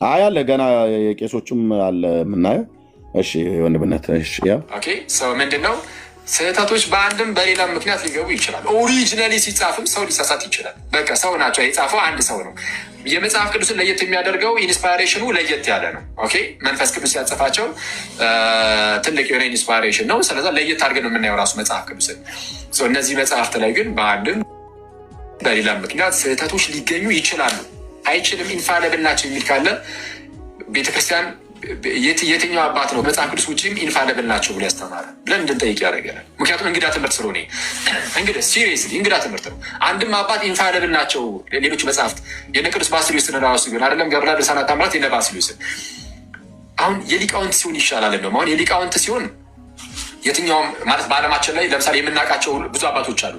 አለ ገና የቄሶቹም አለ የምናየው። እሺ ወንድምነት እሺ ያ ኦኬ ሰው ምንድነው ስህተቶች በአንድም በሌላም ምክንያት ሊገቡ ይችላል። ኦሪጂናሊ ሲጻፍም ሰው ሊሳሳት ይችላል። በቃ ሰው ናቸው የጻፈው አንድ ሰው ነው። የመጽሐፍ ቅዱስን ለየት የሚያደርገው ኢንስፓይሬሽኑ ለየት ያለ ነው። ኦኬ መንፈስ ቅዱስ ያጽፋቸው ትልቅ የሆነ ኢንስፓይሬሽን ነው። ስለዛ ለየት አድርገን ነው የምናየው ራሱ መጽሐፍ ቅዱስን። እነዚህ መጽሐፍት ላይ ግን በአንድም በሌላም ምክንያት ስህተቶች ሊገኙ ይችላሉ። አይችልም ኢንፋለብል ናቸው የሚል ካለ ቤተክርስቲያን የትኛው አባት ነው መጽሐፍ ቅዱስ ውጭም ኢንፋለብል ናቸው ብሎ ያስተማረ ብለን እንድንጠይቅ ያደርገናል። ምክንያቱም እንግዳ ትምህርት ስለሆነ እንግዲህ ሲሪየስሊ እንግዳ ትምህርት ነው። አንድም አባት ኢንፋለብል ናቸው ሌሎች መጽሐፍት የነ ቅዱስ ባስልዮስን ራሱ ቢሆን አይደለም ገብረ ድርሳናት ተአምራት የነ ባስልዮስን አሁን የሊቃውንት ሲሆን ይሻላል ነው። አሁን የሊቃውንት ሲሆን የትኛውም ማለት በዓለማችን ላይ ለምሳሌ የምናውቃቸው ብዙ አባቶች አሉ።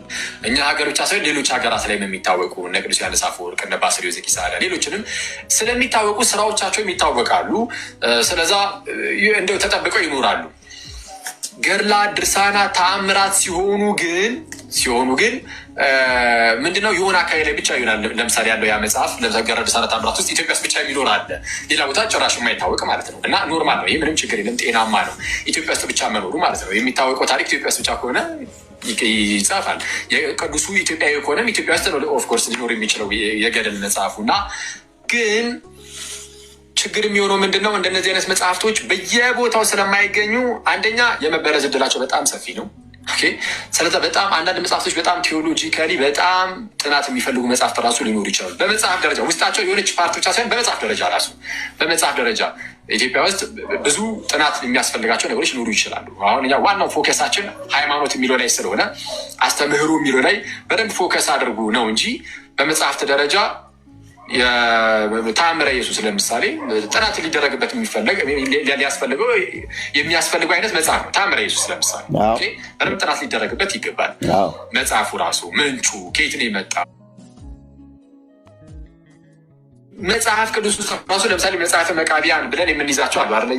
እኛ ሀገር ብቻ ሳይሆን ሌሎች ሀገራት ላይ የሚታወቁ እነ ቅዱስ ዮሐንስ አፈወርቅ እነ ባስልዮስ ዘቂሳርያ ሌሎችንም ስለሚታወቁ ስራዎቻቸው ይታወቃሉ። ስለዛ እንደው ተጠብቀው ይኖራሉ። ገድላት፣ ድርሳናት፣ ተአምራት ሲሆኑ ግን ምንድነው የሆነ አካባቢ ላይ ብቻ ይሆናል። ለምሳሌ ያለው ያ መጽሐፍ ለምሳሌ ገድላት፣ ድርሳናት፣ ተአምራት ውስጥ ኢትዮጵያ ውስጥ ብቻ የሚኖር አለ፣ ሌላ ቦታ ጭራሽ የማይታወቅ ማለት ነው። እና ኖርማል ነው። ይህ ምንም ችግር የለም፣ ጤናማ ነው። ኢትዮጵያ ውስጥ ብቻ መኖሩ ማለት ነው። የሚታወቀው ታሪክ ኢትዮጵያ ውስጥ ብቻ ከሆነ ይጻፋል። የቅዱሱ ኢትዮጵያዊ ከሆነም ኢትዮጵያ ውስጥ ነው ኦፍኮርስ ሊኖር የሚችለው የገድል መጽሐፉ። እና ግን ችግር የሚሆነው ምንድነው እንደነዚህ አይነት መጽሐፍቶች በየቦታው ስለማይገኙ አንደኛ የመበረዝ እድላቸው በጣም ሰፊ ነው። ስለዚ በጣም አንዳንድ መጽሐፍቶች በጣም ቴዎሎጂካሊ በጣም ጥናት የሚፈልጉ መጽሐፍት ራሱ ሊኖሩ ይችላሉ። በመጽሐፍ ደረጃ ውስጣቸው የሆነች ፓርት ብቻ ሳይሆን በመጽሐፍ ደረጃ ኢትዮጵያ ውስጥ ብዙ ጥናት የሚያስፈልጋቸው ነገሮች ሊኖሩ ይችላሉ። አሁን እኛ ዋናው ፎከሳችን ሃይማኖት የሚለው ላይ ስለሆነ አስተምህሮ የሚለው ላይ በደንብ ፎከስ አድርጉ ነው እንጂ በመጽሐፍት ደረጃ ተአምረ ኢየሱስ ለምሳሌ ጥናት ሊደረግበት የሚያስፈልገው አይነት መጽሐፍ ነው። ተአምረ ኢየሱስ ለምሳሌ ምንም ጥናት ሊደረግበት ይገባል። መጽሐፉ ራሱ ምንጩ ከየት ነው የመጣ መጽሐፍ ቅዱስ ራሱ ለምሳሌ መጽሐፈ መቃቢያን ብለን የምንይዛቸው አሉ አይደል?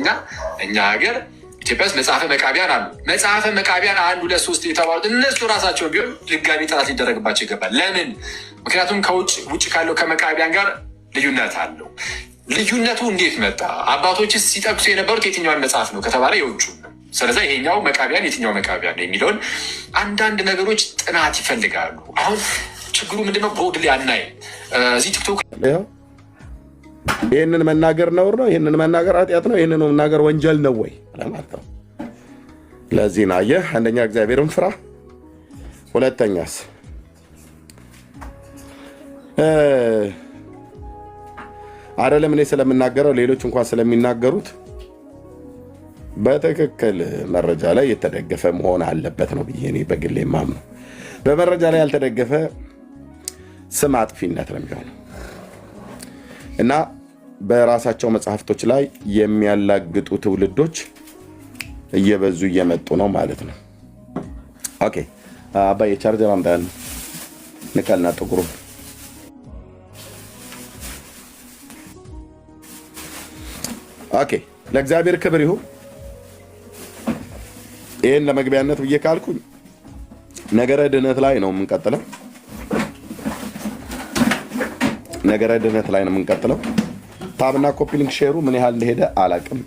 እኛ ሀገር ኢትዮጵያ ውስጥ መጽሐፈ መቃቢያን አሉ። መጽሐፈ መቃቢያን 1 2 3 የተባሉት እነሱ ራሳቸው ቢሆን ድጋሚ ጥናት ሊደረግባቸው ይገባል። ለምን? ምክንያቱም ውጭ ካለው ከመቃቢያን ጋር ልዩነት አለው። ልዩነቱ እንዴት መጣ? አባቶችስ ሲጠቅሱ የነበሩት የትኛውን መጽሐፍ ነው ከተባለ የውጩ ነው። ስለዚህ ይሄኛው መቃቢያን የትኛው መቃቢያን ነው የሚለውን አንዳንድ ነገሮች ጥናት ይፈልጋሉ። አሁን ችግሩ ምንድነው? ብሮድሊ አናይ እዚህ ቲክቶክ ይህንን መናገር ነውር ነው፣ ይህንን መናገር ኃጢአት ነው፣ ይህንን መናገር ወንጀል ነው ወይ ለማለት ነው። ለዚህ ነው አየህ፣ አንደኛ እግዚአብሔርን ፍራ፣ ሁለተኛስ አይደለም እኔ ስለምናገረው ሌሎች እንኳን ስለሚናገሩት በትክክል መረጃ ላይ የተደገፈ መሆን አለበት ነው ብዬ እኔ በግሌ የማምነው። በመረጃ ላይ ያልተደገፈ ስም አጥፊነት ነው የሚሆነው እና በራሳቸው መጽሐፍቶች ላይ የሚያላግጡ ትውልዶች እየበዙ እየመጡ ነው ማለት ነው። ኦኬ አባዬ ቻርጀር አምጣን ንቀልና ጥቁሩ ኦኬ። ለእግዚአብሔር ክብር ይሁን። ይህን ለመግቢያነት ብዬ ካልኩኝ ነገረ ድህነት ላይ ነው የምንቀጥለው። ነገረ ድህነት ላይ ነው የምንቀጥለው። ታብና ኮፒ ሊንክ ሼሩ ምን ያህል እንደሄደ አላቅም።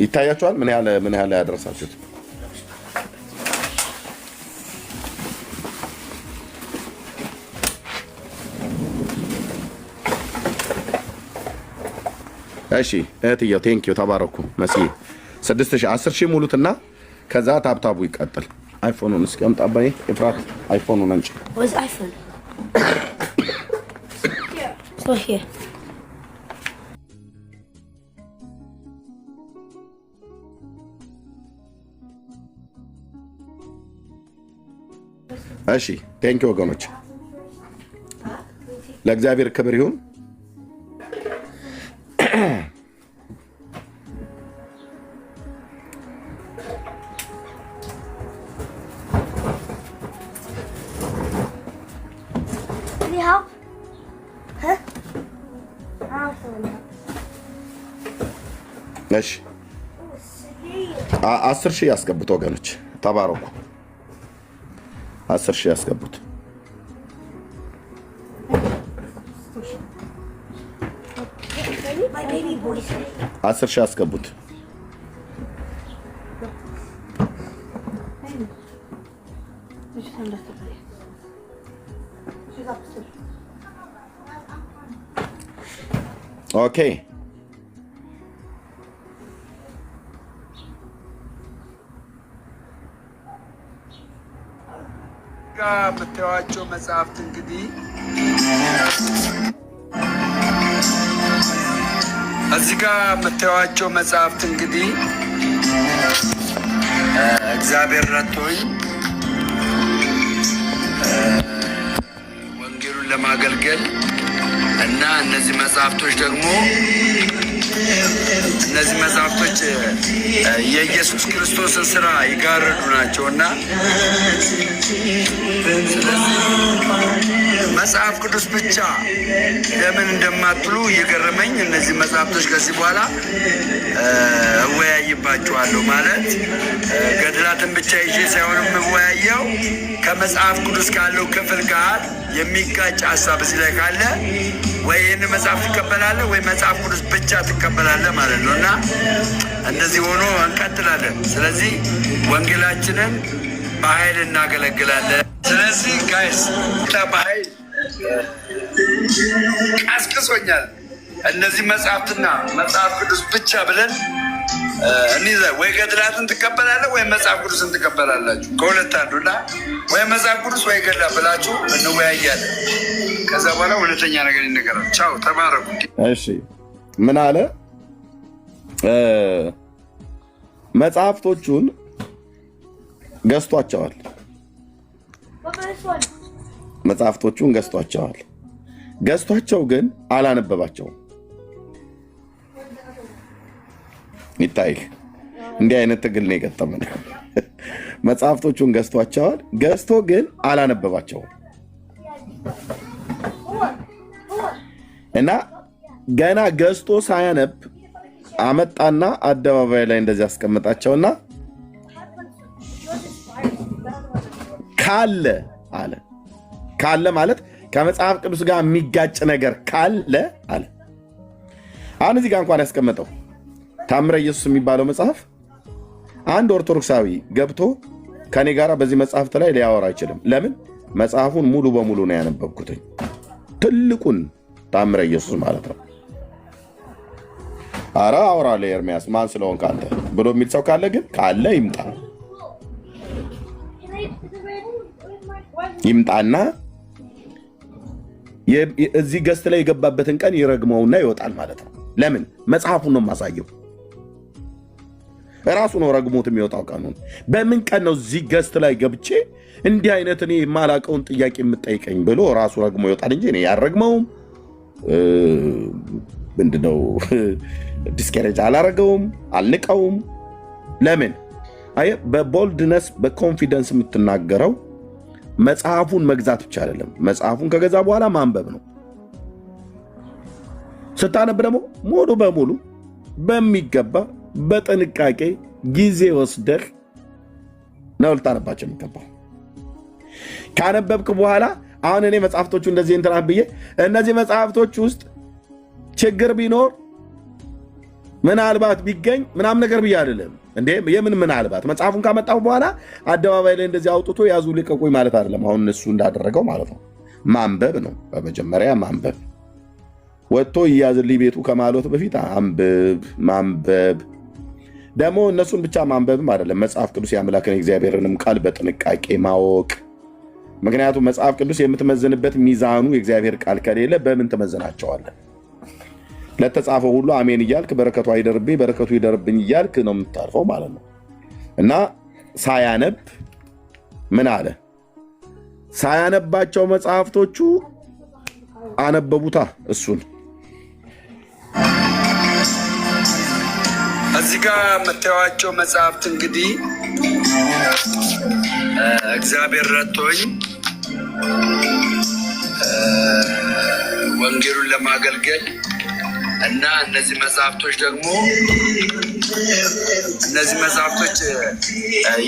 ይታያችኋል ምን ያህል ያደረሳችሁት? እሺ እህትየው ቴንኪው ተባረኩ። መሲ 6000 10000 ሙሉትና ከዛ ታብታቡ ይቀጥል። አይፎኑን እስኪ አምጣ አባዬ ኤፍራት አይፎኑን አንቺ Where's iPhone? So here. እሺ ቴንኪው ወገኖች፣ ለእግዚአብሔር ክብር ይሁን። እሺ 10000 ያስገቡት ወገኖች ተባረኩ። 10000 ያስገቡት። 10 ሺህ አስገቡት። ኦኬ የምታዩዋቸው መጽሐፍት እንግዲህ እዚህ ጋር የምታዩዋቸው መጽሐፍት እንግዲህ እግዚአብሔር ረድቶኝ ወንጌሉን ለማገልገል እና እነዚህ መጽሐፍቶች ደግሞ የኢየሱስ ክርስቶስን ስራ ይጋርዱ ናቸውና መጽሐፍ ቅዱስ ብቻ ለምን እንደማትሉ እየገረመኝ እነዚህ መጽሐፍቶች ከዚህ በኋላ እወያይባቸዋለሁ። ማለት ገድላትን ብቻ ይዤ ሳይሆን የምወያየው ከመጽሐፍ ቅዱስ ካለው ክፍል ጋር የሚጋጭ ሀሳብ እዚህ ላይ ካለ ወይ ይህን መጽሐፍ ትቀበላለህ ወይ መጽሐፍ ቅዱስ ብቻ ትቀበላለህ ማለት ነው እና እንደዚህ ሆኖ እንቀጥላለን። ስለዚህ ወንጌላችንን በኃይል እናገለግላለን። ስለዚህ ጋይስ በኃይል ቀስቅሶኛል። እነዚህ መጽሐፍትና መጽሐፍ ቅዱስ ብቻ ብለን እንይዘ ወይ ገድላትን ትቀበላለህ ወይ መጽሐፍ ቅዱስን ትቀበላላችሁ። ከሁለት አንዱና ወይ መጽሐፍ ቅዱስ ወይ ገድላ ብላችሁ እንወያያለን። ከዛ በኋላ ሁለተኛ ነገር ይነገራል። ቻው፣ ተባረኩ። እሺ ምን አለ? መጽሐፍቶቹን ገዝቷቸዋል። መጽሐፍቶቹን ገዝቷቸዋል። ገዝቷቸው ግን አላነበባቸውም። ይታይ እንዲህ አይነት ትግል ነው የገጠመን። መጽሐፍቶቹን ገዝቷቸዋል፣ ገዝቶ ግን አላነበባቸውም እና ገና ገዝቶ ሳያነብ አመጣና አደባባይ ላይ እንደዚህ አስቀምጣቸውና ካለ አለ። ካለ ማለት ከመጽሐፍ ቅዱስ ጋር የሚጋጭ ነገር ካለ አለ። አሁን እዚህ ጋር እንኳን ያስቀመጠው ታምረ ኢየሱስ የሚባለው መጽሐፍ አንድ ኦርቶዶክሳዊ ገብቶ ከኔ ጋር በዚህ መጽሐፍት ላይ ሊያወራ አይችልም። ለምን? መጽሐፉን ሙሉ በሙሉ ነው ያነበብኩትኝ። ትልቁን ታምረ ኢየሱስ ማለት ነው። አረ አውራለሁ ኤርሚያስ ማን ስለሆንክ አንተ ብሎ የሚል ሰው ካለ ግን ካለ ይምጣና እዚህ ገስት ላይ የገባበትን ቀን ይረግመውና ይወጣል ማለት ነው። ለምን? መጽሐፉን ነው የማሳየው። ራሱ ነው ረግሞት የሚወጣው ቀኑን። በምን ቀን ነው እዚህ ገስት ላይ ገብቼ እንዲህ አይነት እኔ የማላቀውን ጥያቄ የምጠይቀኝ ብሎ ራሱ ረግሞ ይወጣል እንጂ እኔ ያረግመውም ምንድነው ዲስከሬጅ አላረገውም፣ አልንቀውም። ለምን? አየህ፣ በቦልድነስ በኮንፊደንስ የምትናገረው መጽሐፉን መግዛት ብቻ አይደለም፣ መጽሐፉን ከገዛ በኋላ ማንበብ ነው። ስታነብ ደግሞ ሙሉ በሙሉ በሚገባ በጥንቃቄ ጊዜ ወስደህ ነው ልታነባቸው የሚገባው። ካነበብክ በኋላ አሁን እኔ መጽሐፍቶቹ እንደዚህ እንትና ብዬ እነዚህ መጽሐፍቶች ውስጥ ችግር ቢኖር ምናልባት ቢገኝ ምናምን ነገር ብዬ አይደለም እንዴ። የምን ምናልባት መጽሐፉን ካመጣሁ በኋላ አደባባይ ላይ እንደዚህ አውጥቶ ያዙ ልቀቁኝ ማለት አይደለም። አሁን እሱ እንዳደረገው ማለት ነው። ማንበብ ነው። በመጀመሪያ ማንበብ፣ ወጥቶ ይያዝልኝ ቤቱ ከማለት በፊት ማንበብ ደግሞ እነሱን ብቻ ማንበብም አይደለም፣ መጽሐፍ ቅዱስ የአምላክን እግዚአብሔርንም ቃል በጥንቃቄ ማወቅ። ምክንያቱም መጽሐፍ ቅዱስ የምትመዝንበት ሚዛኑ የእግዚአብሔር ቃል ከሌለ በምን ትመዝናቸዋለን? ለተጻፈው ሁሉ አሜን እያልክ በረከቱ አይደርብኝ በረከቱ ይደርብኝ እያልክ ነው የምታልፈው ማለት ነው። እና ሳያነብ ምን አለ? ሳያነባቸው መጽሐፍቶቹ አነበቡታ እሱን። እዚህ ጋር የምታዩዋቸው መጽሐፍት እንግዲህ እግዚአብሔር ረድቶኝ ወንጌሉን ለማገልገል እና እነዚህ መጽሐፍቶች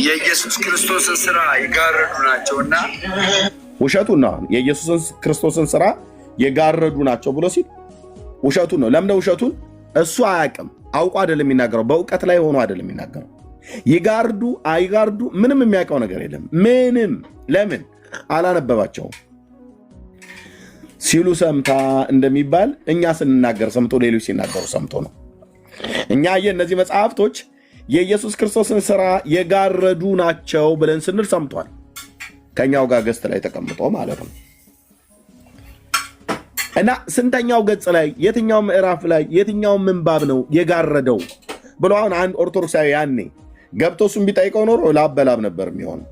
የኢየሱስ ክርስቶስን ስራ ይጋርዱ ናቸውና ውሸቱን ነው። የኢየሱስ ክርስቶስን ስራ የጋረዱ ናቸው ብሎ ሲል ውሸቱን ነው። ለምን ውሸቱን? እሱ አያውቅም። አውቆ አይደለም የሚናገረው፣ በእውቀት ላይ ሆኖ አይደለም የሚናገረው። ይጋርዱ አይጋርዱ ምንም የሚያውቀው ነገር የለም። ምንም። ለምን አላነበባቸውም ሲሉ ሰምታ እንደሚባል እኛ ስንናገር ሰምቶ ሌሎች ሲናገሩ ሰምቶ ነው። እኛ የእነዚህ መጽሐፍቶች የኢየሱስ ክርስቶስን ስራ የጋረዱ ናቸው ብለን ስንል ሰምቷል። ከኛው ጋር ገስት ላይ ተቀምጦ ማለት ነው። እና ስንተኛው ገጽ ላይ የትኛው ምዕራፍ ላይ የትኛው ምንባብ ነው የጋረደው ብሎ አሁን አንድ ኦርቶዶክሳዊ ያኔ ገብቶ እሱን ቢጠይቀው ኖሮ ላበላብ ነበር የሚሆነው።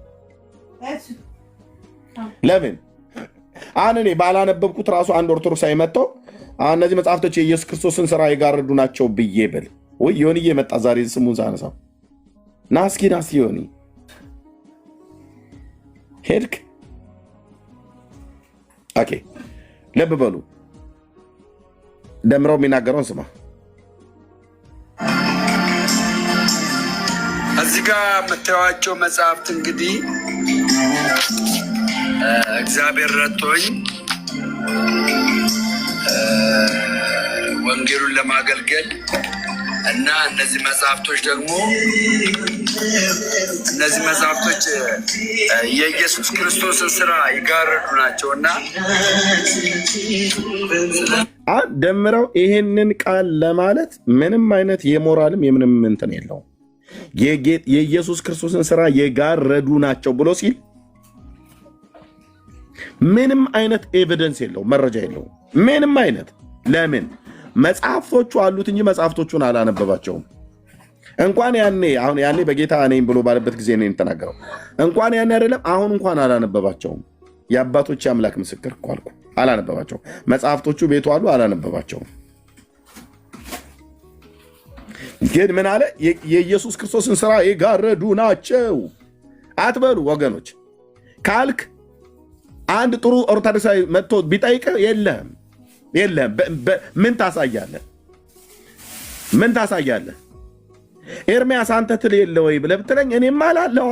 ለምን አሁን እኔ ባላነበብኩት ራሱ አንድ ኦርቶዶክሳዊ መጥቶ እነዚህ መጽሐፍቶች የኢየሱስ ክርስቶስን ስራ የጋረዱ ናቸው ብዬ ብል ወይ ዮኒዬ መጣ ዛሬ ስሙን ሳነሳው ናስኪ ዮኒ ሄድክ። ኦኬ ልብ በሉ። ደምረው የሚናገረውን ስማ። እዚህ ጋር የምታዩዋቸው መጽሐፍት እንግዲህ እግዚአብሔር ረድቶኝ ወንጌሉን ለማገልገል እና እነዚህ መጽሐፍቶች የኢየሱስ ክርስቶስን ስራ ይጋረዱ ናቸውና ደምረው ይሄንን ቃል ለማለት ምንም አይነት የሞራልም የምንም እንትን የለውም። የኢየሱስ ክርስቶስን ስራ የጋረዱ ናቸው ብሎ ሲል ምንም አይነት ኤቪደንስ የለው፣ መረጃ የለው፣ ምንም አይነት። ለምን መጽሐፍቶቹ አሉት እንጂ መጽሐፍቶቹን አላነበባቸውም። እንኳን ያኔ በጌታ ነኝ ብሎ ባለበት ጊዜ ነው የተናገረው። እንኳን ያኔ አይደለም አሁን እንኳን አላነበባቸውም። የአባቶች አምላክ ምስክር እኮ አልኩ፣ አላነበባቸውም። መጽሐፍቶቹ ቤቱ አሉ፣ አላነበባቸውም። ግን ምን አለ? የኢየሱስ ክርስቶስን ስራ የጋረዱ ናቸው አትበሉ ወገኖች። ካልክ አንድ ጥሩ ኦርቶዶክሳዊ መጥቶ ቢጠይቅ የለም ምን ታሳያለህ? ምን ታሳያለህ? ኤርሚያስ አንተ ትል የለ ወይ ብለህ ብትለኝ እኔም አላለሁ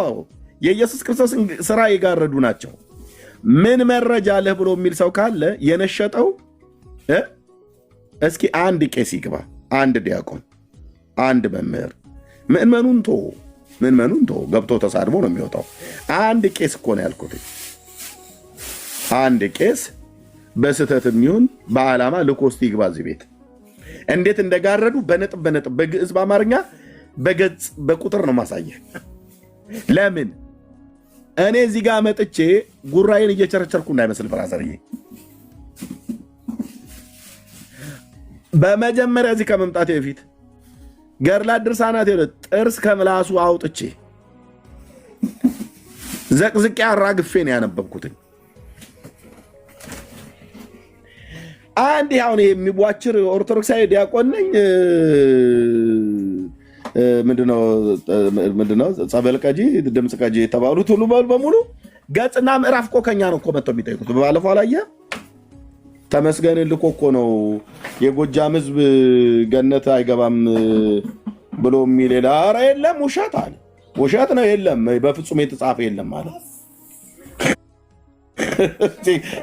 የኢየሱስ ክርስቶስን ስራ የጋረዱ ናቸው። ምን መረጃ አለህ ብሎ የሚል ሰው ካለ የነሸጠው እስኪ አንድ ቄስ ይግባ፣ አንድ ዲያቆን፣ አንድ መምህር። ምእመኑን ቶ ገብቶ ተሳድቦ ነው የሚወጣው። አንድ ቄስ እኮ ነው ያልኩት። አንድ ቄስ በስህተት የሚሆን በዓላማ ልኮስቲ ይግባ እዚህ ቤት። እንዴት እንደጋረዱ በነጥብ በግዕዝ በአማርኛ በገጽ በቁጥር ነው ማሳየህ። ለምን እኔ እዚህ ጋር መጥቼ ጉራዬን እየቸረቸርኩ እንዳይመስል ብራዘርዬ። በመጀመሪያ እዚህ ከመምጣቴ በፊት ገድላት ድርሳናት ጥርስ ከምላሱ አውጥቼ ዘቅዝቄ አራግፌ ነው ያነበብኩትኝ። አንድ አሁን የሚቧችር ኦርቶዶክሳዊ ዲያቆን ነኝ ምንድነው ጸበል ቀጂ ድምፅ ቀጂ የተባሉት ሁሉ በሙሉ ገጽና ምዕራፍ እኮ ከኛ ነው እኮ መጥተው የሚጠይቁት። ባለፈው አላየህ? ተመስገን ልኮ እኮ ነው የጎጃም ህዝብ ገነት አይገባም ብሎ የሚል ሌላ። ኧረ የለም ውሸት አለ። ውሸት ነው፣ የለም በፍጹም የተጻፈ የለም አለ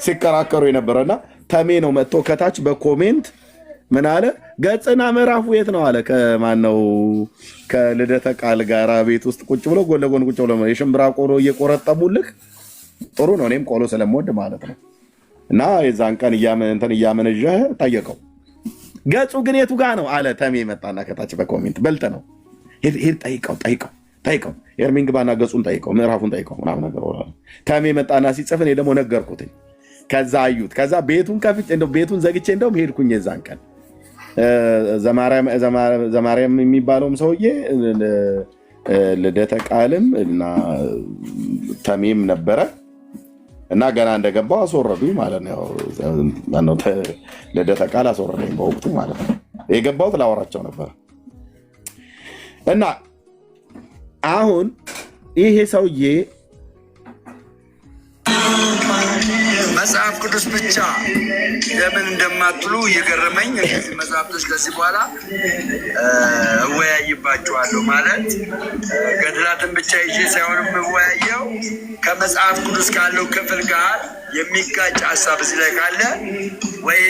ሲከራከሩ የነበረና ተሜ ነው መጥቶ ከታች በኮሜንት ምን አለ? ገጽና ምዕራፉ የት ነው አለ። ከማነው ከልደተ ቃል ጋር ቤት ውስጥ ቁጭ ብሎ ጎን ለጎን ቁጭ ብሎ የሽምብራ ቆሎ እየቆረጠሙልህ ጥሩ ነው። እኔም ቆሎ ስለምወድ ማለት ነው። እና የዛን ቀን እያመነዠህ ጠየቀው። ገጹ ግን የቱ ጋር ነው አለ። ተሜ መጣና ከታች በኮሜንት በልተ ነው ሄድ ጠይቀው ኤርሚንግ ባና ገጹን ጠይቀው ምዕራፉን ጠይቀው ምናምን ነገር ወራለ። ተሜ መጣና ሲጽፍ እኔ ደግሞ ነገርኩትኝ። ከዛ አዩት። ከዛ ቤቱን ከፍቼ እንደው ቤቱን ዘግቼ እንደውም ሄድኩኝ። የዛን ቀን ዘማርያም የሚባለውም ሰውዬ ልደተ ቃልም እና ተሜም ነበረ እና ገና እንደገባው አስወረዱኝ ማለት ነው። ልደተ ቃል አስወረደኝ በወቅቱ ማለት ነው። የገባሁት ላወራቸው ነበር እና አሁን ይሄ ሰውዬ መጽሐፍ ቅዱስ ብቻ ለምን እንደማትሉ እየገረመኝ እነዚህ መጽሐፍቶች ከዚህ በኋላ እወያይባቸዋለሁ። ማለት ገድላትን ብቻ ይዤ ሳይሆን የምወያየው ከመጽሐፍ ቅዱስ ካለው ክፍል ጋር የሚጋጭ ሀሳብ እዚህ ላይ ካለ ወይ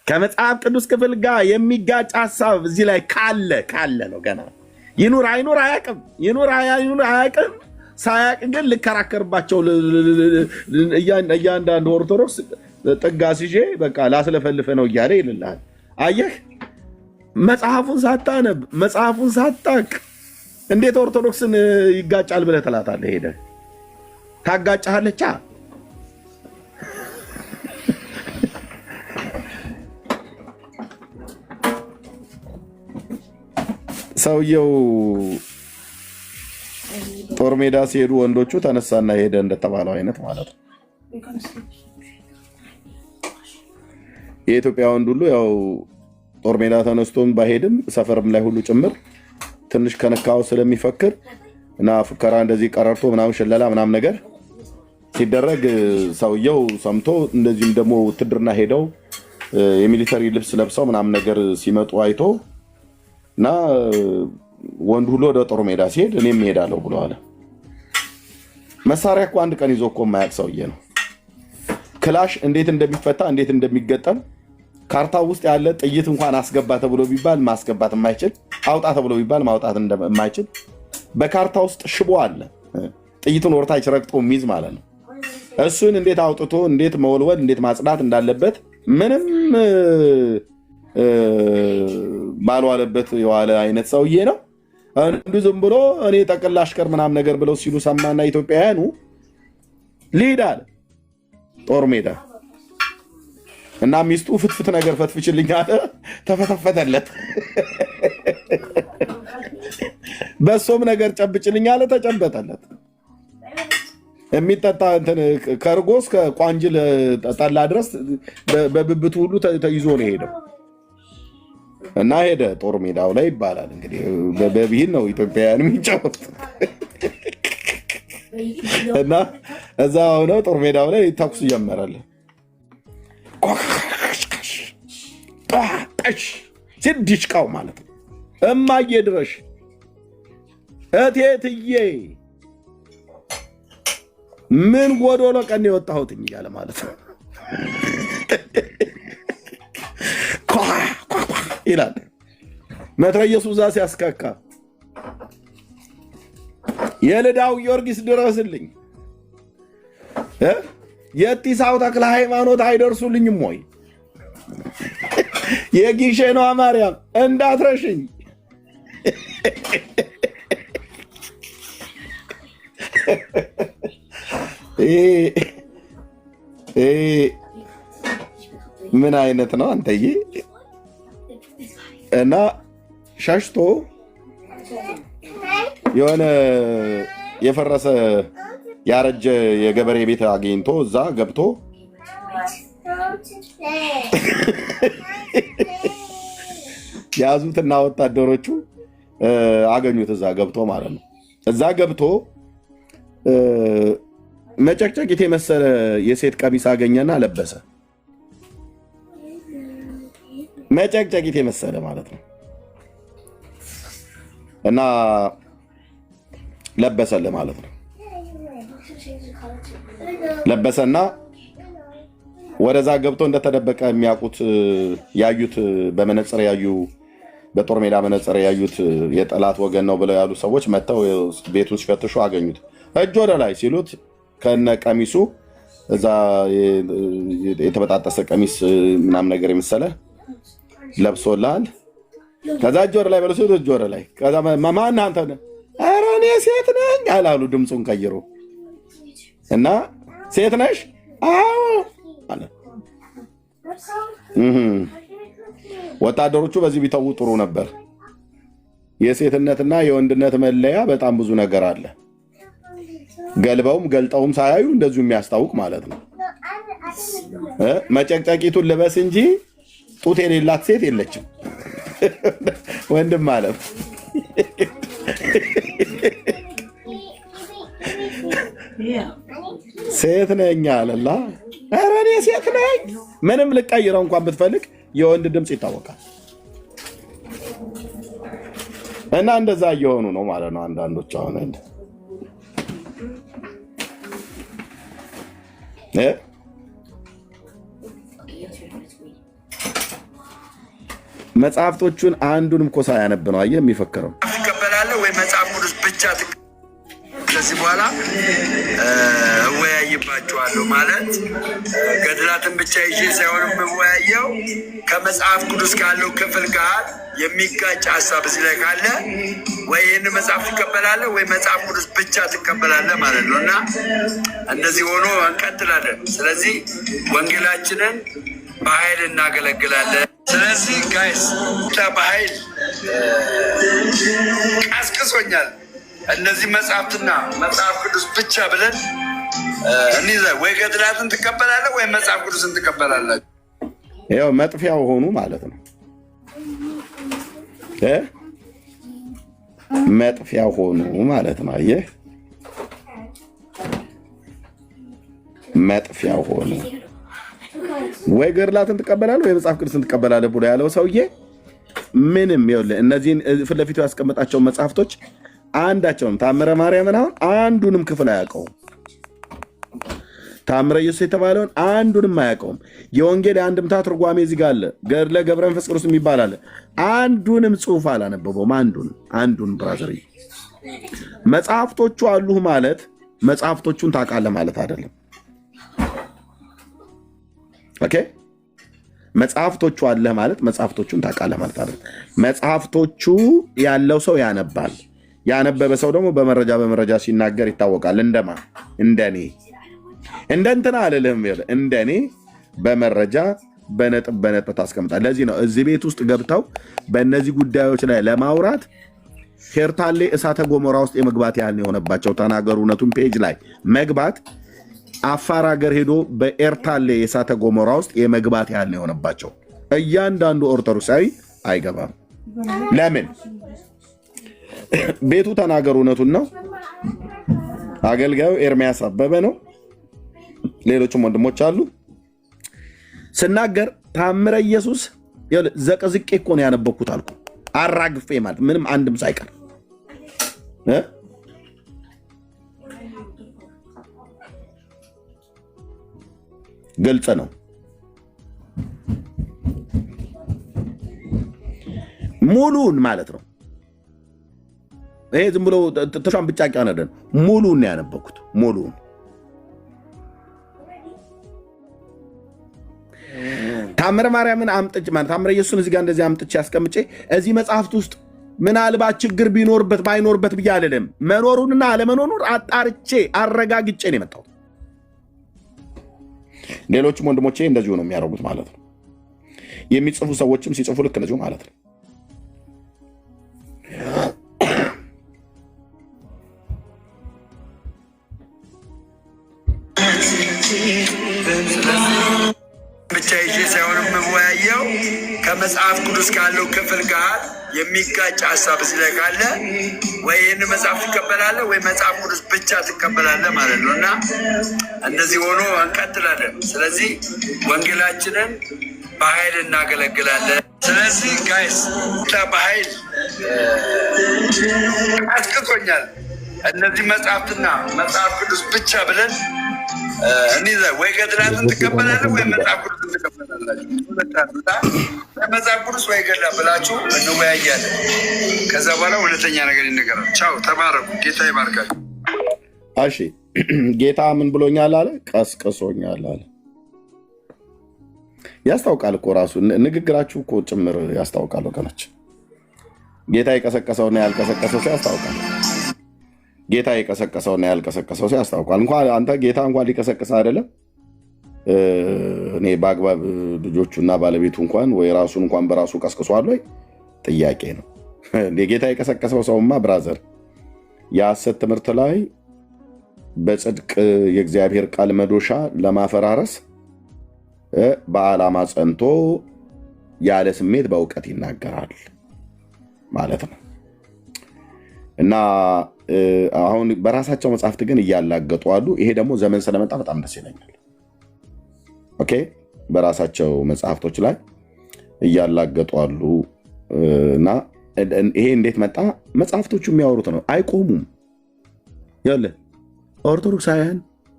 ከመጽሐፍ ቅዱስ ክፍል ጋር የሚጋጭ ሐሳብ እዚህ ላይ ካለ ነው ገና ይኑር አይኑር አያውቅም። ይኑር አያውቅም። ሳያውቅ ግን ልከራከርባቸው እያንዳንዱ ኦርቶዶክስ ጥጋስ ይዤ በቃ ላስለፈልፈ ነው እያለ ይልልሃል። አየህ፣ መጽሐፉን ሳታነብ መጽሐፉን ሳታቅ እንዴት ኦርቶዶክስን ይጋጫል ብለህ ትላታለህ? ሄደህ ታጋጫለቻ። ሰውየው ጦር ሜዳ ሲሄዱ ወንዶቹ ተነሳና ሄደ እንደተባለው አይነት ማለት ነው። የኢትዮጵያ ወንድ ሁሉ ያው ጦር ሜዳ ተነስቶም ባይሄድም ሰፈርም ላይ ሁሉ ጭምር ትንሽ ከነካው ስለሚፈክር እና ፉከራ እንደዚህ ቀረርቶ ምናምን ሽለላ ምናምን ነገር ሲደረግ ሰውየው ሰምቶ እንደዚህም ደግሞ ውትድርና ሄደው የሚሊተሪ ልብስ ለብሰው ምናምን ነገር ሲመጡ አይቶ እና ወንድ ሁሉ ወደ ጦር ሜዳ ሲሄድ እኔም እሄዳለሁ ብሎ አለ። መሳሪያ እኮ አንድ ቀን ይዞ እኮ የማያውቅ ሰውዬ ነው። ክላሽ እንዴት እንደሚፈታ እንዴት እንደሚገጠም ካርታው ውስጥ ያለ ጥይት እንኳን አስገባ ተብሎ ቢባል ማስገባት የማይችል፣ አውጣ ተብሎ ቢባል ማውጣት የማይችል፣ በካርታ ውስጥ ሽቦ አለ ጥይቱን ወርታች ረግጦ የሚይዝ ማለት ነው። እሱን እንዴት አውጥቶ እንዴት መወልወል እንዴት ማጽዳት እንዳለበት ምንም ባልዋለበት የዋለ አይነት ሰውዬ ነው። አንዱ ዝም ብሎ እኔ ጠቅላ አሽከር ምናምን ነገር ብለው ሲሉ ሰማና ኢትዮጵያውያኑ ልሂድ አለ ጦር ሜዳ እና ሚስቱ ፍትፍት ነገር ፈትፍችልኝ አለ። ተፈተፈተለት። በሶም ነገር ጨብጭልኝ አለ። ተጨበጠለት። የሚጠጣ እንትን ከርጎስ ከቋንጅል ጠላ ድረስ በብብቱ ሁሉ ተይዞ ነው ሄደው እና ሄደ ጦር ሜዳው ላይ ይባላል እንግዲህ በብሂል ነው ኢትዮጵያውያን የሚጫወት እና እዛ ሆነው ጦር ሜዳው ላይ ተኩስ ጀመራል። ሲድሽቃው ማለት ነው። እማዬ ድረሽ እቴትዬ ምን ጎዶሎ ቀን የወጣሁትኝ እያለ ማለት ነው ይላል። መትረየሱ እዛ ሲያስካካ የልዳው ጊዮርጊስ ድረስልኝ፣ የቲሳው ተክለ ሃይማኖት አይደርሱልኝም ወይ? የጊሼኗ ማርያም እንዳትረሽኝ። ምን አይነት ነው አንተዬ? እና ሸሽቶ የሆነ የፈረሰ ያረጀ የገበሬ ቤት አግኝቶ እዛ ገብቶ ያዙትና ወታደሮቹ አገኙት። እዛ ገብቶ ማለት ነው። እዛ ገብቶ መጨቅጨቂት የመሰለ የሴት ቀሚስ አገኘና ለበሰ። መጨቅጨቂት የመሰለ ማለት ነው። እና ለበሰለ ማለት ነው። ለበሰና ወደዛ ገብቶ እንደተደበቀ የሚያውቁት ያዩት በመነጽር ያዩ በጦር ሜዳ መነጽር ያዩት የጠላት ወገን ነው ብለው ያሉ ሰዎች መጥተው ቤቱን ሲፈትሹ አገኙት። እጅ ወደ ላይ ሲሉት ከነ ቀሚሱ እዛ የተበጣጠሰ ቀሚስ ምናምን ነገር የመሰለ ለብሶላል። ከዛ እጅ ወደ ላይ በለሱ እጅ ወደ ላይ ከዛ ማን አንተ ነህ? ኧረ እኔ ሴት ነኝ አላሉ ድምፁን ቀይሮ እና ሴት ነሽ? አዎ አለ። ወታደሮቹ በዚህ ቢተው ጥሩ ነበር። የሴትነትና የወንድነት መለያ በጣም ብዙ ነገር አለ። ገልበውም ገልጠውም ሳያዩ እንደዚሁ የሚያስታውቅ ማለት ነው። መጨቅጨቂቱን ልበስ እንጂ ጡት የሌላት ሴት የለችም። ወንድም ማለት ሴት ነኝ አለላ። ኧረ እኔ ሴት ነኝ። ምንም ልቀይረው እንኳን ብትፈልግ የወንድ ድምፅ ይታወቃል። እና እንደዛ እየሆኑ ነው ማለት ነው አንዳንዶች አሁን መጽሐፍቶቹን አንዱንም እኮ ሳያነብ ነው አየህ የሚፈክረው። ትቀበላለህ ወይ መጽሐፍ ቅዱስ ብቻ? ከዚህ በኋላ እወያይባቸዋለሁ ማለት ገድላትን ብቻ ይዤ ሳይሆን የምወያየው ከመጽሐፍ ቅዱስ ካለው ክፍል ጋር የሚጋጭ ሀሳብ እዚህ ላይ ካለ ወይ ይህን መጽሐፍ ትቀበላለህ ወይ መጽሐፍ ቅዱስ ብቻ ትቀበላለህ ማለት ነው። እና እንደዚህ ሆኖ እንቀጥላለን። ስለዚህ ወንጌላችንን በኃይል እናገለግላለን። ስለዚህ ጋይስ በኃይል ቀስቅሶኛል። እነዚህ መጽሐፍትና መጽሐፍ ቅዱስ ብቻ ብለን እንይዘ ወይ ገድላትን ትቀበላለህ ወይ መጽሐፍ ቅዱስን ትቀበላለህ። ያው መጥፊያው ሆኑ ማለት ነው። መጥፊያው ሆኑ ማለት ነው። አየህ መጥፊያው ሆኑ። ወይ ገድላትን ትቀበላለህ ወይ መጽሐፍ ቅዱስን ትቀበላለህ ብሎ ያለው ሰውዬ ምንም ይኸውልህ እነዚህን ፊት ለፊቱ ያስቀመጣቸው መጽሐፍቶች አንዳቸውም ታምረ ማርያምን አሁን አንዱንም ክፍል አያውቀውም። ታምረ ኢየሱስ የተባለውን አንዱንም አያውቀውም። የወንጌል የአንድምታ ትርጓሜ እዚህ ጋር አለ። ገድለ ገብረ መንፈስ ቅዱስ የሚባል አለ። አንዱንም ጽሑፍ አላነበበውም። አንዱን ብራዘር መጽሐፍቶቹ አሉህ ማለት መጽሐፍቶቹን ታውቃለህ ማለት አይደለም። ኦኬ መጽሐፍቶቹ አለህ ማለት መጽሐፍቶቹን ታውቃለህ ማለት አይደለም። መጽሐፍቶቹ ያለው ሰው ያነባል። ያነበበ ሰው ደግሞ በመረጃ ሲናገር ይታወቃል። እንደማ እንደኔ እንደንትና አልልህም። እንደኔ በመረጃ በነጥብ ታስቀምጣል። ለዚህ ነው እዚህ ቤት ውስጥ ገብተው በእነዚህ ጉዳዮች ላይ ለማውራት ሄርታሌ እሳተ ገሞራ ውስጥ የመግባት ያህል የሆነባቸው ተናገሩ እውነቱን ፔጅ ላይ መግባት አፋር ሀገር ሄዶ በኤርታሌ የእሳተ ገሞራ ውስጥ የመግባት ያህል የሆነባቸው። እያንዳንዱ ኦርቶዶክሳዊ አይገባም። ለምን? ቤቱ ተናገሩ እውነቱን ነው። አገልጋዩ ኤርሚያስ አበበ ነው። ሌሎችም ወንድሞች አሉ። ስናገር ታምረ ኢየሱስ ዘቅዝቄ እኮ ነው ያነበብኩት አልኩ። አራግፌ ማለት ምንም አንድም ሳይቀር ግልጽ ነው። ሙሉን ማለት ነው። ይሄ ዝም ብሎ ተሻም ብጫቂ አነደን ሙሉን ያነበብኩት ሙሉን። ታምረ ማርያምን አምጥቼ ማለት ታምረ ኢየሱስን እዚህ ጋር እንደዚህ አምጥቼ አስቀምጬ እዚህ መጽሐፍት ውስጥ ምናልባት ችግር ቢኖርበት ባይኖርበት ብዬ አይደለም፣ መኖሩንና አለመኖሩን አጣርቼ አረጋግጬ ነው የመጣሁት። ሌሎችም ወንድሞቼ እንደዚሁ ነው የሚያደርጉት ማለት ነው። የሚጽፉ ሰዎችም ሲጽፉ ልክ እንደዚሁ ማለት ነው። ብቻ ይዤ ሳይሆን የምወያየው ከመጽሐፍ ቅዱስ ካለው ክፍል ጋር የሚጋጭ ሀሳብ እዚህ ላይ ካለ ወይ ይህን መጽሐፍ ትቀበላለህ ወይ መጽሐፍ ቅዱስ ብቻ ትቀበላለህ ማለት ነው። እና እንደዚህ ሆኖ እንቀጥላለን። ስለዚህ ወንጌላችንን በኃይል እናገለግላለን። ስለዚህ ጋይስ በኃይል አስቅቶኛል። እነዚህ መጽሐፍትና መጽሐፍ ቅዱስ ብቻ ብለን እንይዘ ወይ ገድላትን ትቀበላለህ ወይ መጽሐፍ ቅዱስን ትቀበላላችሁ። መጽሐፍ ቅዱስ ወይ ገድላ ብላችሁ እንወያያለን። ከዛ በኋላ እውነተኛ ነገር ይነገራል። ቻው፣ ተባረኩ። ጌታ ይባርካል። እሺ፣ ጌታ ምን ብሎኛል አለ? ቀስቅሶኛል አለ። ያስታውቃል እኮ ራሱ ንግግራችሁ እኮ ጭምር ያስታውቃል ወገኖች። ጌታ የቀሰቀሰውና ያልቀሰቀሰው ሰው ያስታውቃል። ጌታ የቀሰቀሰውና ያልቀሰቀሰው ሰው ያስታውቃል። እንኳን አንተ ጌታ እንኳን ሊቀሰቅስ አይደለም እኔ በአግባብ ልጆቹና ባለቤቱ እንኳን ወይ ራሱን እንኳን በራሱ ቀስቅሷል ወይ ጥያቄ ነው። ጌታ የቀሰቀሰው ሰውማ ብራዘር የሐሰት ትምህርት ላይ በጽድቅ የእግዚአብሔር ቃል መዶሻ ለማፈራረስ በዓላማ ጸንቶ ያለ ስሜት በእውቀት ይናገራል ማለት ነው። እና አሁን በራሳቸው መጽሐፍት ግን እያላገጡ አሉ። ይሄ ደግሞ ዘመን ስለመጣ በጣም ደስ ይለኛል። ኦኬ፣ በራሳቸው መጽሐፍቶች ላይ እያላገጡ አሉ። እና ይሄ እንዴት መጣ? መጽሐፍቶቹ የሚያወሩት ነው፣ አይቆሙም። ያለ ኦርቶዶክሳውያን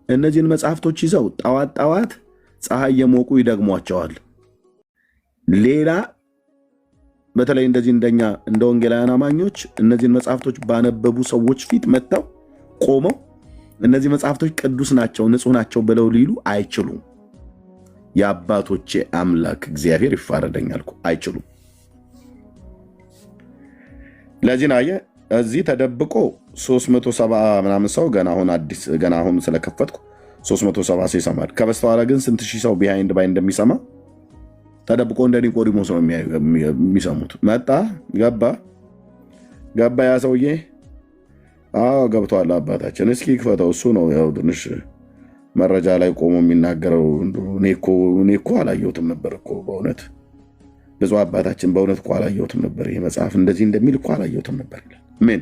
እነዚህን መጽሐፍቶች ይዘው ጠዋት ፀሐይ የሞቁ ይደግሟቸዋል። ሌላ በተለይ እንደዚህ እንደኛ እንደ ወንጌላውያን አማኞች እነዚህን መጽሐፍቶች ባነበቡ ሰዎች ፊት መጥተው ቆመው እነዚህ መጽሐፍቶች ቅዱስ ናቸው ንጹህ ናቸው ብለው ሊሉ አይችሉም። የአባቶቼ አምላክ እግዚአብሔር ይፋረደኛል እኮ አይችሉም። ለዚህ ነው እዚህ ተደብቆ 370 ምናምን ሰው ገና አሁን ስለከፈትኩ 370 ሰው ይሰማል። ከበስተኋላ ግን ስንት ሺህ ሰው ቢሃይንድ ባይ እንደሚሰማ ተደብቆ እንደ ኒቆዲሞስ ነው የሚሰሙት። መጣ ገባ ያ ሰውዬ። አዎ ገብቷል አባታችን። እስኪ ክፈተው። እሱ ነው ያው ትንሽ መረጃ ላይ ቆሞ የሚናገረው። እኔ እኮ አላየሁትም ነበር እኮ በእውነት ብዙ አባታችን በእውነት እኮ አላየሁትም ነበር። ይሄ መጽሐፍ እንደዚህ እንደሚል እኮ አላየሁትም ነበር ይላል። ምን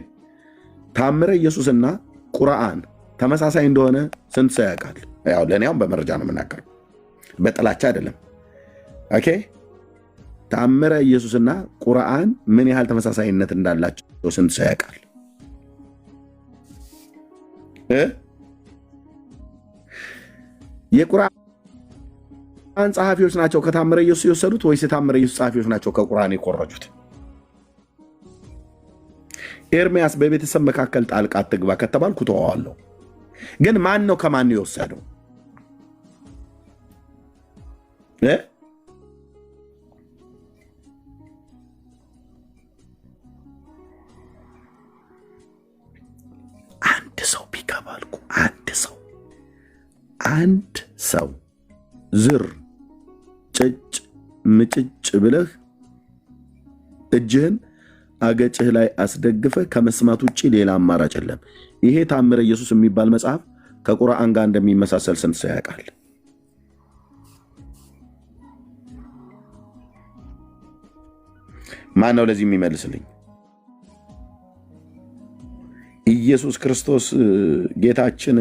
ታምረ ኢየሱስና ቁርአን ተመሳሳይ እንደሆነ ስንት ሰው ያውቃል? ያው ለእኔም በመረጃ ነው የምናገረው፣ በጥላቻ አይደለም። ኦኬ ታምረ ኢየሱስና ቁርአን ምን ያህል ተመሳሳይነት እንዳላቸው ስንት ሰው ያውቃል? የቁርአን ጸሐፊዎች ናቸው ከታምረ ኢየሱስ የወሰዱት ወይስ የታምረ ኢየሱስ ጸሐፊዎች ናቸው ከቁርአን የቆረጁት? ኤርሚያስ በቤተሰብ መካከል ጣልቃ አትግባ ከተባልኩ ተዋዋለሁ። ግን ማን ነው ከማን የወሰደው? አንድ ሰው ቢገባልኩ አንድ ሰው ዝር ጭጭ ምጭጭ ብለህ እጅህን አገጭህ ላይ አስደግፈ ከመስማት ውጭ ሌላ አማራጭ የለም። ይሄ ታምረ ኢየሱስ የሚባል መጽሐፍ ከቁርአን ጋር እንደሚመሳሰል ስንት ሰው ያውቃል? ማን ነው ለዚህ የሚመልስልኝ? ኢየሱስ ክርስቶስ ጌታችን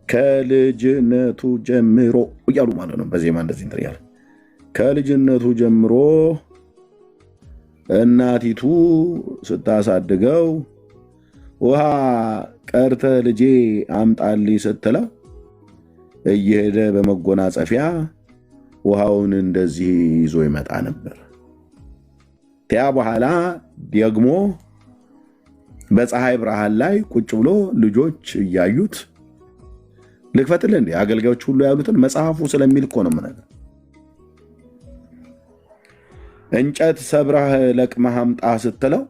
ከልጅነቱ ጀምሮ እያሉ ማለት ነው። በዜማ እንደዚህ እንትን እያለ ከልጅነቱ ጀምሮ እናቲቱ ስታሳድገው ውሃ ቀርተ ልጄ አምጣልኝ ስትለው እየሄደ በመጎናጸፊያ ውሃውን እንደዚህ ይዞ ይመጣ ነበር። ያ በኋላ ደግሞ በፀሐይ ብርሃን ላይ ቁጭ ብሎ ልጆች እያዩት ልክፈትልህ እንዴ አገልጋዮች ሁሉ ያሉትን መጽሐፉ ስለሚል እኮ ነው ማለት ነው። እንጨት ሰብራህ ለቅመህ አምጣ ስትለው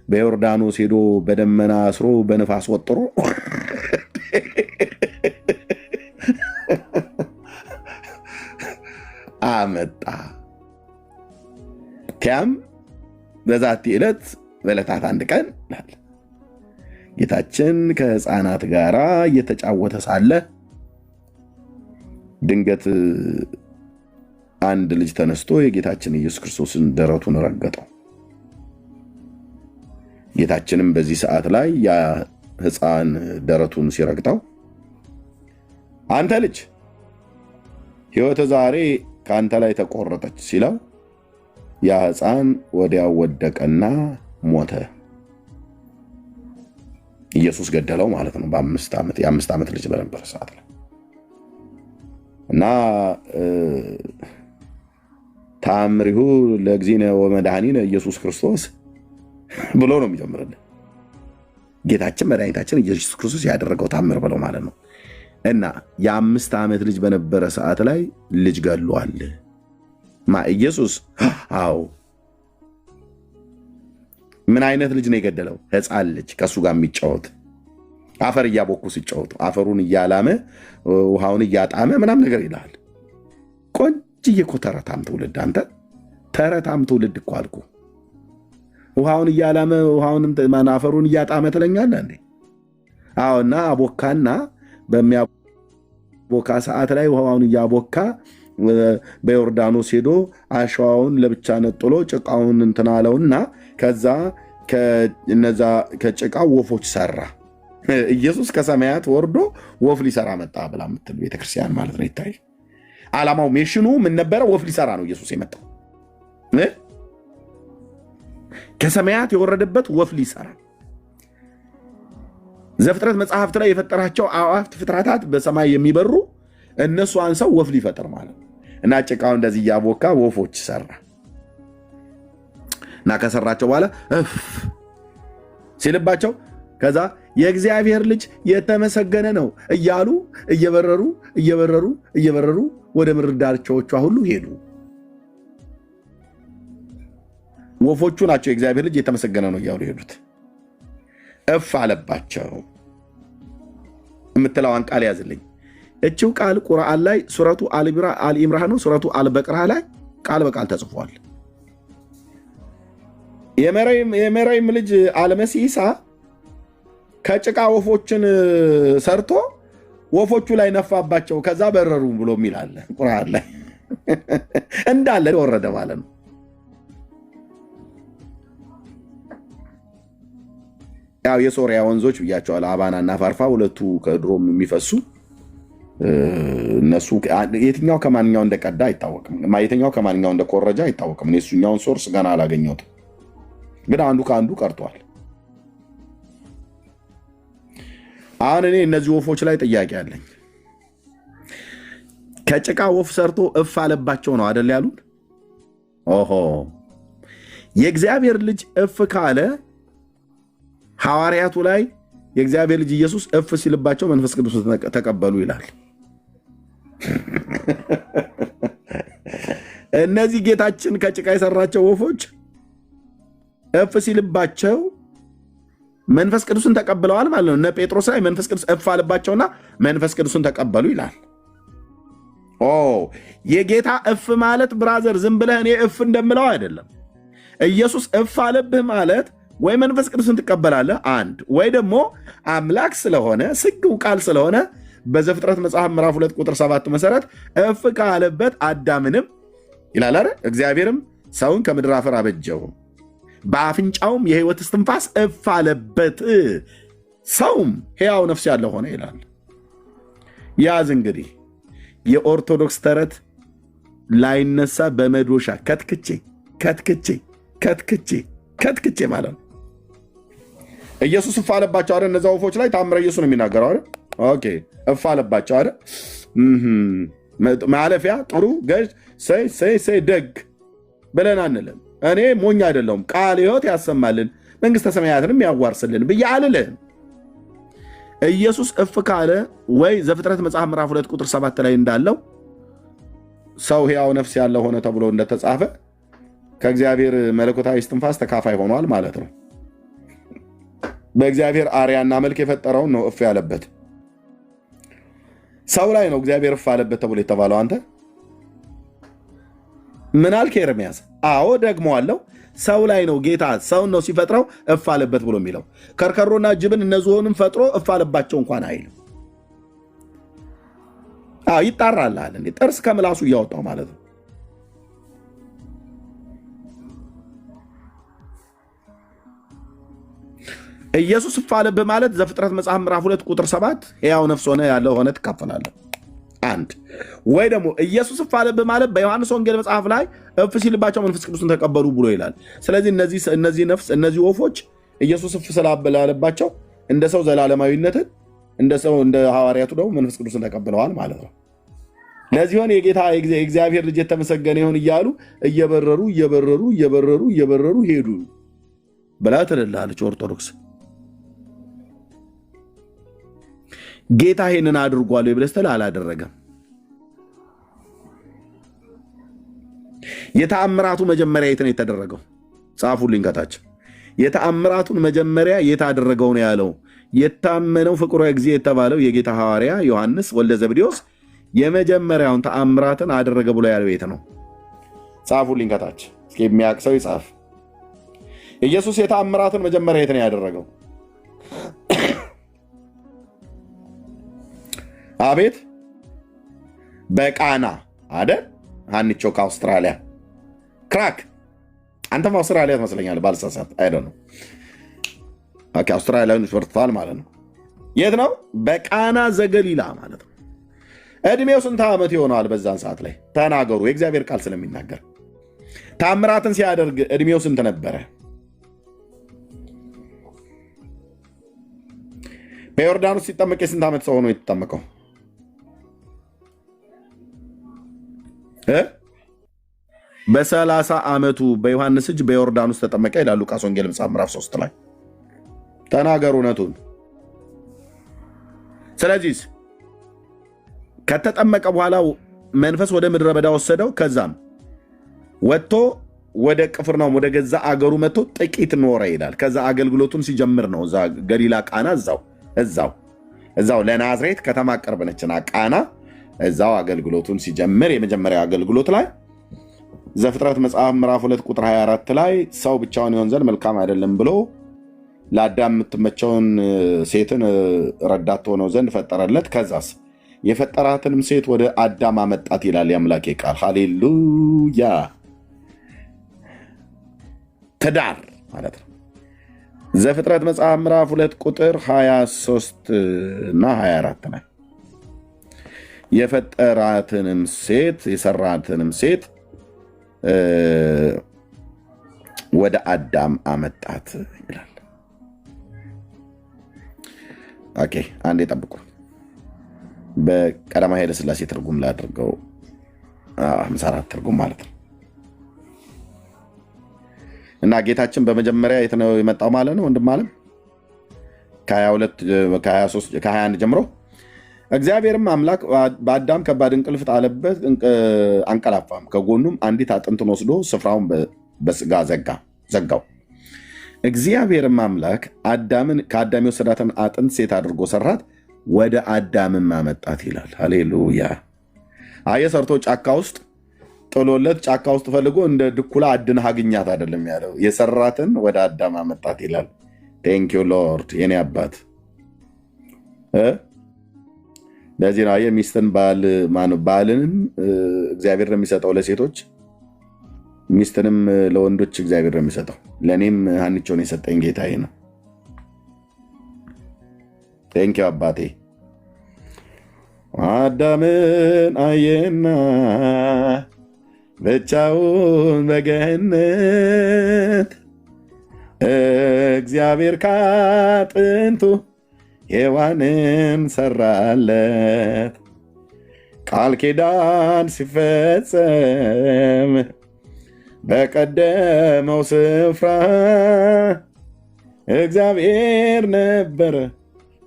በዮርዳኖስ ሄዶ በደመና አስሮ በነፋስ ወጥሮ አመጣ። ከያም በዛቲ ዕለት በዕለታት አንድ ቀን ጌታችን ከሕፃናት ጋር እየተጫወተ ሳለ ድንገት አንድ ልጅ ተነስቶ የጌታችን ኢየሱስ ክርስቶስን ደረቱን ረገጠው። ጌታችንም በዚህ ሰዓት ላይ ያ ሕፃን ደረቱን ሲረግጠው አንተ ልጅ ሕይወት ዛሬ ከአንተ ላይ ተቆረጠች ሲለው ያ ሕፃን ወዲያው ወደቀና ሞተ። ኢየሱስ ገደለው ማለት ነው። የአምስት ዓመት ልጅ በነበረ ሰዓት ላይ እና ተአምሪሁ ለእግዚእነ ወመድኃኒነ ኢየሱስ ክርስቶስ ብሎ ነው የሚጀምርልን። ጌታችን መድኃኒታችን ኢየሱስ ክርስቶስ ያደረገው ታምር ብለው ማለት ነው። እና የ5 ዓመት ልጅ በነበረ ሰዓት ላይ ልጅ ገሏል። ኢየሱስ? አዎ። ምን አይነት ልጅ ነው የገደለው? ሕፃን ልጅ ከእሱ ጋር የሚጫወት አፈር እያቦኩ ሲጫወቱ አፈሩን እያላመ ውሃውን እያጣመ ምናም ነገር ይላል። ቆንጅዬ እኮ ተረታም ትውልድ። አንተ ተረታም ትውልድ እኮ አልኩ። ውሃውን እያላመ አፈሩን እያጣመ ትለኛለህ እንዴ? አዎና አቦካና በሚያቦካ ሰዓት ላይ ውሃውን እያቦካ በዮርዳኖስ ሄዶ አሸዋውን ለብቻ ነጥሎ ጭቃውን እንትን አለውና ከዛ ከጭቃው ወፎች ሰራ። ኢየሱስ ከሰማያት ወርዶ ወፍ ሊሰራ መጣ ብላ የምትል ቤተክርስቲያን ማለት ነው። ይታይ ዓላማው ሜሽኑ ምን ነበረ? ወፍ ሊሰራ ነው ኢየሱስ የመጣው። ከሰማያት የወረደበት ወፍ ሊሰራ። ዘፍጥረት መጽሐፍት ላይ የፈጠራቸው አዕዋፍት ፍጥረታት በሰማይ የሚበሩ እነሱ አንሰው ወፍ ሊፈጥር ማለት እና ጭቃው እንደዚህ እያቦካ ወፎች ሰራ። እና ከሰራቸው በኋላ እፍ ሲልባቸው ከዛ የእግዚአብሔር ልጅ የተመሰገነ ነው እያሉ እየበረሩ ወደ ምድር ዳርቻዎቿ ሁሉ ሄዱ። ወፎቹ ናቸው የእግዚአብሔር ልጅ የተመሰገነ ነው እያሉ ሄዱት። እፍ አለባቸው የምትለዋን ቃል ያዝልኝ። እቺው ቃል ቁርአን ላይ ሱረቱ አልኢምራን ነው፣ ሱረቱ አልበቅራ ላይ ቃል በቃል ተጽፏል። የመርየም ልጅ አልመሲህ ኢሳ ከጭቃ ወፎችን ሰርቶ ወፎቹ ላይ ነፋባቸው፣ ከዛ በረሩ ብሎ የሚል አለ ቁርአን ላይ እንዳለ ወረደ ማለት ነው። ያው የሶሪያ ወንዞች ብያቸዋል፣ አባና እና ፋርፋ ሁለቱ ከድሮም የሚፈሱ እነሱ የትኛው ከማንኛው እንደቀዳ አይታወቅም፣ የትኛው ከማንኛው እንደኮረጃ አይታወቅም። እኔ እሱኛውን ሶርስ ገና አላገኘሁትም፣ ግን አንዱ ከአንዱ ቀርቷል። አሁን እኔ እነዚህ ወፎች ላይ ጥያቄ አለኝ። ከጭቃ ወፍ ሰርቶ እፍ አለባቸው ነው አደል ያሉት? ኦሆ የእግዚአብሔር ልጅ እፍ ካለ ሐዋርያቱ ላይ የእግዚአብሔር ልጅ ኢየሱስ እፍ ሲልባቸው መንፈስ ቅዱስ ተቀበሉ ይላል። እነዚህ ጌታችን ከጭቃ የሰራቸው ወፎች እፍ ሲልባቸው መንፈስ ቅዱስን ተቀብለዋል ማለት ነው። እነ ጴጥሮስ ላይ መንፈስ ቅዱስ እፍ አለባቸውና መንፈስ ቅዱስን ተቀበሉ ይላል። ኦ የጌታ እፍ ማለት ብራዘር ዝም ብለህ እኔ እፍ እንደምለው አይደለም። ኢየሱስ እፍ አለብህ ማለት ወይ መንፈስ ቅዱስን ትቀበላለህ አንድ፣ ወይ ደግሞ አምላክ ስለሆነ ስግው ቃል ስለሆነ በዘፍጥረት መጽሐፍ ምዕራፍ 2 ቁጥር 7 መሰረት እፍ ካለበት አዳምንም ይላል አይደል? እግዚአብሔርም ሰውን ከምድር አፈር አበጀው በአፍንጫውም የሕይወት እስትንፋስ እፍ አለበት ሰውም ሕያው ነፍስ ያለው ሆነ ይላል። ያዝ እንግዲህ የኦርቶዶክስ ተረት ላይነሳ በመዶሻ ከትክቼ ማለት ነው። ኢየሱስ እፍ አለባቸው አይደል? እነዚያ ወፎች ላይ ታምረ ኢየሱስ ነው የሚናገረው አይደል? ኦኬ እፍ አለባቸው አይደል? ማለፊያ ጥሩ ገዥ ሰይ ደግ ብለን አንልም። እኔ ሞኝ አይደለሁም። ቃል ሕይወት ያሰማልን መንግሥተ ሰማያትንም ያዋርስልን ብዬ አልልህም። ኢየሱስ እፍ ካለ ወይ ዘፍጥረት መጽሐፍ ምዕራፍ 2 ቁጥር 7 ላይ እንዳለው ሰው ሕያው ነፍስ ያለው ሆነ ተብሎ እንደተጻፈ ከእግዚአብሔር መለኮታዊ እስትንፋስ ተካፋይ ሆኗል ማለት ነው። በእግዚአብሔር አርያና መልክ የፈጠረውን ነው እፍ ያለበት። ሰው ላይ ነው እግዚአብሔር እፍ አለበት ተብሎ የተባለው። አንተ ምን አልክ ኤርምያስ? አዎ ደግሞ አለው ሰው ላይ ነው ጌታ ሰውን ነው ሲፈጥረው እፍ አለበት ብሎ የሚለው። ከርከሮና ጅብን እነዚህንም ፈጥሮ እፍ አለባቸው እንኳን አይልም። ይጣራልሃል እንዴ? ጥርስ ከምላሱ እያወጣው ማለት ነው። ኢየሱስ እፍ አለብህ ማለት ዘፍጥረት መጽሐፍ ምዕራፍ 2 ቁጥር 7 ሕያው ነፍስ ሆነ ያለ ሆነ ትካፈላለህ። አንድ ወይ ደግሞ ኢየሱስ እፍ አለብህ ማለት በዮሐንስ ወንጌል መጽሐፍ ላይ እፍ ሲልባቸው መንፈስ ቅዱስን ተቀበሉ ብሎ ይላል። ስለዚህ እነዚህ ወፎች ኢየሱስ እፍ ስላለባቸው እንደ ሰው ዘላለማዊነትን እንደ ሰው እንደ ሐዋርያቱ ደግሞ መንፈስ ቅዱስን ተቀብለዋል ማለት ነው። ለዚህ ሆነ የጌታ የእግዚአብሔር ልጅ የተመሰገነ ይሁን እያሉ እየበረሩ ሄዱ ብላ ትልልሃለች ኦርቶዶክስ። ጌታ ይሄንን አድርጓል ብለህ ስትል አላደረገም። የተአምራቱ መጀመሪያ የት ነው የተደረገው? ጻፉልኝ ከታች። የተአምራቱን መጀመሪያ የት አደረገው ነው ያለው? የታመነው ፍቁረ እግዚእ የተባለው የጌታ ሐዋርያ ዮሐንስ ወልደ ዘብዴዎስ የመጀመሪያውን ተአምራትን አደረገ ብሎ ያለው የት ነው? ጻፉልኝ ከታች። እስኪ የሚያውቅ ሰው ይጻፍ። ኢየሱስ የተአምራትን መጀመሪያ የት ነው ያደረገው? አቤት በቃና አይደል? አንቾ ከአውስትራሊያ ክራክ አንተም አውስትራሊያ ትመስለኛለህ ባልሳሳት። አይደል ነው። ኦኬ አውስትራሊያኖች ወርተዋል ማለት ነው። የት ነው? በቃና ዘገሊላ ማለት ነው። እድሜው ስንት ዓመት ይሆነዋል? በዛን ሰዓት ላይ ተናገሩ፣ የእግዚአብሔር ቃል ስለሚናገር። ታምራትን ሲያደርግ እድሜው ስንት ነበረ? በዮርዳኖስ ሲጠመቅ የስንት ዓመት ሰው ሆኖ የተጠመቀው? በ30 ዓመቱ በዮሐንስ እጅ በዮርዳኖስ ተጠመቀ ይላል ሉቃስ ወንጌል ምዕራፍ 3 ላይ። ተናገሩ እውነቱን። ስለዚህ ከተጠመቀ በኋላ መንፈስ ወደ ምድረ በዳ ወሰደው። ከዛም ወጥቶ ወደ ቅፍርናሆም ወደ ገዛ አገሩ መጥቶ ጥቂት ኖረ ይላል። ከዛ አገልግሎቱን ሲጀምር ነው እዛ ገሊላ ቃና፣ እዛው ለናዝሬት ከተማ ቅርብ ነችና ቃና፣ እዛው አገልግሎቱን ሲጀምር የመጀመሪያ አገልግሎት ላይ ዘፍጥረት መጽሐፍ ምዕራፍ 2 ቁጥር 24 ላይ ሰው ብቻውን ይሆን ዘንድ መልካም አይደለም ብሎ ለአዳም የምትመቸውን ሴትን ረዳት ሆነው ዘንድ ፈጠረለት። ከዛስ የፈጠራትንም ሴት ወደ አዳም አመጣት ይላል የአምላኬ ቃል። ሃሌሉያ። ትዳር ማለት ነው። ዘፍጥረት መጽሐፍ ምዕራፍ 2 ቁጥር 23 እና 24 ላይ የፈጠራትንም ሴት የሰራትንም ሴት ወደ አዳም አመጣት ይላል። ኦኬ አንዴ ጠብቁ። በቀዳማዊ ኃይለ ሥላሴ ትርጉም ላይ አድርገው 54 ትርጉም ማለት ነው። እና ጌታችን በመጀመሪያ የት ነው የመጣው ማለት ነው? ወንድም አለም ከ21 ጀምሮ እግዚአብሔርም አምላክ በአዳም ከባድ እንቅልፍ ጣለበት፣ አንቀላፋም። ከጎኑም አንዲት አጥንትን ወስዶ ስፍራውን በስጋ ዘጋው። እግዚአብሔርም አምላክ ከአዳም የወሰዳትን አጥንት ሴት አድርጎ ሰራት፣ ወደ አዳምም አመጣት ይላል። ሃሌሉያ። አየህ፣ ሰርቶ ጫካ ውስጥ ጥሎለት ጫካ ውስጥ ፈልጎ እንደ ድኩላ አድነህ አግኛት አይደለም ያለው፣ የሰራትን ወደ አዳም አመጣት ይላል። ቴንኪዩ ሎርድ የኔ አባት። ለዚህ ነው የሚስትን ባልንም እግዚአብሔር ነው የሚሰጠው ለሴቶች፣ ሚስትንም ለወንዶች እግዚአብሔር ነው የሚሰጠው። ለእኔም ሀኒቾን የሰጠኝ ጌታዬ ነው። ቴንኪው አባቴ። አዳምን አየና ብቻውን በገነት እግዚአብሔር ካጥንቱ ሔዋንን ሰራለት። ቃል ኪዳን ሲፈጸም በቀደመው ስፍራ እግዚአብሔር ነበረ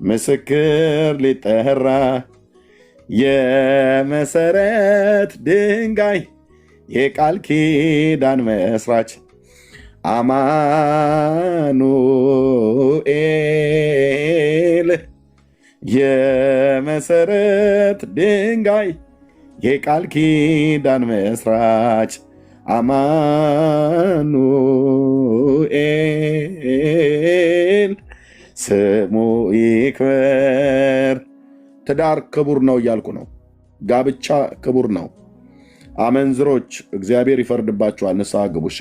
ምስክር ሊጠራ። የመሰረት ድንጋይ የቃል ኪዳን መስራች አማኑኤል። የመሰረት ድንጋይ የቃል ኪዳን መስራች አማኑኤል ስሙ ይክበር። ትዳር ክቡር ነው እያልኩ ነው። ጋብቻ ክቡር ነው። አመንዝሮች እግዚአብሔር ይፈርድባቸዋል። ንስሐ ግቡ። እሺ፣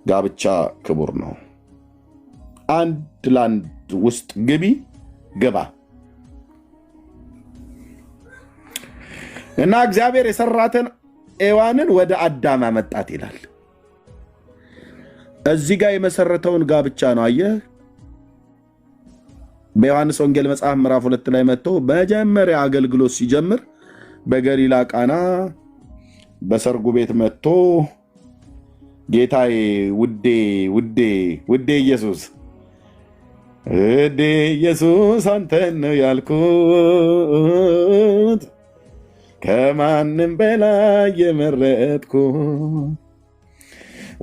ጋብቻ ክቡር ነው። አንድ ለአንድ ውስጥ ግባ እና እግዚአብሔር የሰራትን ሔዋንን ወደ አዳም አመጣት ይላል። እዚህ ጋር የመሰረተውን ጋብቻ ነው። አየህ፣ በዮሐንስ ወንጌል መጽሐፍ ምዕራፍ 2 ላይ መጥቶ መጀመሪያ አገልግሎት ሲጀምር በገሊላ ቃና በሰርጉ ቤት መጥቶ ጌታዬ ውዴ ኢየሱስ አንተን ነው ያልኩት፣ ከማንም በላይ የመረጥኩ፣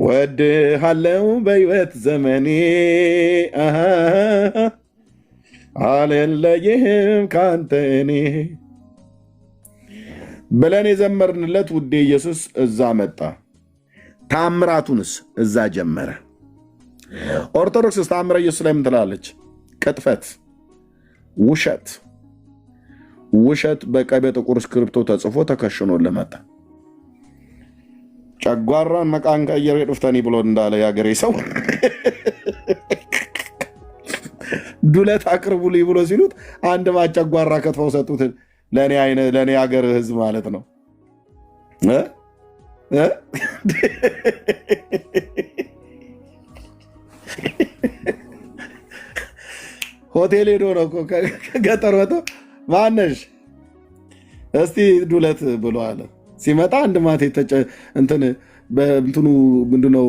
ወድሃለው በሕይወት ዘመኔ አልለይህም ካንተ እኔ ብለን የዘመርንለት ውዴ ኢየሱስ እዛ መጣ። ታምራቱንስ እዛ ጀመረ። ኦርቶዶክስ ታምረ ኢየሱስ ላይ ምን ትላለች? ቅጥፈት፣ ውሸት በቀይ በጥቁር እስክሪብቶ ተጽፎ ተከሽኖ ለመጣ ጨጓራን መቃን ቀየር ዱፍተኒ ብሎ እንዳለ የአገሬ ሰው ዱለት አቅርቡልኝ ብሎ ሲሉት አንድ ማጨጓራ ከትፈው ሰጡት። ለእኔ ሀገር ህዝብ ማለት ነው። ሆቴል ሄዶ ነው ከገጠር ወጥቶ ማነሽ እስቲ ዱለት ብሎ አለ። ሲመጣ አንድ ማቴ እንትን በእንትኑ ምንድነው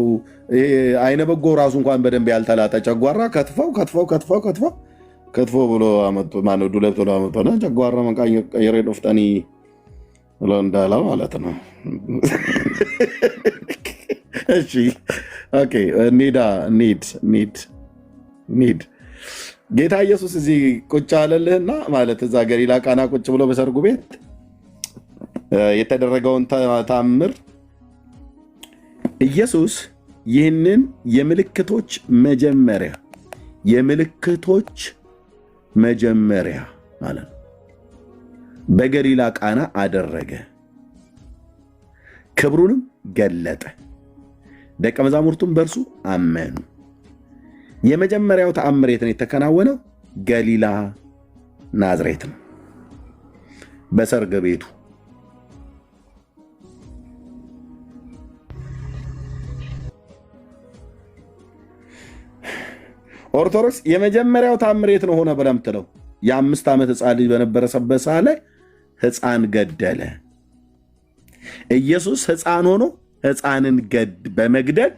አይነ በጎ ራሱ እንኳን በደንብ ያልተላጠ ጨጓራ ከትፎ ብሎ አመጡ። ማነው ዱለት ብሎ አመጡና ጨጓራ ቀይሬ ዶፍጠኒ ብሎ እንዳላ ማለት ነው። እሺ ኦኬ ኒድ ጌታ ኢየሱስ እዚህ ቁጭ አለልህና ማለት እዛ ገሊላ ቃና ቁጭ ብሎ በሰርጉ ቤት የተደረገውን ታምር ኢየሱስ ይህንን የምልክቶች መጀመሪያ ማለት ነው በገሊላ ቃና አደረገ፣ ክብሩንም ገለጠ፣ ደቀ መዛሙርቱም በእርሱ አመኑ። የመጀመሪያው ተአምር የት ነው የተከናወነው? ገሊላ ናዝሬት ነው፣ በሰርግ ቤቱ። ኦርቶዶክስ የመጀመሪያው ተአምር የት ነው ሆነ ብለህ የምትለው? የ5 ዓመት ሕፃን ልጅ በነበረበት ሰዓት ላይ ሕፃን ገደለ። ኢየሱስ ሕፃን ሆኖ ሕፃንን በመግደል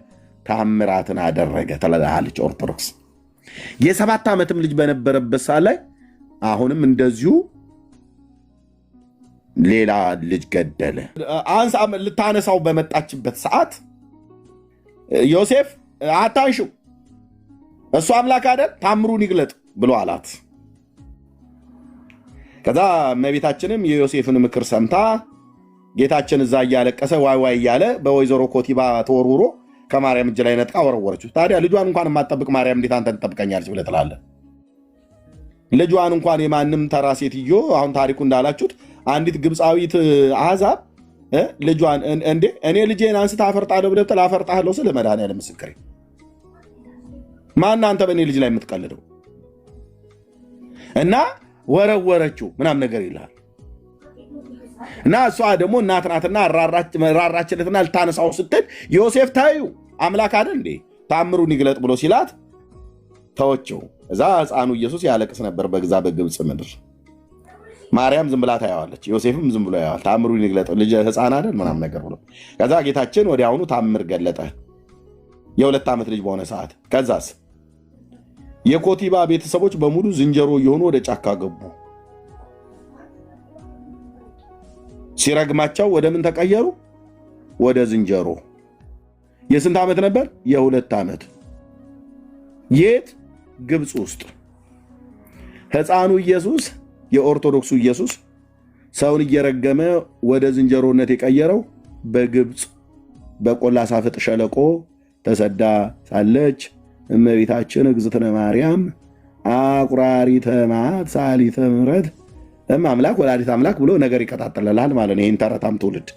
ተአምራትን አደረገ ትላለች ኦርቶዶክስ። የ7 ዓመትም ልጅ በነበረበት ሰዓት ላይ አሁንም እንደዚሁ ሌላ ልጅ ገደለ። ልታነሳው በመጣችበት ሰዓት ዮሴፍ አታንሽው፣ እሱ አምላክ አይደል ታምሩን ይግለጥ ብሎ አላት። ከዛ እመቤታችንም የዮሴፍን ምክር ሰምታ ጌታችን እዛ እያለቀሰ ዋይ እያለ በወይዘሮ ኮቲባ ተወርውሮ ከማርያም እጅ ላይ ነጥቃ ወረወረችው። ታዲያ ልጇን እንኳን የማትጠብቅ ማርያም እንዴት አንተን ትጠብቀኛለች ብለህ ትላለህ? ልጇን እንኳን የማንም ተራ ሴትዮ አሁን ታሪኩ እንዳላችሁት አንዲት ግብፃዊት አሕዛብ ልጇን እንዴ እኔ ልጄን አንስታ አፈርጣለሁ ብለህ ብትል አፈርጣለሁ ስል መድኃኒዓለም ምስክሬ፣ ማን አንተ በእኔ ልጅ ላይ የምትቀልደው? እና ወረወረችው ምናምን ነገር ይልሃል። እና እሷ ደግሞ እናት ናትና ራራችለትና ልታነሳው ስትል ዮሴፍ ታዩ አምላክ አይደል እንዴ ታምሩን ይግለጥ ብሎ ሲላት ተወችው። እዛ ሕፃኑ ኢየሱስ ያለቅስ ነበር በግዛ በግብፅ ምድር። ማርያም ዝም ብላ ታየዋለች፣ ዮሴፍም ዝም ብሎ ያዋል። ታምሩን ይግለጥ ልጅ ሕፃን አይደል ምናምን ነገር ብሎ ከዛ ጌታችን ወዲያውኑ ታምር ገለጠ የ2 ዓመት ልጅ በሆነ ሰዓት። ከዛስ የኮቲባ ቤተሰቦች በሙሉ ዝንጀሮ እየሆኑ ወደ ጫካ ገቡ። ሲረግማቸው ወደ ምን ተቀየሩ? ወደ ዝንጀሮ። የስንት ዓመት ነበር? የ2 ዓመት። የት? ግብፅ ውስጥ። ሕፃኑ ኢየሱስ የኦርቶዶክሱ ኢየሱስ ሰውን እየረገመ ወደ ዝንጀሮነት የቀየረው በግብፅ በቆላሳፍጥ ሸለቆ ተሰዳ ሳለች እመቤታችን እግዝእትነ ማርያም አቁራሪተ መዓት ሰአሊተ ምሕረት አምላክ ወላዲተ አምላክ ብሎ ነገር ይቀጣጥለላል ማለት ነው። ይህን ተረታም ትውልድ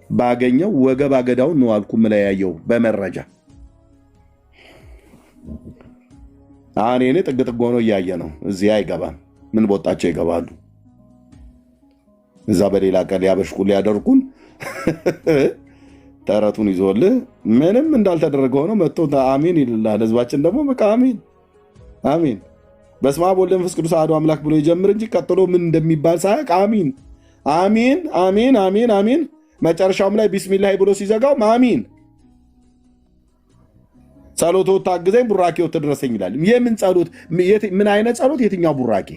ባገኘው ወገብ አገዳውን ነው አልኩ ምለያየው በመረጃ አሁን እኔ ጥግ ሆኖ እያየ ነው። እዚህ አይገባም። ምን ቦጣቸው ይገባሉ? እዛ በሌላ ቀን ያበሽቁ ሊያደርጉን ተረቱን ይዞልህ ምንም እንዳልተደረገ ሆኖ መጥቶ አሜን ይልላል። ህዝባችን ደግሞ በቃ አሜን አሜን በስመ አብ ወወልድ ወመንፈስ ቅዱስ አሐዱ አምላክ ብሎ ይጀምር እንጂ ቀጥሎ ምን እንደሚባል ሳያውቅ አሜን አሜን አሜን አሜን አሜን መጨረሻውም ላይ ቢስሚላህ ብሎ ሲዘጋው አሜን ጸሎቱ ታግዘኝ ቡራኬው ተደረሰኝ ይላል። የምን ጸሎት? ምን አይነት ጸሎት? የትኛው ቡራኬ?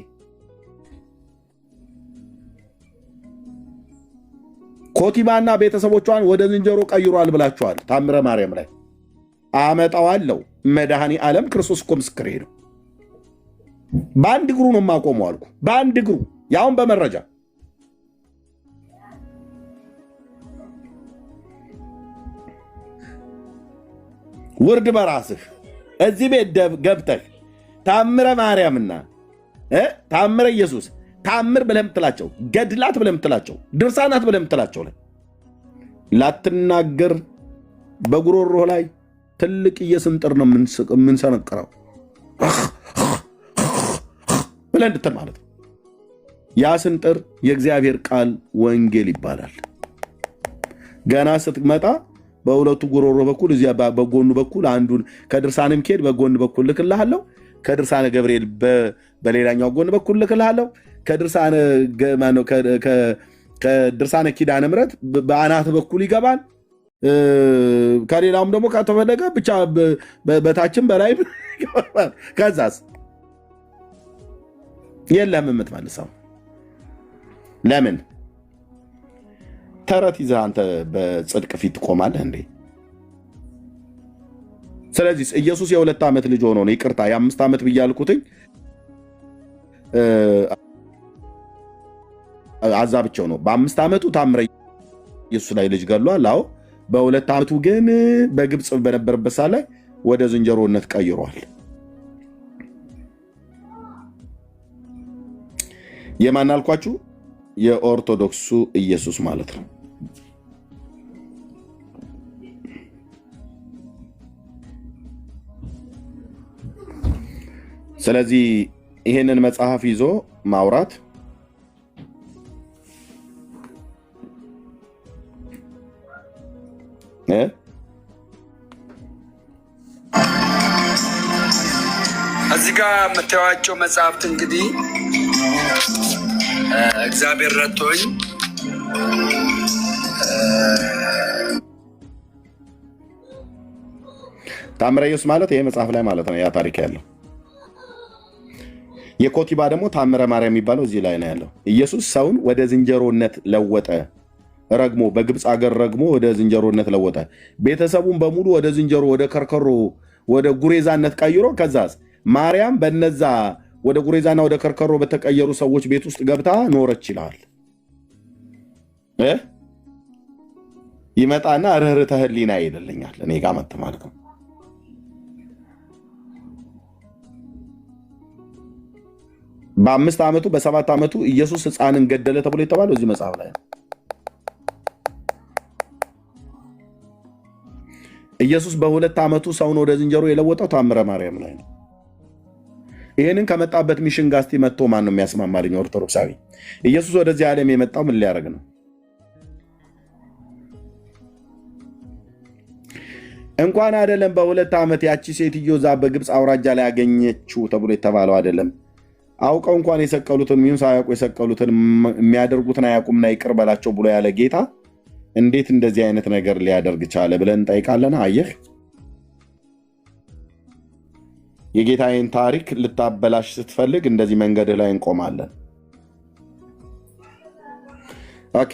ኮቲባና ቤተሰቦቿን ወደ ዝንጀሮ ቀይሯል ብላችኋል። ታምረ ማርያም ላይ አመጣዋለሁ። መድኃኔ ዓለም ክርስቶስ እኮ ምስክሬ ነው። በአንድ እግሩ ነው የማቆመው አልኩ። በአንድ እግሩ ያውን በመረጃ ውርድ በራስህ እዚህ ቤት ገብተህ ታምረ ማርያምና ታምረ ኢየሱስ ታምር ብለህ የምትላቸው ገድላት ብለህ የምትላቸው ድርሳናት ብለህ የምትላቸው ላይ ላትናገር በጉሮሮ ላይ ትልቅ የስንጥር ነው የምንሰነቅረው ብለህ እንድትል ማለት ነው። ያ ስንጥር የእግዚአብሔር ቃል ወንጌል ይባላል። ገና ስትመጣ በሁለቱ ጉሮሮ በኩል እዚያ በጎኑ በኩል አንዱን ከድርሳነ ሚካኤል በጎን በኩል ልክልሃለሁ፣ ከድርሳነ ገብርኤል በሌላኛው ጎን በኩል ልክልሃለሁ፣ ከድርሳነ ኪዳነ ምሕረት በአናት በኩል ይገባል። ከሌላውም ደግሞ ከተፈለገ ብቻ በታችን በላይ ይገባል። ከዛስ የለም የምትመልሰው ለምን? ተረት ይዘህ አንተ በጽድቅ ፊት ትቆማለህ እንዴ? ስለዚህ ኢየሱስ የ2 ዓመት ልጅ ሆኖ ነው፣ ይቅርታ የ5 ዓመት ብያልኩትኝ አዛብቸው ነው። በ5 ዓመቱ ታምረ ኢየሱስ ላይ ልጅ ገሏል። አዎ በ2 ዓመቱ ግን በግብፅ በነበረበት ሰዓት ላይ ወደ ዝንጀሮነት ቀይሯል። የማን አልኳችሁ? የኦርቶዶክሱ ኢየሱስ ማለት ነው። ስለዚህ ይሄንን መጽሐፍ ይዞ ማውራት እዚህ ጋር የምታዩዋቸው መጽሐፍት እንግዲህ እግዚአብሔር ረድቶኝ ታምረ ኢየሱስ ማለት ይሄ መጽሐፍ ላይ ማለት ነው። ያ ታሪክ ያለው የኮቲባ ደግሞ ታምረ ማርያም የሚባለው እዚህ ላይ ነው ያለው። ኢየሱስ ሰውን ወደ ዝንጀሮነት ለወጠ፣ ረግሞ በግብፅ ሀገር ረግሞ ወደ ዝንጀሮነት ለወጠ። ቤተሰቡን በሙሉ ወደ ዝንጀሮ፣ ወደ ከርከሮ፣ ወደ ጉሬዛነት ቀይሮ ከዛስ ማርያም በነዛ ወደ ጉሬዛና ወደ ከርከሮ በተቀየሩ ሰዎች ቤት ውስጥ ገብታ ኖረች ይላል። ይመጣና ርህርተ ህሊና ይልልኛል እኔ ጋር መጥ ማለት ነው። በ5 ዓመቱ በ7 ዓመቱ ኢየሱስ ሕፃንን ገደለ ተብሎ የተባለው እዚህ መጽሐፍ ላይ ነው። ኢየሱስ በ2 ዓመቱ ሰውን ወደ ዝንጀሮ የለወጠው ታምረ ማርያም ላይ ነው። ይህንን ከመጣበት ሚሽን ጋር እስቲ መጥቶ ማን ነው የሚያስማማልኝ? ኦርቶዶክሳዊ ኢየሱስ ወደዚህ ዓለም የመጣው ምን ሊያደርግ ነው? እንኳን አይደለም በ2 ዓመት ያቺ ሴትዮ እዛ በግብፅ አውራጃ ላይ ያገኘችው ተብሎ የተባለው አይደለም። አውቀው እንኳን የሰቀሉትን ምን ሳያውቁ የሰቀሉትን የሚያደርጉትን አያውቁምና ይቅር በላቸው ብሎ ያለ ጌታ እንዴት እንደዚህ አይነት ነገር ሊያደርግ ቻለ ብለን እንጠይቃለን። አየህ፣ የጌታዬን ታሪክ ልታበላሽ ስትፈልግ እንደዚህ መንገድ ላይ እንቆማለን። ኦኬ፣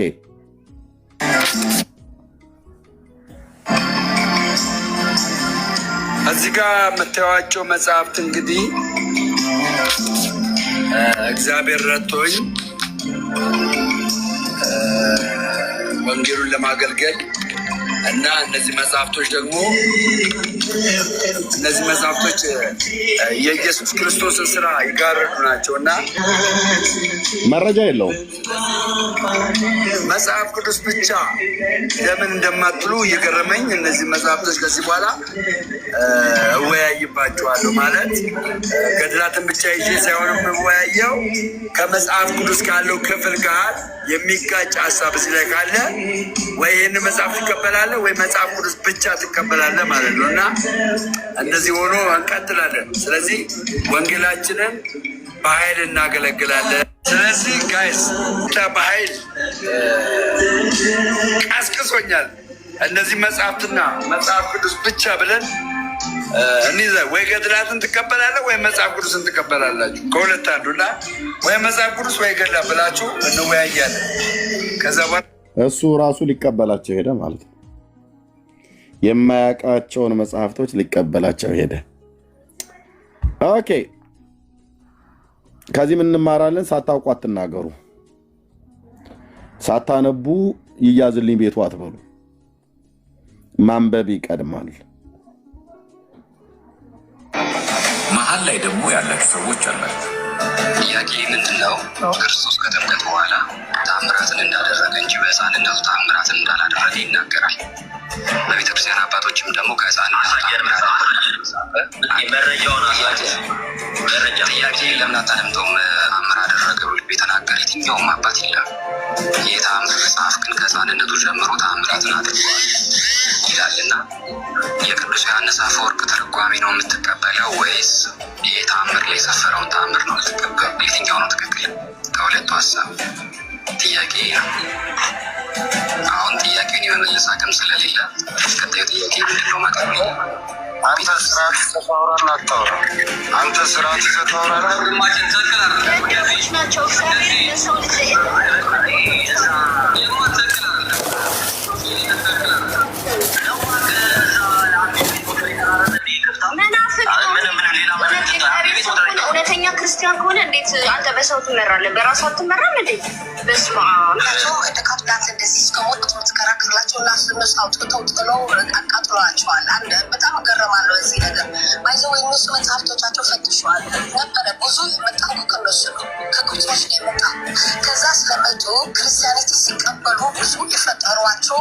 እዚህ ጋር የምታዩዋቸው መጽሐፍት እንግዲህ እግዚአብሔር ረድቶኝ ወንጌሉን ለማገልገል እና እነዚህ መጽሐፍቶች የኢየሱስ ክርስቶስን ስራ ይጋርዱ ናቸው እና መረጃ የለውም። መጽሐፍ ቅዱስ ብቻ ለምን እንደማትሉ እየገረመኝ እነዚህ መጽሐፍቶች ከዚህ በኋላ እወያይባቸዋለሁ። ማለት ገድላትን ብቻ ይዤ ሳይሆን የምወያየው ከመጽሐፍ ቅዱስ ካለው ክፍል ጋር የሚጋጭ ሀሳብ እዚህ ላይ ካለ ወይ ይህን መጽሐፍ ትቀበላለህ ወይ መጽሐፍ ቅዱስ ብቻ ትቀበላለህ ማለት ነው እና እንደዚህ ሆኖ እንቀጥላለን። ስለዚህ ወንጌላችንን በኃይል እናገለግላለን። ስለዚህ ጋይስ በኃይል ቀስቅሶኛል። እነዚህ መጽሐፍትና መጽሐፍ ቅዱስ ብቻ ብለን እኒዘ ወይ ገድላትን ትቀበላለህ ወይ መጽሐፍ ቅዱስን ትቀበላላችሁ። ከሁለት አንዱና ወይ መጽሐፍ ቅዱስ ወይ ገድላ ብላችሁ እንወያያለን። ከዛ እሱ ራሱ ሊቀበላቸው ሄደ ማለት ነው። የማያውቃቸውን መጽሐፍቶች ሊቀበላቸው ሄደ። ኦኬ፣ ከዚህ ምን እንማራለን? ሳታውቁ አትናገሩ፣ ሳታነቡ ይያዝልኝ ቤቱ አትበሉ። ማንበብ ይቀድማል። መሀል ላይ ደግሞ ያላችሁ ሰዎች አላችሁ። ጥያቄ ምንድን ነው? ክርስቶስ ከጥምቀት በኋላ ተአምራትን እንዳደረገ እንጂ በሕፃንነቱ ተአምራትን እንዳላደረገ ይናገራል። በቤተክርስቲያን አባቶችም ደግሞ ከሕፃንነቱ ጥያቄ ለምን አታደምጠውም? ተአምር አደረገ ብሎ የተናገረ የትኛውም አባት የለም። ይህ ተአምር መጽሐፍ ግን ከሕፃንነቱ ጀምሮ ተአምራትን አድርጓል ይላልና የቅዱስ ዮሐንስ አፈወርቅ ትርጓሜ ነው የምትቀበለው ወይስ ይህ ተአምር ላይ የሰፈረውን ተአምር ነው የምትቀበለው? የትኛው ነው ትክክል? ከሁለቱ ሀሳብ ጥያቄ ነው። አሁን ጥያቄውን የመመለስ አቅም ስለሌለ ቀጣዩ ጥያቄ ምንድነው ማቅረብ ነው። አንተ ስርዓት ተፋውራና አታውራ። አንተ ስርዓት ተፋውራና ገዳዮች ናቸው። እግዚአብሔር ለሰው ልጅ እውነተኛ ክርስቲያን ከሆነ እንዴት አንተ በሰው ትመራለህ? በራሱ አትመራም እንዴ? በስመ አብ ካቱላት እንደዚህ እስከሞት የምትከራከርላቸው እና እነሱ አውጥተው ጥለው አቃጥለዋቸዋል። አንድ በጣም እገረማለሁ እዚህ ነገር ባይዘው እነሱ መጽሐፍቶቻቸው ፈትሸዋል ነበረ። ብዙ የመጣው ከነሱ ነው፣ ከግብጾች ነው የመጣው። ከዛ ስለመጡ ክርስቲያኒቲ ሲቀበሉ ብዙ የፈጠሯቸው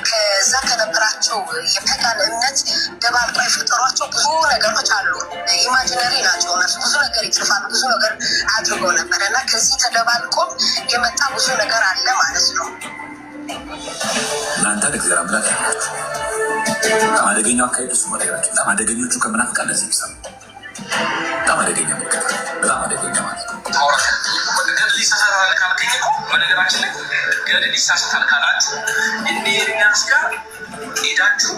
ከዛ ከነበራቸው የፐጋን እምነት ደባልቆ የፈጠሯቸው ብዙ ነገሮች አሉ። ኢማጂነሪ ናቸው እነሱ። ብዙ ነገር ይጽፋሉ፣ ብዙ ነገር አድርገው ነበረ እና ከዚህ ተደባልቆ የመጣ ብዙ ነገር አለ ማለት ነው። እናንተ እግዚአብሔር አምላክ ያላችሁ በጣም አደገኛው አካሄድ እሱ ነገራችን። በጣም አደገኞቹ ከምናፍቃን ለዚህ ይሳሉ በጣም አደገኛ ምልክት፣ በጣም አደገኛ ማለት ነው። ገድል ይሳሳታል ካልከኝ እኮ በነገራችን ላይ ገድል ይሳሳታል ካላችሁ እኔ ኤርሚያስ ጋር ሄዳችሁ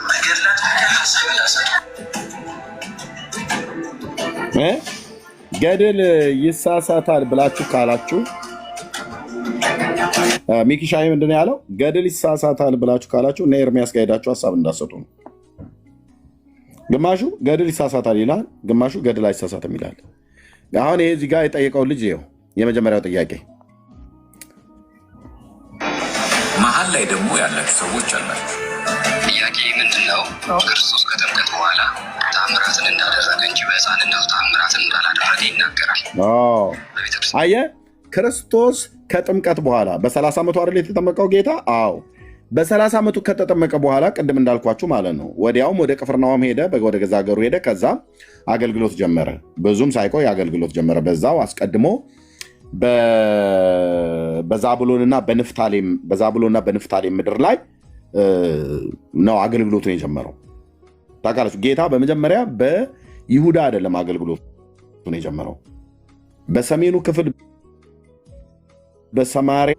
በገድላችሁ ሀሳብ ላሰጡ ገድል ይሳሳታል ብላችሁ ካላችሁ ሚኪሻይ ምንድነው ያለው? ገድል ይሳሳታል ብላችሁ ካላችሁ እና ኤርሚያስ ጋር ሄዳችሁ ሀሳብ እንዳሰጡ ነው። ግማሹ ገድል ይሳሳታል ይላል፣ ግማሹ ገድል አይሳሳትም ይላል። አሁን ይሄ እዚህ ጋር የጠየቀው ልጅ ይኸው የመጀመሪያው ጥያቄ መሀል ላይ ደግሞ ያላችሁ ሰዎች አላችሁ። ጥያቄ ምንድን ነው? ክርስቶስ ከጥምቀት በኋላ ተአምራትን እንዳደረገ እንጂ በሕፃንነቱ ተአምራትን እንዳላደረገ ይናገራል። አየህ፣ ክርስቶስ ከጥምቀት በኋላ በ30 ዓመቱ አይደል የተጠመቀው ጌታ? አዎ፣ በ30 ዓመቱ ከተጠመቀ በኋላ ቅድም እንዳልኳችሁ ማለት ነው ወዲያውም ወደ ቅፍርናሆም ሄደ፣ ወደ ገዛ ሀገሩ ሄደ። ከዛም አገልግሎት ጀመረ። ብዙም ሳይቆይ አገልግሎት ጀመረ። በዛው አስቀድሞ በዛብሎንና በንፍታሌም ምድር ላይ ነው አገልግሎቱን የጀመረው። ታውቃላችሁ፣ ጌታ በመጀመሪያ በይሁዳ አይደለም አገልግሎቱን የጀመረው፣ በሰሜኑ ክፍል በሰማሪያ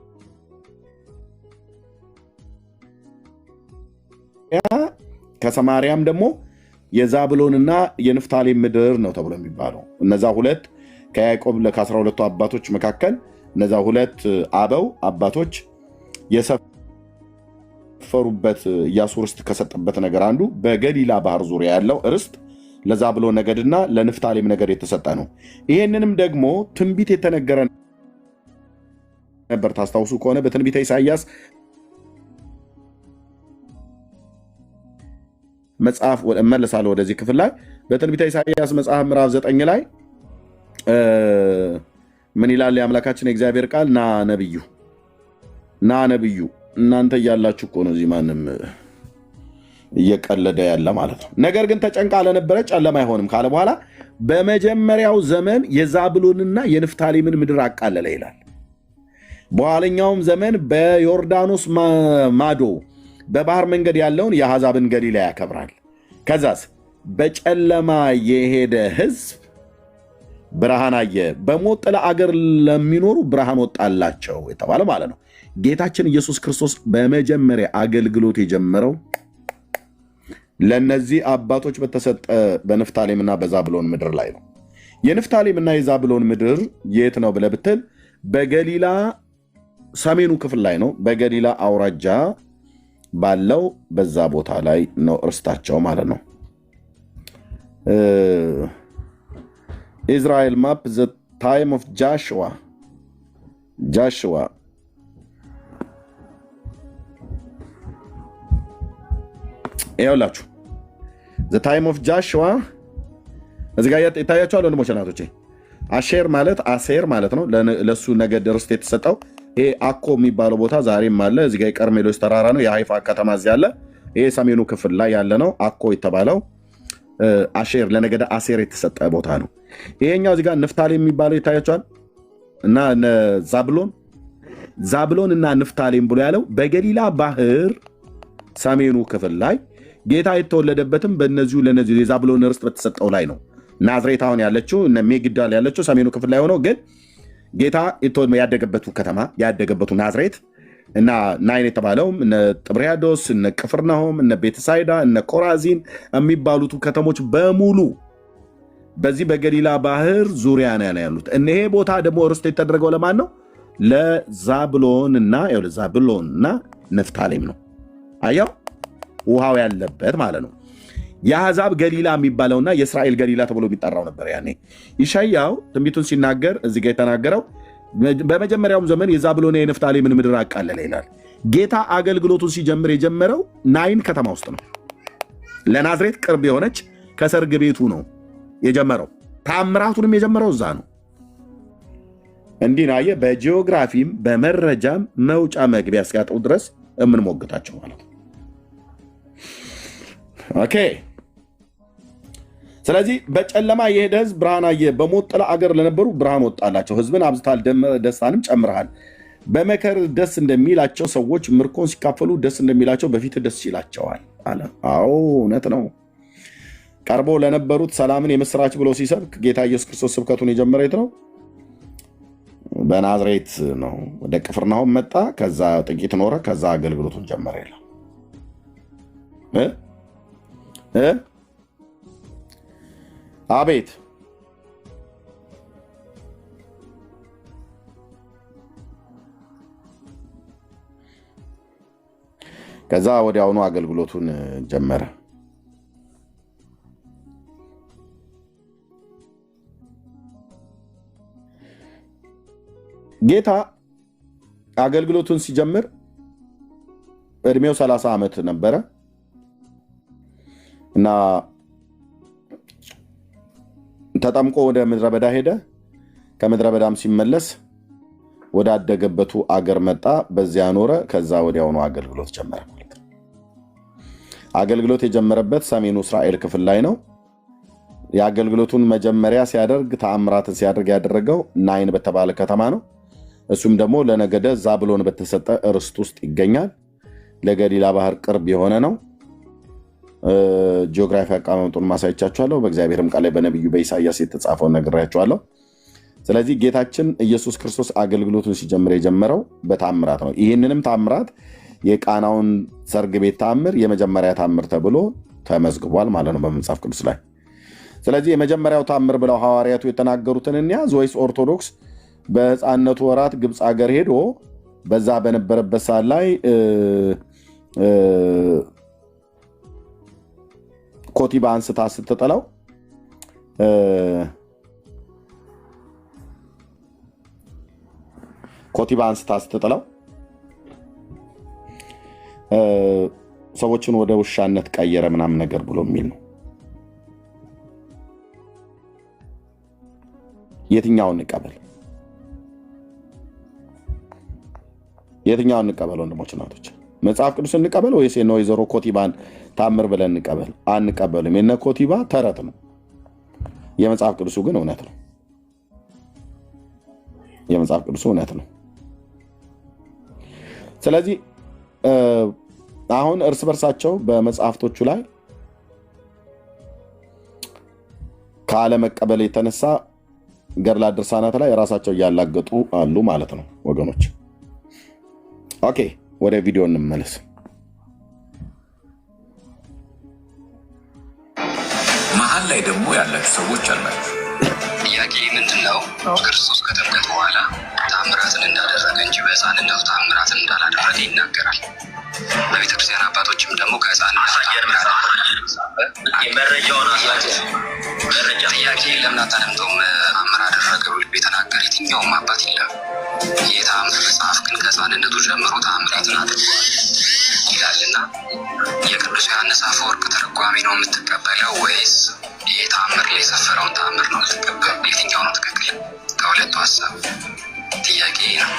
ከሰማሪያም ደግሞ የዛብሎንና የንፍታሌም ምድር ነው ተብሎ የሚባለው። እነዛ ሁለት ከያዕቆብ ከ12ቱ አባቶች መካከል እነዛ ሁለት አባቶች የሰፈሩበት ኢያሱ ርስት ከሰጠበት ነገር አንዱ በገሊላ ባህር ዙሪያ ያለው ርስት ለዛብሎን ነገድና ለንፍታሌም ነገድ የተሰጠ ነው። ይሄንንም ደግሞ ትንቢት የተነገረ ነበር። ታስታውሱ ከሆነ በትንቢተ ኢሳይያስ መጽሐፍ እመለሳለሁ ወደዚህ ክፍል ላይ በትንቢተ ኢሳይያስ መጽሐፍ ምዕራፍ 9 ላይ ምን ይላል የአምላካችን የእግዚአብሔር ቃል? ና ነብዩ እናንተ እያላችሁ እኮ ነው እዚህ ማንም እየቀለደ ያለ ማለት ነው። ነገር ግን ተጨንቃ ለነበረ ጨለማ አይሆንም ካለ በኋላ በመጀመሪያው ዘመን የዛብሎንና የንፍታሌምን ምድር አቃለለ ይላል። በኋለኛውም ዘመን በዮርዳኖስ ማዶ በባህር መንገድ ያለውን የአሕዛብን ገሊላ ያከብራል። ከዛስ በጨለማ የሄደ ሕዝብ ብርሃን አየ፣ በሞት ጥላ አገር ለሚኖሩ ብርሃን ወጣላቸው የተባለ ማለት ነው። ጌታችን ኢየሱስ ክርስቶስ በመጀመሪያ አገልግሎት የጀመረው ለነዚህ አባቶች በተሰጠ በንፍታሌምና በዛብሎን ምድር ላይ ነው። የንፍታሌምና የዛብሎን ምድር የት ነው ብለህ ብትል በገሊላ ሰሜኑ ክፍል ላይ ነው። በገሊላ አውራጃ ባለው በዛ ቦታ ላይ ነው እርስታቸው ማለት ነው። ኢዝራኤል ማፕ ዘ ታይም ኦፍ ጃሽዋ ይኸውላችሁ ዘ ታይም ኦፍ ጃሽዋ እዚህ ጋር ይታያቸዋል ወንድሞች እናቶቼ። አሼር ማለት አሴር ማለት ነው። ለሱ ነገድ ርስት የተሰጠው ይሄ አኮ የሚባለው ቦታ ዛሬም አለ። እዚህ ጋር የቀርሜሎስ ተራራ ነው። የሃይፋ ከተማ እዚህ ያለ ይሄ ሰሜኑ ክፍል ላይ ያለ ነው። አኮ የተባለው አሼር ለነገደ አሴር የተሰጠ ቦታ ነው። ይሄኛው እዚህ ጋር ንፍታሌም የሚባለው ይታያቸዋል እና ዛብሎን እና ንፍታሌም ብሎ ያለው በገሊላ ባህር ሰሜኑ ክፍል ላይ ጌታ የተወለደበትም በእነዚሁ ለነዚሁ የዛብሎን ርስት በተሰጠው ላይ ነው። ናዝሬት አሁን ያለችው እነ ሜግዳል ያለችው ሰሜኑ ክፍል ላይ ሆነው ግን ጌታ ያደገበቱ ከተማ ያደገበቱ ናዝሬት እና ናይን የተባለውም እነ ጥብርያዶስ እነ ቅፍርናሆም እነ ቤተሳይዳ እነ ኮራዚን የሚባሉቱ ከተሞች በሙሉ በዚህ በገሊላ ባህር ዙሪያ ነው ያሉት። እነሄ ቦታ ደግሞ ርስት የተደረገው ለማን ነው? ለዛብሎን እና ነፍታሌም ነው። አያው ውሃው ያለበት ማለት ነው። የአሕዛብ ገሊላ የሚባለውና የእስራኤል ገሊላ ተብሎ የሚጠራው ነበር ያኔ። ኢሳይያው ትንቢቱን ሲናገር እዚህ ጋር የተናገረው በመጀመሪያውም ዘመን የዛብሎን የነፍታሌምን ምድር አቃለለ ይላል። ጌታ አገልግሎቱን ሲጀምር የጀመረው ናይን ከተማ ውስጥ ነው። ለናዝሬት ቅርብ የሆነች ከሰርግ ቤቱ ነው የጀመረው። ታምራቱንም የጀመረው እዛ ነው። እንዲህ ነው አየህ፣ በጂኦግራፊም በመረጃም መውጫ መግቢያ እስኪያጡ ድረስ የምንሞግታቸው ማለት ነው። ኦኬ። ስለዚህ በጨለማ የሄደ ህዝብ ብርሃን አየ፣ በሞት ጥላ አገር ለነበሩ ብርሃን ወጣላቸው። ህዝብን አብዝታል፣ ደስታንም ጨምረሃል። በመከር ደስ እንደሚላቸው ሰዎች ምርኮን ሲካፈሉ ደስ እንደሚላቸው በፊት ደስ ይላቸዋል አለ። አዎ እውነት ነው። ቀርቦ ለነበሩት ሰላምን የምስራች ብሎ ሲሰብክ ጌታ ኢየሱስ ክርስቶስ ስብከቱን የጀመረ የት ነው? በናዝሬት ነው። ወደ ቅፍርናሆም መጣ፣ ከዛ ጥቂት ኖረ፣ ከዛ አገልግሎቱን ጀመረ ይላል። አቤት ከዛ ወዲያውኑ አገልግሎቱን ጀመረ። ጌታ አገልግሎቱን ሲጀምር እድሜው 30 ዓመት ነበረ እና ተጠምቆ ወደ ምድረ በዳ ሄደ። ከምድረ በዳም ሲመለስ ወደ አደገበቱ አገር መጣ፣ በዚያ ኖረ። ከዛ ወዲያውኑ አገልግሎት ጀመረ። አገልግሎት የጀመረበት ሰሜኑ እስራኤል ክፍል ላይ ነው። የአገልግሎቱን መጀመሪያ ሲያደርግ ተአምራትን ሲያደርግ ያደረገው ናይን በተባለ ከተማ ነው። እሱም ደግሞ ለነገደ ዛብሎን በተሰጠ ርስት ውስጥ ይገኛል። ለገሊላ ባህር ቅርብ የሆነ ነው። ጂኦግራፊ አቀማመጡን ማሳይቻችኋለሁ። በእግዚአብሔርም ቃል ላይ በነቢዩ በኢሳያስ የተጻፈውን ነግሬያችኋለሁ። ስለዚህ ጌታችን ኢየሱስ ክርስቶስ አገልግሎቱን ሲጀምር የጀመረው በታምራት ነው። ይህንንም ታምራት የቃናውን ሰርግ ቤት ታምር የመጀመሪያ ታምር ተብሎ ተመዝግቧል ማለት ነው በመጽሐፍ ቅዱስ ላይ። ስለዚህ የመጀመሪያው ታምር ብለው ሐዋርያቱ የተናገሩትን እንያዝ ወይስ ኦርቶዶክስ በሕፃንነቱ ወራት ግብፅ ሀገር ሄዶ በዛ በነበረበት ሰዓት ላይ ኮቲባ አንስታ ስትጥለው ሰዎችን ወደ ውሻነት ቀየረ ምናምን ነገር ብሎ የሚል ነው። የትኛውን እንቀበል? ወንድሞች እናቶች? መጽሐፍ ቅዱስ እንቀበል ወይስ የነ ወይዘሮ ኮቲባን ታምር ብለን እንቀበል? አንቀበልም። የነ ኮቲባ ተረት ነው፣ የመጽሐፍ ቅዱሱ ግን እውነት ነው። ስለዚህ አሁን እርስ በርሳቸው በመጽሐፍቶቹ ላይ ካለመቀበል የተነሳ ገድላት ድርሳናት ላይ ራሳቸው እያላገጡ አሉ ማለት ነው ወገኖች። ኦኬ ወደ ቪዲዮ እንመለስ። መሀል ላይ ደግሞ ያላችሁ ሰዎች አላችሁ። ጥያቄ ምንድን ነው? ክርስቶስ ከጥምቀት በኋላ ታምራትን እንዳደረገ እንጂ በሕፃንነቱ ታምራትን እንዳላደረገ ይናገራል። በቤተክርስቲያን አባቶችም ደግሞ ከሕፃንነቱ መረጃውን ጥያቄ ለምን አታደምጠውም? ታምር አደረገ ብሎ የተናገረ የትኛውም አባት የለም። የታምር መጽሐፍ ግን ከሕፃንነቱ ጀምሮ ታምራትን አድርጓል ይላልና የቅዱስ ዮሐንስ አፈወርቅ ትርጓሜ ነው የምትቀበለው ወይስ ይህ ታምር ላይ የሰፈረውን ታምር ነው የምትቀበለው? የትኛው ነው ትክክል? ከሁለቱ ሀሳብ ጥያቄ ነው።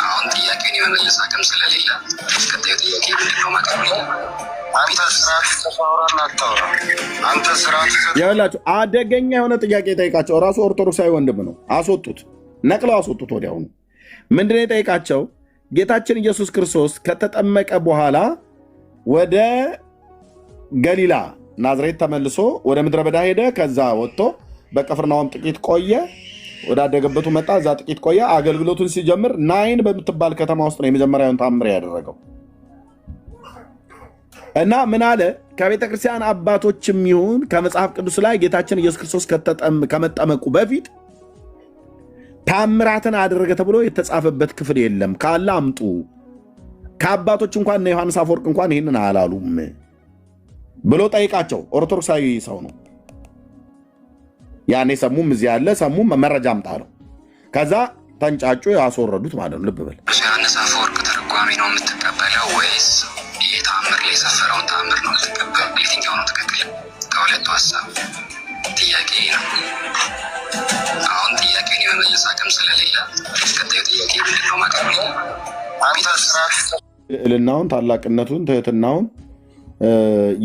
አሁን ጥያቄውን የመመለስ አቅም ስለሌለ ቀጣዩ ጥያቄ ምንድነው ማቅረብ ይላል። ያላችሁ አደገኛ የሆነ ጥያቄ ጠይቃቸው። እራሱ ኦርቶዶክሳዊ ወንድም ነው። አስወጡት፣ ነቅለው አስወጡት ወዲያውኑ። ምንድነው የጠይቃቸው? ጌታችን ኢየሱስ ክርስቶስ ከተጠመቀ በኋላ ወደ ገሊላ ናዝሬት ተመልሶ ወደ ምድረ በዳ ሄደ። ከዛ ወጥቶ በቅፍርናሆም ጥቂት ቆየ። ወዳደገበቱ መጣ። እዛ ጥቂት ቆየ። አገልግሎቱን ሲጀምር ናይን በምትባል ከተማ ውስጥ ነው የመጀመሪያውን ታምር ያደረገው። እና ምን አለ? ከቤተ ክርስቲያን አባቶችም ይሁን ከመጽሐፍ ቅዱስ ላይ ጌታችን ኢየሱስ ክርስቶስ ከመጠመቁ በፊት ታምራትን አደረገ ተብሎ የተጻፈበት ክፍል የለም፣ ካለ አምጡ። ከአባቶች እንኳን ዮሐንስ አፈወርቅ እንኳን ይህንን አላሉም ብሎ ጠይቃቸው። ኦርቶዶክሳዊ ሰው ነው። ያኔ ሰሙም እዚህ ያለ ሰሙም መረጃ አምጣ ነው። ከዛ ተንጫጩ፣ ያስወረዱት ማለት ነው። ልብ በል። ዮሐንስ አፈወርቅ ተርጓሚ ነው የምትቀበለው ወይስ ይህ ተአምር ላይ የሰፈረውን ተአምር ነው የምትቀበለው? የትኛው ነው ትክክል? ከሁለቱ ሀሳብ ጥያቄ ነው። አሁን ጥያቄውን የመመለስ አቅም ስለሌለ ቀጣዩ ጥያቄ ምንድነው ማለት ነው? ልዕልናውን፣ ታላቅነቱን፣ ትህትናውን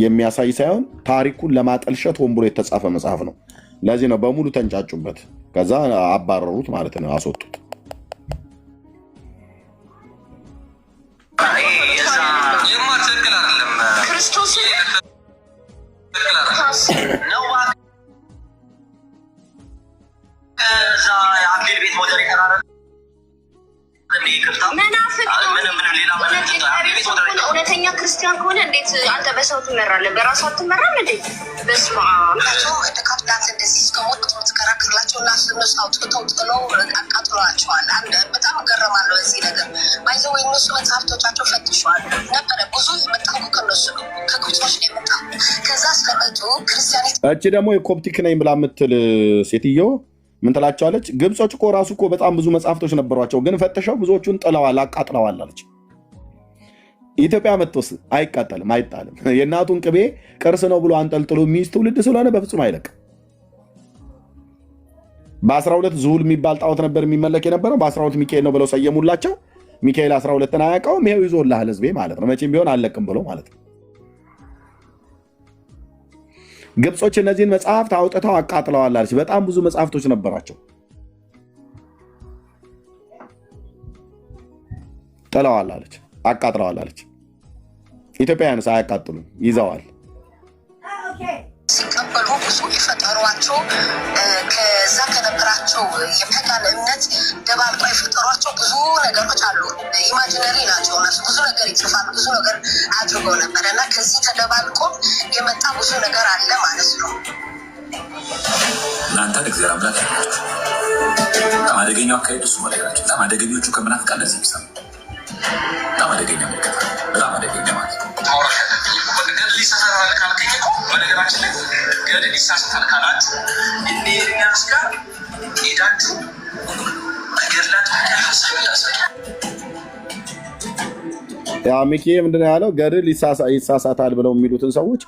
የሚያሳይ ሳይሆን ታሪኩን ለማጠልሸት ሆን ብሎ የተጻፈ መጽሐፍ ነው። ለዚህ ነው በሙሉ ተንጫጩበት። ከዛ አባረሩት ማለት ነው፣ አስወጡት። እውነተኛ ክርስቲያን ከሆነ እንዴት አንተ በሰው ትመራለህ? በራሱ አትመራም እንዴ? በስመ አብ። ካፕላት እንደዚህ እስከሞት የምትከራከርላቸው እና እነሱ አውጥተው ጥለው አቃጥለዋቸዋል። በጣም እገረማለሁ እዚህ ነገር ባይዘው ወይ እነሱ መጽሐፍቶቻቸው ፈትሸዋል ነበረ። ብዙ የመጣሁ ከነሱ ነው፣ ከግብጾች ነው የመጣሁ። ከዛ ስለመጡ ክርስቲያኒት እቺ ደግሞ የኮፕቲክ ነኝ ብላ የምትል ሴትዮ ምን ትላቸዋለች? ግብጾች እኮ ራሱ እኮ በጣም ብዙ መጽሐፍቶች ነበሯቸው፣ ግን ፈተሸው ብዙዎቹን ጥለዋል፣ አቃጥለዋል አለች። ኢትዮጵያ መጥቶስ አይቃጠልም፣ አይጣልም። የእናቱን ቅቤ ቅርስ ነው ብሎ አንጠልጥሎ የሚይዝ ትውልድ ስለሆነ በፍጹም አይለቅም። በ12 ዙሁል የሚባል ጣዖት ነበር የሚመለክ የነበረው። በ12 ሚካኤል ነው ብለው ሰየሙላቸው። ሚካኤል 12ን አያውቀውም። ይሄው ይዞልሃል ህዝቤ ማለት ነው። መቼም ቢሆን አለቅም ብሎ ማለት ነው። ግብጾች እነዚህን መጽሐፍት አውጥተው አቃጥለዋል አለች። በጣም ብዙ መጽሐፍቶች ነበራቸው፣ ጥለዋል አለች፣ አቃጥለዋል አለች። ኢትዮጵያውያንስ አያቃጥሉም፣ ይዘዋል። ሲቀበሉ ብዙ የፈጠሯቸው ከዛ ከነበራቸው የፓጋን እምነት ደባልቆ የፈጠሯቸው ብዙ ነገሮች አሉ። ኢማጂነሪ ናቸው እነሱ። ብዙ ነገር ይጽፋል፣ ብዙ ነገር አድርገው ነበረ እና ከዚህ ተደባልቆ የመጣ ብዙ ነገር አለ ማለት ነው። እናንተ እግዚአብሔር አምላክ ያላችሁ በጣም አደገኛው አካሄድ እሱ መለጋቸው። በጣም አደገኞቹ ከምናፍቃን ለዚህ ይሰማ በጣም አደገኛ ምልክት፣ በጣም አደገኛ ማለት ነው። ገድል ይሳሳታል ካልከኝ እኮ በነገራችን ላይ ገድል ይሳሳታል ካላት እኔ ኤርሚያስ ጋር ሄዳችሁ ገድላት ሀሳብ ያሳያል። ሚኪ ምንድነው ያለው? ገድል ይሳሳታል ብለው የሚሉትን ሰዎች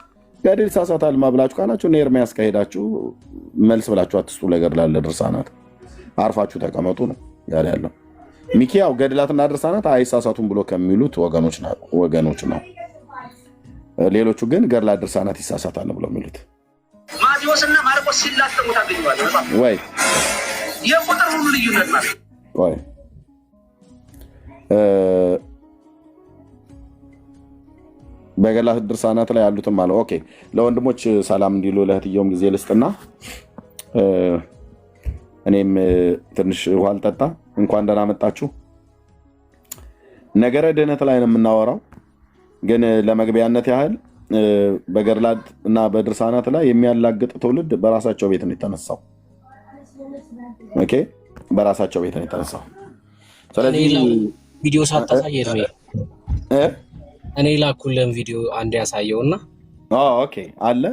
ገድል ይሳሳታል ማብላችሁ ካላችሁ እነ ኤርሚያስ ከሄዳችሁ መልስ ብላችሁ አትስጡ። ለገድል አለ ድርሳናት አርፋችሁ ተቀመጡ ነው ያለ ያለው። ሚኪ ያው ገድላትና ድርሳናት አይሳሳቱም ብሎ ከሚሉት ወገኖች ነው። ሌሎቹ ግን ገድላት ድርሳናት ይሳሳታል ብሎ የሚሉት ማቴዎስና ማርቆስ ሲላተሙ ታገኘዋለህ ወይ? የቁጥር ሁሉ ልዩነት ማለት ወይ? በገድላት ድርሳናት ላይ ያሉትም ማለት ኦኬ። ለወንድሞች ሰላም እንዲሉ ለእህትየውም ጊዜ ልስጥና እኔም ትንሽ ውሃ ልጠጣ። እንኳን ደህና መጣችሁ። ነገረ ድህነት ላይ ነው የምናወራው፣ ግን ለመግቢያነት ያህል በገድላት እና በድርሳናት ላይ የሚያላግጥ ትውልድ በራሳቸው ቤት ነው የተነሳው። ኦኬ፣ በራሳቸው ቤት ነው የተነሳው። ስለዚህ ቪዲዮ ሳታሳይ እኔ ላኩልን ቪዲዮ አንድ ያሳየውና ኦኬ አለ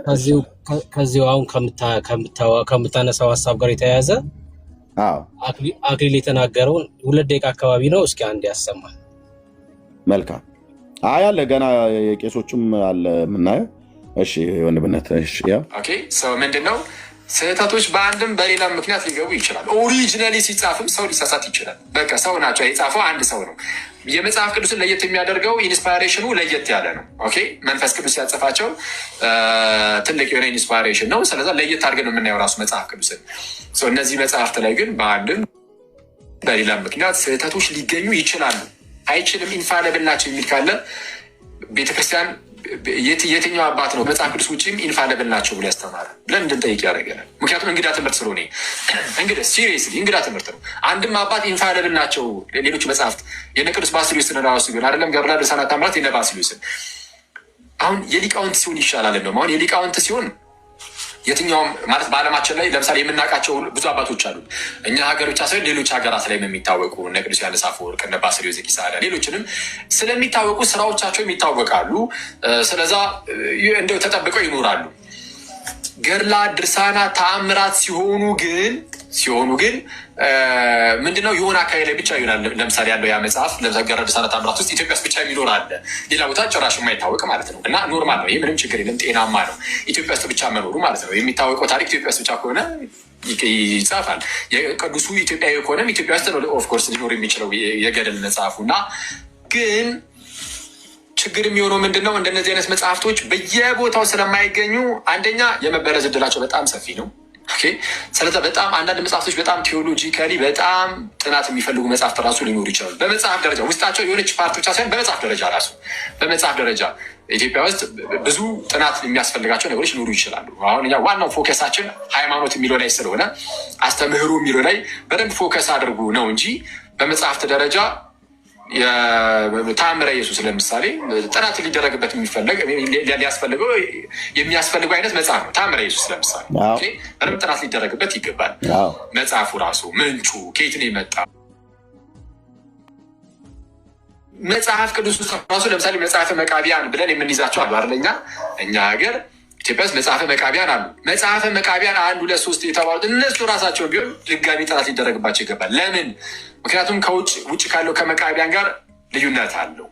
ከዚሁ አሁን ከምታነሳው ሀሳብ ጋር የተያያዘ አክሊል የተናገረውን 2 ደቂቃ አካባቢ ነው። እስኪ አንድ ያሰማል። መልካም አለ ገና የቄሶቹም አለ የምናየው። እሺ ወንድምነት እሺ ያ ኦኬ ሰው ምንድነው ስህተቶች በአንድም በሌላ ምክንያት ሊገቡ ይችላል። ኦሪጂናሊ ሲጻፍም ሰው ሊሳሳት ይችላል። በቃ ሰው ናቸው፣ የጻፈው አንድ ሰው ነው። የመጽሐፍ ቅዱስን ለየት የሚያደርገው ኢንስፓይሬሽኑ ለየት ያለ ነው። ኦኬ መንፈስ ቅዱስ ያጽፋቸው ትልቅ የሆነ ኢንስፓይሬሽን ነው። ስለዛ ለየት አድርገን ነው የምናየው ራሱ መጽሐፍ ቅዱስን። እነዚህ መጽሐፍት ላይ ግን በአንድም በሌላ ምክንያት ስህተቶች ሊገኙ ይችላሉ። አይችልም ኢንፋሊብል ናቸው የሚል ካለ ቤተክርስቲያን የትኛው አባት ነው መጽሐፍ ቅዱስ ውጭም ኢንፋሊብል ናቸው ብሎ ያስተማረ ብለን እንድንጠይቅ ያደረገናል። ምክንያቱም እንግዳ ትምህርት ስለሆነ እንግዲህ ሲሪየስሊ እንግዳ ትምህርት ነው። አንድም አባት ኢንፋሊብል ናቸው ሌሎች መጽሐፍት የነ ቅዱስ ባስልዮስን ራሱ ቢሆን አይደለም ገድላት ድርሳናት ተአምራት የነ ባስልዮስን አሁን የሊቃውንት ሲሆን ይሻላል ነው። አሁን የሊቃውንት ሲሆን የትኛውም ማለት በዓለማችን ላይ ለምሳሌ የምናውቃቸው ብዙ አባቶች አሉ። እኛ ሀገር ብቻ ሳይሆን ሌሎች ሀገራት ላይ የሚታወቁ እነ ቅዱስ ዮሐንስ አፈወርቅ እነ ባስልዮስ ዘቂሳርያ ሌሎችንም ስለሚታወቁ ስራዎቻቸው ይታወቃሉ። ስለዛ እንደው ተጠብቀው ይኖራሉ። ገድላት ድርሳናት ተአምራት ሲሆኑ ግን ምንድነው የሆነ አካባቢ ላይ ብቻ ይሆናል። ለምሳሌ ያለው ያ መጽሐፍ ለምሳሌ ገድላት ድርሳናት ተአምራት ውስጥ ኢትዮጵያ ውስጥ ብቻ የሚኖር አለ፣ ሌላ ቦታ ጭራሽ የማይታወቅ ማለት ነው። እና ኖርማል ነው፣ ይህ ምንም ችግር የለም፣ ጤናማ ነው ኢትዮጵያ ውስጥ ብቻ መኖሩ ማለት ነው። የሚታወቀው ታሪክ ኢትዮጵያ ውስጥ ብቻ ከሆነ ይጻፋል። የቅዱሱ ኢትዮጵያዊ ከሆነም ኢትዮጵያ ውስጥ ነው ኦፍኮርስ ሊኖር የሚችለው የገድል መጽሐፉ። እና ግን ችግር የሚሆነው ምንድነው እንደነዚህ አይነት መጽሐፍቶች በየቦታው ስለማይገኙ አንደኛ የመበረዝ እድላቸው በጣም ሰፊ ነው። ስለዚህ በጣም አንዳንድ መጽሐፍቶች በጣም ቴዎሎጂካሊ በጣም ጥናት የሚፈልጉ መጽሐፍት ራሱ ሊኖሩ ይችላሉ። በመጽሐፍ ደረጃ ውስጣቸው የሆነች ፓርት ብቻ ሳይሆን በመጽሐፍ ደረጃ ኢትዮጵያ ውስጥ ብዙ ጥናት የሚያስፈልጋቸው ነገሮች ሊኖሩ ይችላሉ። አሁን እኛ ዋናው ፎከሳችን ሃይማኖት የሚለው ላይ ስለሆነ አስተምህሮ የሚለው ላይ በደንብ ፎከስ አድርጉ ነው እንጂ በመጽሐፍት ደረጃ ተአምረ ኢየሱስ ለምሳሌ ጥናት ሊደረግበት የሚያስፈልገው አይነት መጽሐፍ ነው። ተአምረ ኢየሱስ ለምሳሌ ምንም ጥናት ሊደረግበት ይገባል። መጽሐፉ ራሱ ምንጩ ከየት ነው የመጣ መጽሐፍ ቅዱስ ራሱ ለምሳሌ መጽሐፈ መቃቢያን ብለን የምንይዛቸው አሉ አይደለኛ እኛ ሀገር ኢትዮጵያ ውስጥ መጽሐፈ መቃቢያን አሉ። መጽሐፈ መቃቢያን 1 2 3 የተባሉት እነሱ ራሳቸው ቢሆን ድጋሚ ጥናት ሊደረግባቸው ይገባል። ለምን? ምክንያቱም ውጭ ካለው ከመቃቢያን ጋር ልዩነት አለው።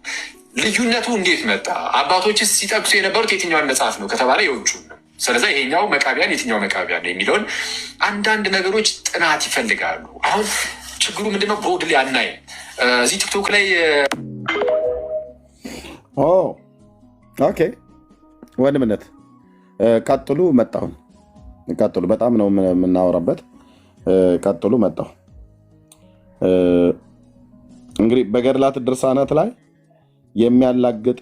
ልዩነቱ እንዴት መጣ? አባቶችስ ሲጠቅሱ የነበሩት የትኛውን መጽሐፍ ነው ከተባለ የውጩ ነው። ስለዚህ ይሄኛው መቃቢያን የትኛው መቃቢያን ነው የሚለውን አንዳንድ ነገሮች ጥናት ይፈልጋሉ። አሁን ችግሩ ምንድነው? ቦርድ ላይ አናይም። እዚህ ቲክቶክ ላይ ኦኬ ወንድምነት ቀጥሉ። ቀጥሉ። በጣም ነው የምናወራበት። ቀጥሉ። መጣሁ። እንግዲህ በገድላት ድርሳናት ላይ የሚያላግጥ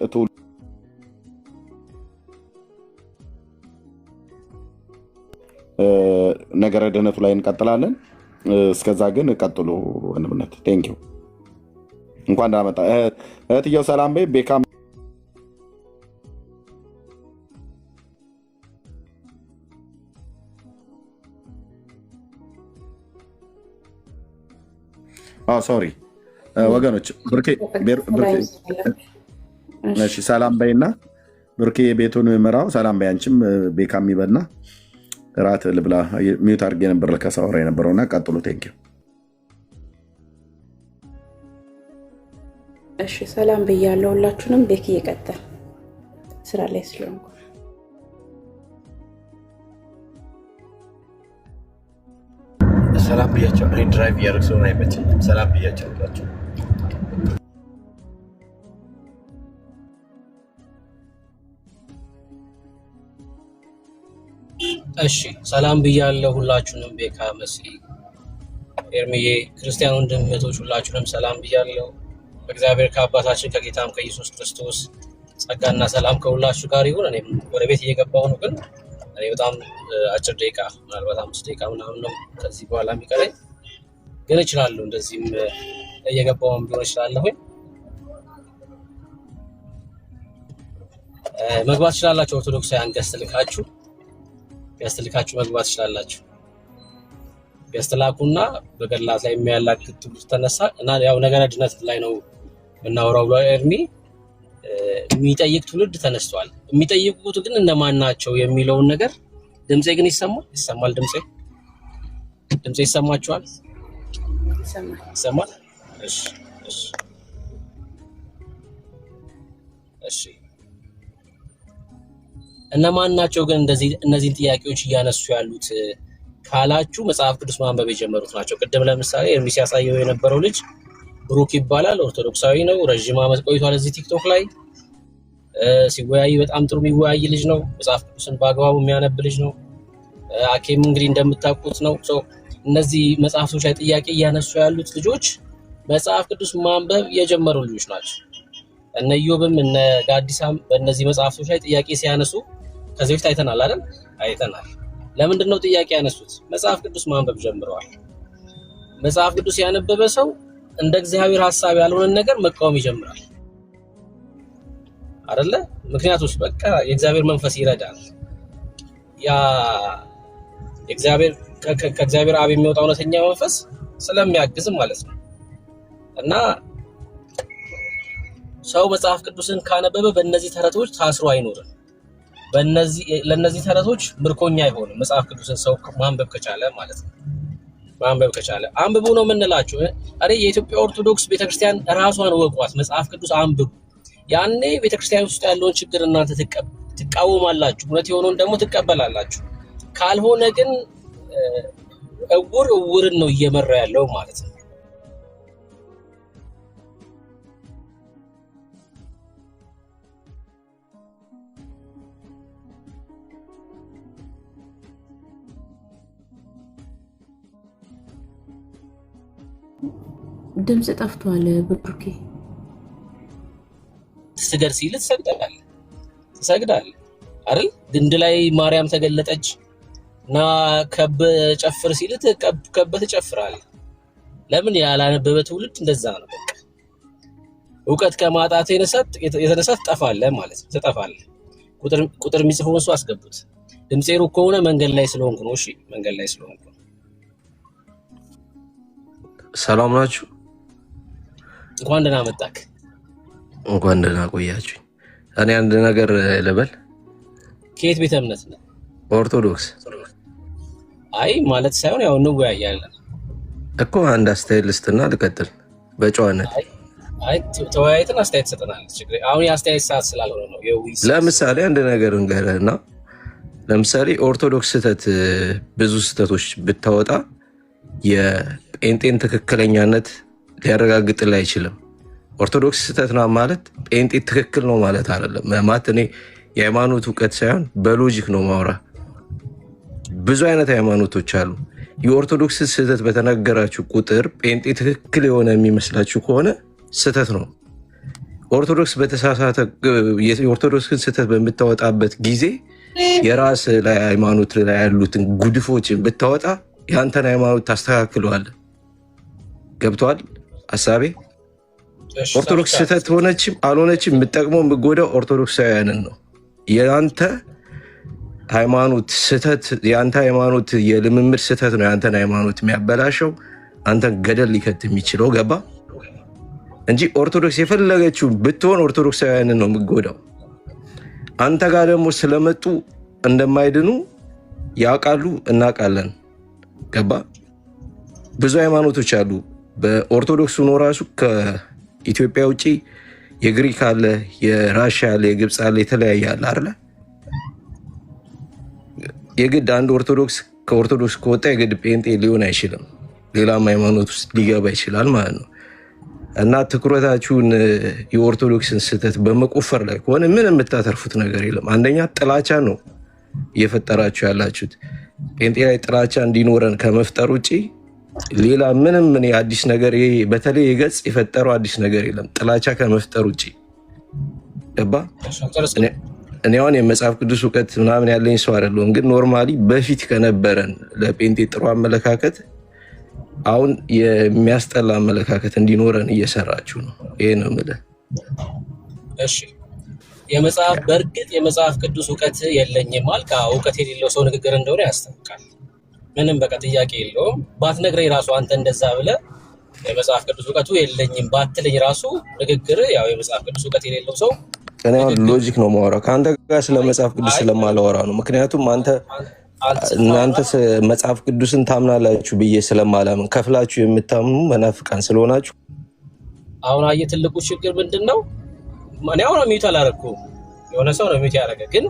ነገረ ድህነቱ ላይ እንቀጥላለን። እስከዛ ግን ቀጥሉ ወንድምነት። ቴንኪው። እንኳን እንዳመጣ እህትየው ሰላም በይ። ቤካ ሶሪ ወገኖች፣ ሰላም በይና ብርኬ ቤቱን ምራው። ሰላም በይ አንቺም ቤካ የሚበልና ራት ልብላ። ሚዩት አድርጌ ነበር ከሳወራ የነበረውና ቀጥሉ። ቴንኪው። እሺ ሰላም ብያለሁ ሁላችሁንም። ቤክ እየቀጠል ስራ ላይ ስለሆንኩ ሰላም ብያቸው። እኔ ድራይቭ እያደረግ ስለሆነ አይመቸኝም። ሰላም ብያቸው ሁላችሁ። እሺ ሰላም ብያለሁ ሁላችሁንም። ቤካ መሲ፣ ኤርሚዬ፣ ክርስቲያን ወንድም እህቶች ሁላችሁንም ሰላም ብያለሁ። በእግዚአብሔር ከአባታችን ከጌታም ከኢየሱስ ክርስቶስ ጸጋና ሰላም ከሁላችሁ ጋር ይሁን። እኔም ወደ ቤት እየገባሁ ነው፣ ግን እኔ በጣም አጭር ደቂቃ ምናልባት 5 ደቂቃ ምናምን ነው ከዚህ በኋላ የሚቀረኝ፣ ግን እችላለሁ። እንደዚህም እየገባሁም ቢሆን እችላለሁኝ። መግባት ትችላላችሁ። ኦርቶዶክሳውያን ገስት ልካችሁ መግባት ትችላላችሁ። ገስት ላኩና በገድላት ላይ የሚያላግጥ ትምህርት ተነሳ እና ያው ነገረ ድነት ላይ ነው የምናወራው ብሎ ኤርሚ የሚጠይቅ ትውልድ ተነስቷል። የሚጠይቁት ግን እነማን ናቸው የሚለውን ነገር ድምጼ ግን ይሰማል። ድምጼ ይሰማችኋል? ይሰማል። እሺ እነማን ናቸው ግን እነዚህን ጥያቄዎች እያነሱ ያሉት ካላችሁ መጽሐፍ ቅዱስ ማንበብ የጀመሩት ናቸው። ቅድም ለምሳሌ ኤርሚ ሲያሳየው የነበረው ልጅ ብሩክ ይባላል። ኦርቶዶክሳዊ ነው። ረዥም ዓመት ቆይቷል እዚህ ቲክቶክ ላይ ሲወያይ በጣም ጥሩ የሚወያይ ልጅ ነው። መጽሐፍ ቅዱስን በአግባቡ የሚያነብ ልጅ ነው። አኬም እንግዲህ እንደምታውቁት ነው። እነዚህ መጽሐፍቶች ላይ ጥያቄ እያነሱ ያሉት ልጆች መጽሐፍ ቅዱስ ማንበብ የጀመሩ ልጆች ናቸው። እነ ኢዮብም እነ ጋዲሳም በእነዚህ መጽሐፍቶች ላይ ጥያቄ ሲያነሱ ከዚህ በፊት አይተናል አይደል? አይተናል። ለምንድን ነው ጥያቄ ያነሱት? መጽሐፍ ቅዱስ ማንበብ ጀምረዋል። መጽሐፍ ቅዱስ ያነበበ ሰው እንደ እግዚአብሔር ሐሳብ ያልሆነን ነገር መቃወም ይጀምራል አይደለ? ምክንያቱም በቃ የእግዚአብሔር መንፈስ ይረዳል። ያ ከእግዚአብሔር አብ የሚወጣው እውነተኛ መንፈስ ስለሚያግዝ ማለት ነው። እና ሰው መጽሐፍ ቅዱስን ካነበበ በእነዚህ ተረቶች ታስሮ አይኖርም። ለእነዚህ ተረቶች ምርኮኛ አይሆንም። መጽሐፍ ቅዱስን ሰው ማንበብ ከቻለ ማለት ነው። ማንበብ ከቻለ አንብቡ ነው የምንላችሁ። አሬ የኢትዮጵያ ኦርቶዶክስ ቤተክርስቲያን ራሷን ወቋት፣ መጽሐፍ ቅዱስ አንብቡ። ያኔ ቤተክርስቲያን ውስጥ ያለውን ችግር እናንተ ትቃወማላችሁ፣ እውነት የሆነውን ደግሞ ትቀበላላችሁ። ካልሆነ ግን እውርን ነው እየመራ ያለው ማለት ነው። ድምጽ ጠፍቷል። ብሩኬ ትስገድ ሲል ትሰግዳለህ አይደል? ግንድ ላይ ማርያም ተገለጠች እና ከብ ጨፍር ሲል ከብ ትጨፍራለህ። ለምን? ያላነበበ ትውልድ እንደዛ ነው። በቃ እውቀት ከማጣት የተነሳ ትጠፋለህ ማለት ነው። ትጠፋለህ። ቁጥር የሚጽፈውን ሰው አስገቡት። ድምጼ ሩቅ ከሆነ መንገድ ላይ ስለሆንኩ ነው። እሺ፣ መንገድ ላይ ስለሆንኩ ነው። ሰላም ናችሁ? እንኳን ደህና መጣክ። እንኳን ደህና ቆያችሁ። እኔ አንድ ነገር ልበል። ከየት ቤተ እምነት ነው? ኦርቶዶክስ። አይ ማለት ሳይሆን ያው እንወያያለን እኮ። አንድ አስተያየት ልስጥና ልቀጥል በጨዋነት። አይ ተወያይተን አስተያየት ሰጠናል። አሁን የአስተያየት ሰዓት ስላልሆነ ነው። ለምሳሌ አንድ ነገር እንገርህና፣ ለምሳሌ ኦርቶዶክስ ስህተት ብዙ ስህተቶች ብታወጣ የጴንጤን ትክክለኛነት ሊያረጋግጥልህ አይችልም። ኦርቶዶክስ ስህተት ነው ማለት ጴንጤ ትክክል ነው ማለት አይደለም። ማለት እኔ የሃይማኖት እውቀት ሳይሆን በሎጂክ ነው ማውራ። ብዙ አይነት ሃይማኖቶች አሉ። የኦርቶዶክስ ስህተት በተነገራችሁ ቁጥር ጴንጤ ትክክል የሆነ የሚመስላችሁ ከሆነ ስህተት ነው። ኦርቶዶክስ የኦርቶዶክስን ስህተት በምታወጣበት ጊዜ የራስ ላይ ሃይማኖት ላይ ያሉትን ጉድፎችን ብታወጣ የአንተን ሃይማኖት ታስተካክለዋለህ። ገብቷል ሀሳቤ? ኦርቶዶክስ ስህተት ሆነችም አልሆነችም የምጠቅመው የምጎዳው ኦርቶዶክሳውያንን ነው። የአንተ ሃይማኖት ስህተት፣ የአንተ ሃይማኖት የልምምድ ስህተት ነው የአንተን ሃይማኖት የሚያበላሸው፣ አንተን ገደል ሊከት የሚችለው። ገባ እንጂ ኦርቶዶክስ የፈለገችው ብትሆን ኦርቶዶክሳውያንን ነው የምጎዳው። አንተ ጋር ደግሞ ስለመጡ እንደማይድኑ ያውቃሉ፣ እናውቃለን። ገባ? ብዙ ሃይማኖቶች አሉ። በኦርቶዶክስ ሆኖ ራሱ ከኢትዮጵያ ውጭ የግሪክ አለ፣ የራሽያ አለ፣ የግብፅ አለ፣ የተለያየ አለ አይደለ? የግድ አንድ ኦርቶዶክስ ከኦርቶዶክስ ከወጣ የግድ ጴንጤ ሊሆን አይችልም። ሌላም ሃይማኖት ውስጥ ሊገባ ይችላል ማለት ነው። እና ትኩረታችሁን የኦርቶዶክስን ስህተት በመቆፈር ላይ ከሆነ ምን የምታተርፉት ነገር የለም። አንደኛ ጥላቻ ነው እየፈጠራችሁ ያላችሁት። ጴንጤ ላይ ጥላቻ እንዲኖረን ከመፍጠር ውጭ ሌላ ምንም አዲስ ነገር በተለይ የገጽ የፈጠረው አዲስ ነገር የለም ጥላቻ ከመፍጠር ውጭ። ገባ? እኔ አሁን የመጽሐፍ ቅዱስ እውቀት ምናምን ያለኝ ሰው አይደለሁም፣ ግን ኖርማሊ በፊት ከነበረን ለጴንጤ ጥሩ አመለካከት አሁን የሚያስጠላ አመለካከት እንዲኖረን እየሰራችሁ ነው። ይሄ ነው የምልህ። እሺ፣ በእርግጥ የመጽሐፍ ቅዱስ እውቀት የለኝም አልክ። እውቀት የሌለው ሰው ንግግር እንደሆነ ያስታውቃል። ምንም በቃ ጥያቄ የለውም። ባትነግረኝ ራሱ አንተ እንደዛ ብለህ የመጽሐፍ ቅዱስ እውቀቱ የለኝም ባትለኝ ራሱ ንግግር ያው የመጽሐፍ ቅዱስ እውቀት የሌለው ሰው እኔ ሎጂክ ነው የማወራው። ከአንተ ጋር ስለ መጽሐፍ ቅዱስ ስለማላወራ ነው። ምክንያቱም እናንተ መጽሐፍ ቅዱስን ታምናላችሁ ብዬ ስለማላምን ከፍላችሁ የምታምኑ መናፍቃን ስለሆናችሁ። አሁን አየህ ትልቁ ችግር ምንድን ነው? እኔ አሁን ሚዩት አላደረኩም፣ የሆነ ሰው ነው ሚዩት ያደረገ። ግን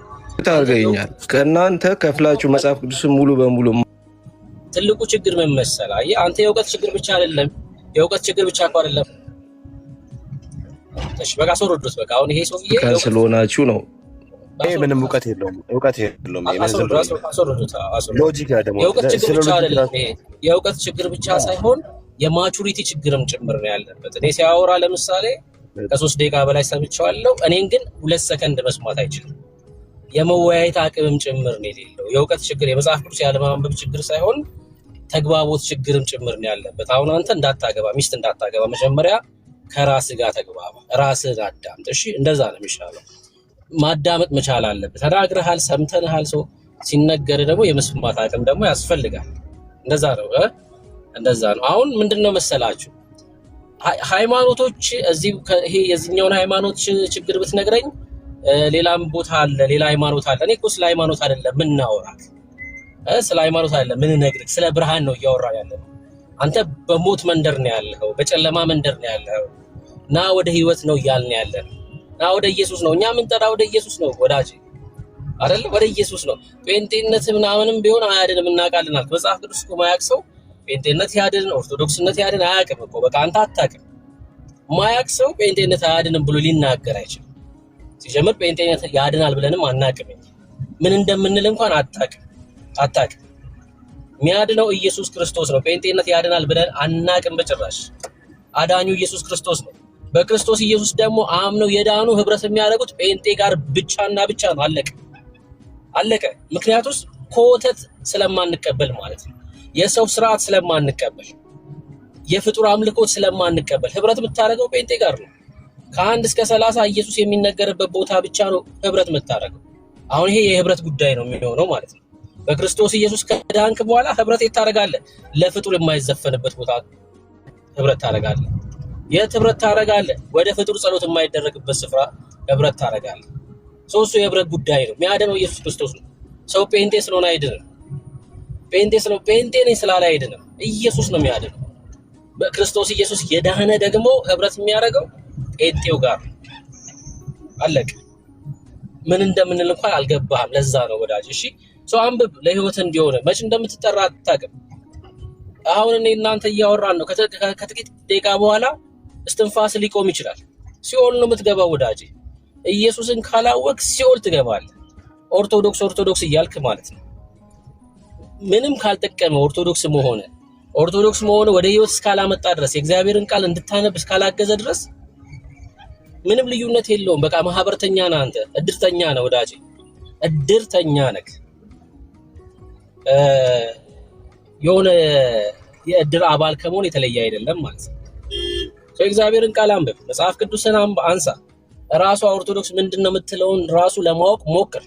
ታርገኛል ከእናንተ ከፍላችሁ መጽሐፍ ቅዱስን ሙሉ በሙሉ። ትልቁ ችግር ምን መሰለህ? አየህ አንተ የእውቀት ችግር ብቻ አይደለም፣ የእውቀት ችግር ብቻ እኮ አይደለም። እሺ በቃ አስወርዱት። በቃ አሁን ይሄ ሰውዬ ስለሆናችሁ ነው። ይሄ ምንም እውቀት የለውም። ሎጂክ ደግሞ የእውቀት ችግር ብቻ ሳይሆን የማቹሪቲ ችግርም ጭምር ነው ያለበት። እኔ ሲያወራ ለምሳሌ ከ3 ደቂቃ በላይ ሰምቼዋለሁ። እኔን ግን 2 ሰከንድ መስማት አይችልም። የመወያየት አቅምም ጭምር ነው የሌለው። የእውቀት ችግር የመጽሐፍ ቅዱስ ያለማንበብ ችግር ሳይሆን ተግባቦት ችግርም ጭምር ነው ያለበት። አሁን አንተ እንዳታገባ ሚስት እንዳታገባ መጀመሪያ ከራስህ ጋር ተግባባ፣ ራስህን አዳምጥ። እሺ እንደዛ ነው የሚሻለው። ማዳመጥ መቻል አለበት። ተናግረሃል፣ ሰምተንሃል። ሰው ሲነገር ደግሞ የመስማት አቅም ደግሞ ያስፈልጋል። እንደዛ ነው እንደዛ ነው። አሁን ምንድነው መሰላችሁ ሃይማኖቶች እዚህ ይሄ የዚህኛውን ሃይማኖት ችግር ብትነግረኝ ሌላም ቦታ አለ፣ ሌላ ሃይማኖት አለ። እኔ እኮ ስለ ሃይማኖት አይደለም ምን እናወራክ፣ ስለ ሃይማኖት አይደለም ምን ነግርክ፣ ስለ ብርሃን ነው እያወራን ያለነው። አንተ በሞት መንደር ነው ያለኸው፣ በጨለማ መንደር ነው ያለኸው። ና ወደ ህይወት ነው እያልን ያለነው። ና ወደ ኢየሱስ ነው እኛ የምንጠራ፣ ወደ ኢየሱስ ነው ወዳጅ አይደል? ወደ ኢየሱስ ነው። ጴንጤነት ምናምንም ቢሆን አያድንም እናውቃለን አልክ። መጽሐፍ ቅዱስ እኮ ማያውቅ ሰው ጴንጤነት ያድን ኦርቶዶክስነት ያድን አያውቅም እኮ። በቃ አንተ አታውቅም። ማያውቅ ሰው ጴንጤነት አያድንም ብሎ ሊናገር አይችልም። ሲጀምር ጴንጤነት ያድናል ብለንም አናውቅም። ምን እንደምንል እንኳን አታውቅም። የሚያድነው ኢየሱስ ክርስቶስ ነው። ጴንጤነት ያድናል ብለን አናውቅም በጭራሽ። አዳኙ ኢየሱስ ክርስቶስ ነው። በክርስቶስ ኢየሱስ ደግሞ አምነው የዳኑ ህብረት የሚያደርጉት ጴንጤ ጋር ብቻና ብቻ ነው። አለቀ። ምክንያቱም ኮተት ስለማንቀበል ማለት ነው። የሰው ስርዓት ስለማንቀበል፣ የፍጡር አምልኮት ስለማንቀበል ህብረት የምታደርገው ጴንጤ ጋር ነው። ከ1 እስከ 30 ኢየሱስ የሚነገርበት ቦታ ብቻ ነው ህብረት የምታደርገው። አሁን ይሄ የህብረት ጉዳይ ነው የሚሆነው ማለት ነው። በክርስቶስ ኢየሱስ ከዳንክ በኋላ ህብረት ታደርጋለህ። ለፍጡር የማይዘፈንበት ቦታ ህብረት ታደርጋለህ። የት ህብረት ታደርጋለህ? ወደ ፍጡር ጸሎት የማይደረግበት ስፍራ ህብረት ታደርጋለህ። ሶስቱ የህብረት ጉዳይ ነው። የሚያድነው ኢየሱስ ክርስቶስ ነው። ሰው ጴንጤ ስለሆነ አይድንም። ጴንጤ ነኝ ስላለ አይድንም። ኢየሱስ ነው የሚያድነው። በክርስቶስ ኢየሱስ የዳነ ደግሞ ህብረት የሚያደርገው ጴንጤው ጋር አለቀ። ምን እንደምንል እንኳን አልገባህም። ለዛ ነው ወዳጅ። እሺ ሰው አንብብ፣ ለህይወት እንዲሆን መች እንደምትጠራ አታውቅም። አሁን እኔ እናንተ እያወራን ነው። ከጥቂት ደቂቃ በኋላ እስትንፋስ ሊቆም ይችላል። ሲኦል ነው የምትገባው ወዳጅ። ኢየሱስን ካላወቅ ሲኦል ትገባለህ። ኦርቶዶክስ እያልክ ማለት ነው። ምንም ካልጠቀመ ኦርቶዶክስ መሆን ወደ ህይወት እስካላመጣ ድረስ የእግዚአብሔርን ቃል እንድታነብ እስካላገዘ ድረስ ምንም ልዩነት የለውም። በቃ ማህበርተኛ ነህ አንተ፣ እድርተኛ ነህ ወዳጅ፣ እድርተኛ ነህ። የሆነ የእድር አባል ከመሆን የተለየ አይደለም ማለት ነው። እግዚአብሔርን ቃል አንብብ፣ መጽሐፍ ቅዱስን አንሳ። ራሷ ኦርቶዶክስ ምንድነው የምትለውን ራሱ ለማወቅ ሞክር።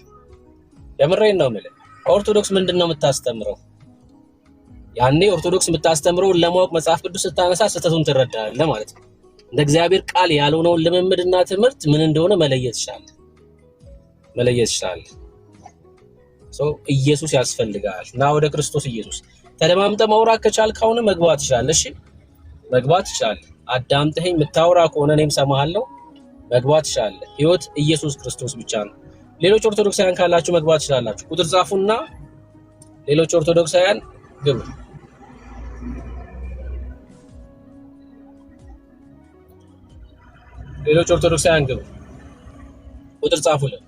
የምሬን ነው የምልህ። ኦርቶዶክስ ምንድነው የምታስተምረው? ያኔ ኦርቶዶክስ የምታስተምረውን ለማወቅ መጽሐፍ ቅዱስ ስታነሳ ስህተቱን ትረዳለህ ማለት ነው። እንደ እግዚአብሔር ቃል ያልሆነውን ልምምድና ትምህርት ምን እንደሆነ መለየት ይችላል። ኢየሱስ ያስፈልጋል። ና ወደ ክርስቶስ ኢየሱስ ተደማምጠህ ማውራት ከቻልክ አሁን መግባት ይችላል። እሺ መግባት ይችላል። አዳምጠኸኝ የምታወራ ከሆነ እኔም ሰማሃለሁ። መግባት ይችላል። ህይወት ኢየሱስ ክርስቶስ ብቻ ነው። ሌሎች ኦርቶዶክሳውያን ካላችሁ መግባት ይችላላችሁ። ቁጥር ጻፉና ሌሎች ኦርቶዶክሳውያን ግቡ። ቁጥር ጻፉልን።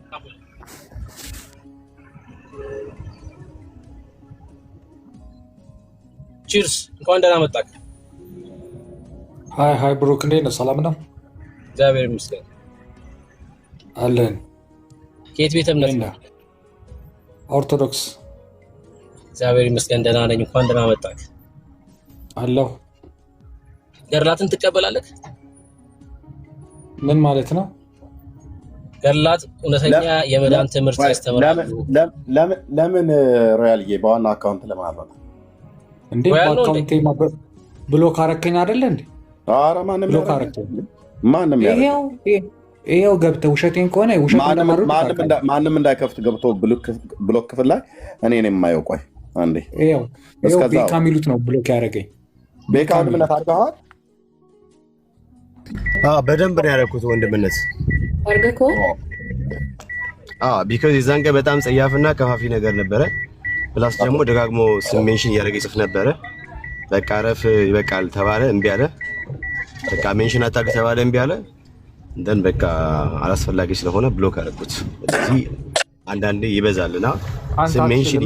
ቺርስ። እንኳን ደህና መጣክ። ሃይ ብሩክ፣ እንዴት ነው? ሰላም ነው? እግዚአብሔር ይመስገን አለን። ከየት ቤተ እምነት ነው? ኦርቶዶክስ። እግዚአብሔር ይመስገን ደህና ነኝ። እንኳን ደህና መጣክ። አለሁ። ገድላትን ትቀበላለህ? ምን ማለት ነው? ገድላት እውነተኛ የመዳን ትምህርት ያስተምራሉ። ለምን ሮያልዬ በዋና አካውንት ለማድረግ እንዴ? በአካውንቴ ብሎክ አረከኝ አይደለ እንዴ? ኧረ ማንም ይሄው ገብተህ ውሸቴን ከሆነ ማንም እንዳይከፍት ገብቶ ብሎክ ክፍል ላይ እኔ ነው የማየው። ቆይ አንዴ ይሄው ቤካ የሚሉት ነው ብሎክ ያደረገኝ። ቤካ ወንድምነት አድርገዋል? በደንብ ነው ያደረኩት ወንድምነት አርገኮ ቢኮዝ የዛን ቀን በጣም ጸያፍና ከፋፊ ነገር ነበረ። ፕላስ ደግሞ ደጋግሞ ሜንሽን እያደረገ ይጽፍ ነበረ። በቃ ረፍ ይበቃል ተባለ፣ እምቢ አለ። በቃ ሜንሽን አታርግ ተባለ፣ እምቢ አለ። እንደን በቃ አላስፈላጊ ስለሆነ ብሎክ አደረኩት። ስለዚህ አንዳንዴ ይበዛልና ሜንሽን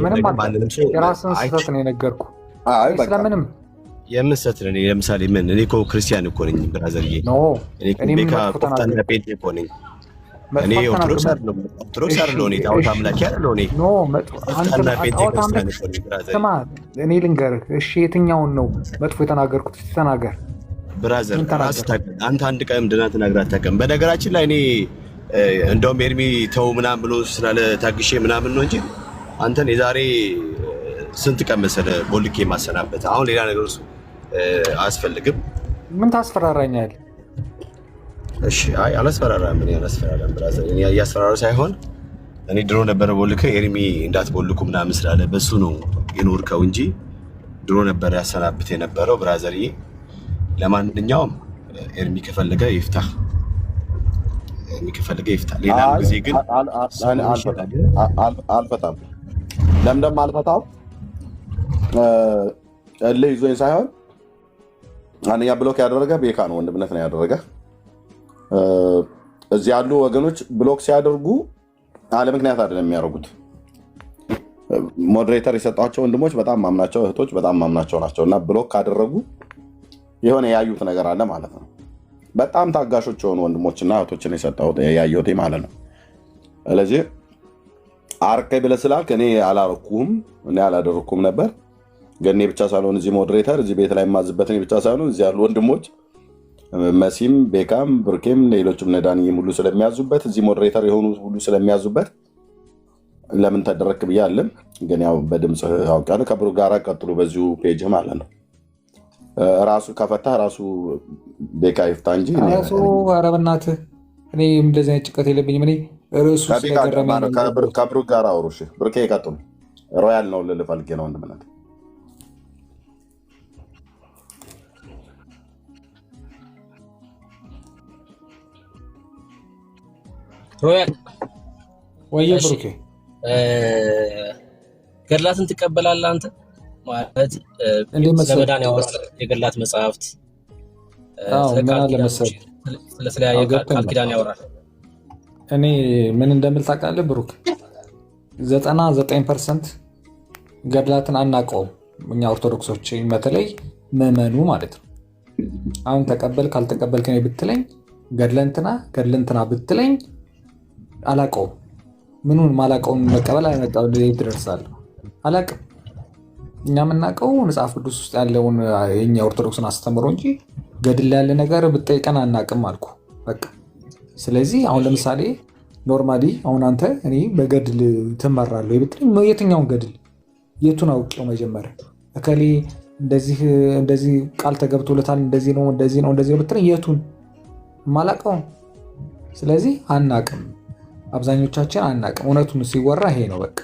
የራስን ስህተት ነው የነገርኩህ። ስለምንም የምንሰት ነው። ለምሳሌ ምን እኔ እኮ ክርስቲያን እኮ ነኝ ብራዘርዬ። እኔ ቤካ ፖርታና ጴንጤ እኮ ነኝ። እኔ ኦርቶዶክስ አይደለሁም። ኦርቶዶክስ አይደለሁም። እኔ ጣዖት አምላኪ አይደለሁም። እኔ ፖርታና ጴንጤ ክርስቲያን እኮ ነኝ ብራዘር። ስማ እኔ ልንገርህ እሺ፣ የትኛውን ነው መጥፎ የተናገርኩት? ተናገር ብራዘር። አንተ አንድ ቀን ድና ተናግራ አታውቅም። በነገራችን ላይ እኔ እንደውም ኤርሚ ተው ምናምን ብሎ ስላለ ታግሼ ምናምን ነው እንጂ አንተን የዛሬ ስንት ቀን መሰለህ ቦልኬ ማሰናበት። አሁን ሌላ ነገር እሱ አያስፈልግም። ምን ታስፈራራኛለህ? እሺ አይ አላስፈራራም። ምን ያላስፈራራም ብራዘር። እኔ ያስፈራራ ሳይሆን እኔ ድሮ ነበር ቦልከ ኤርሚ እንዳትቦልኩ ምናምን ስላለ በሱ ነው የኖርከው እንጂ ድሮ ነበር ያሰናብት የነበረው ብራዘርዬ። ለማንኛውም ኤርሚ ከፈለገ ይፍታ፣ ኤርሚ ከፈለገ ይፍታ። ሌላ ጊዜ ግን አልፈታም። ለምንድን አልፈታው? እልህ ይዞኝ ሳይሆን አንደኛ ብሎክ ያደረገ ቤካ ነው፣ ወንድምነት ነው ያደረገ። እዚህ ያሉ ወገኖች ብሎክ ሲያደርጉ አለ ምክንያት አይደለም የሚያደርጉት። ሞዴሬተር የሰጧቸው ወንድሞች በጣም ማምናቸው፣ እህቶች በጣም ማምናቸው ናቸው እና ብሎክ ካደረጉ የሆነ ያዩት ነገር አለ ማለት ነው። በጣም ታጋሾች የሆኑ ወንድሞችና እህቶችን የሰጠሁት ያየሁት ማለት ነው። ስለዚህ አርቀይ ብለህ ስላልክ እኔ አላረኩም፣ እኔ አላደረኩም ነበር። ግን እኔ ብቻ ሳልሆን እዚህ ሞዴሬተር እዚህ ቤት ላይ የማዝበት እኔ ብቻ ሳልሆን እዚህ ያሉ ወንድሞች መሲም፣ ቤካም፣ ብርኬም ሌሎችም ነዳንይም ሁሉ ስለሚያዙበት እዚህ ሞዴሬተር የሆኑ ሁሉ ስለሚያዙበት ለምን ተደረክ ብዬ አለም። ግን ያው በድምፅ አውቃለሁ። ከብሩ ጋር ቀጥሉ በዚሁ ፔጅ ማለት ነው። ራሱ ከፈታ ራሱ ቤካ ይፍታ እንጂ ኧረ በእናትህ እኔ እንደዚህ አይነት ጭቀት የለብኝም። እኔ ርዕሱ ስለገረመኝ ከብሩ ጋር አውሩ። እሺ ብርኬ ይቀጥሉ። ሮያል ነው ልልህ ፈልጌ ነው ወንድምነት። ሮያል ወይዬ ብሩኬ ገድላትን ትቀበላለህ አንተ? ማለት ስለመዳን ያወራል የገድላት መጽሐፍት ስለተለያየ ቃል ኪዳን ያወራል። እኔ ምን እንደምል ታውቃለህ ብሩክ? 99% ገድላትን አናውቀውም እኛ ኦርቶዶክሶች፣ በተለይ ምዕመኑ ማለት ነው። አሁን ተቀበል ካልተቀበልክ እኔ ብትለኝ ገድለንትና ብትለኝ አላውቀውም። ምኑን ማላውቀውን መቀበል አይመጣው ትደርሳለሁ። አላውቅም። እኛ የምናውቀው መጽሐፍ ቅዱስ ውስጥ ያለውን የኛ ኦርቶዶክስን አስተምሮ እንጂ ገድል ያለ ነገር ብጠይቀን አናውቅም አልኩ በቃ። ስለዚህ አሁን ለምሳሌ ኖርማሊ አሁን አንተ እኔ በገድል ትመራለህ ብትለኝ የትኛውን ገድል የቱን አውቄው? መጀመሪያ እከሌ እንደዚህ ቃል ተገብቶለታል እንደዚህ ነው ብትለኝ የቱን ማላውቀው? ስለዚህ አናውቅም፣ አብዛኞቻችን አናውቅም። እውነቱን ሲወራ ይሄ ነው በቃ።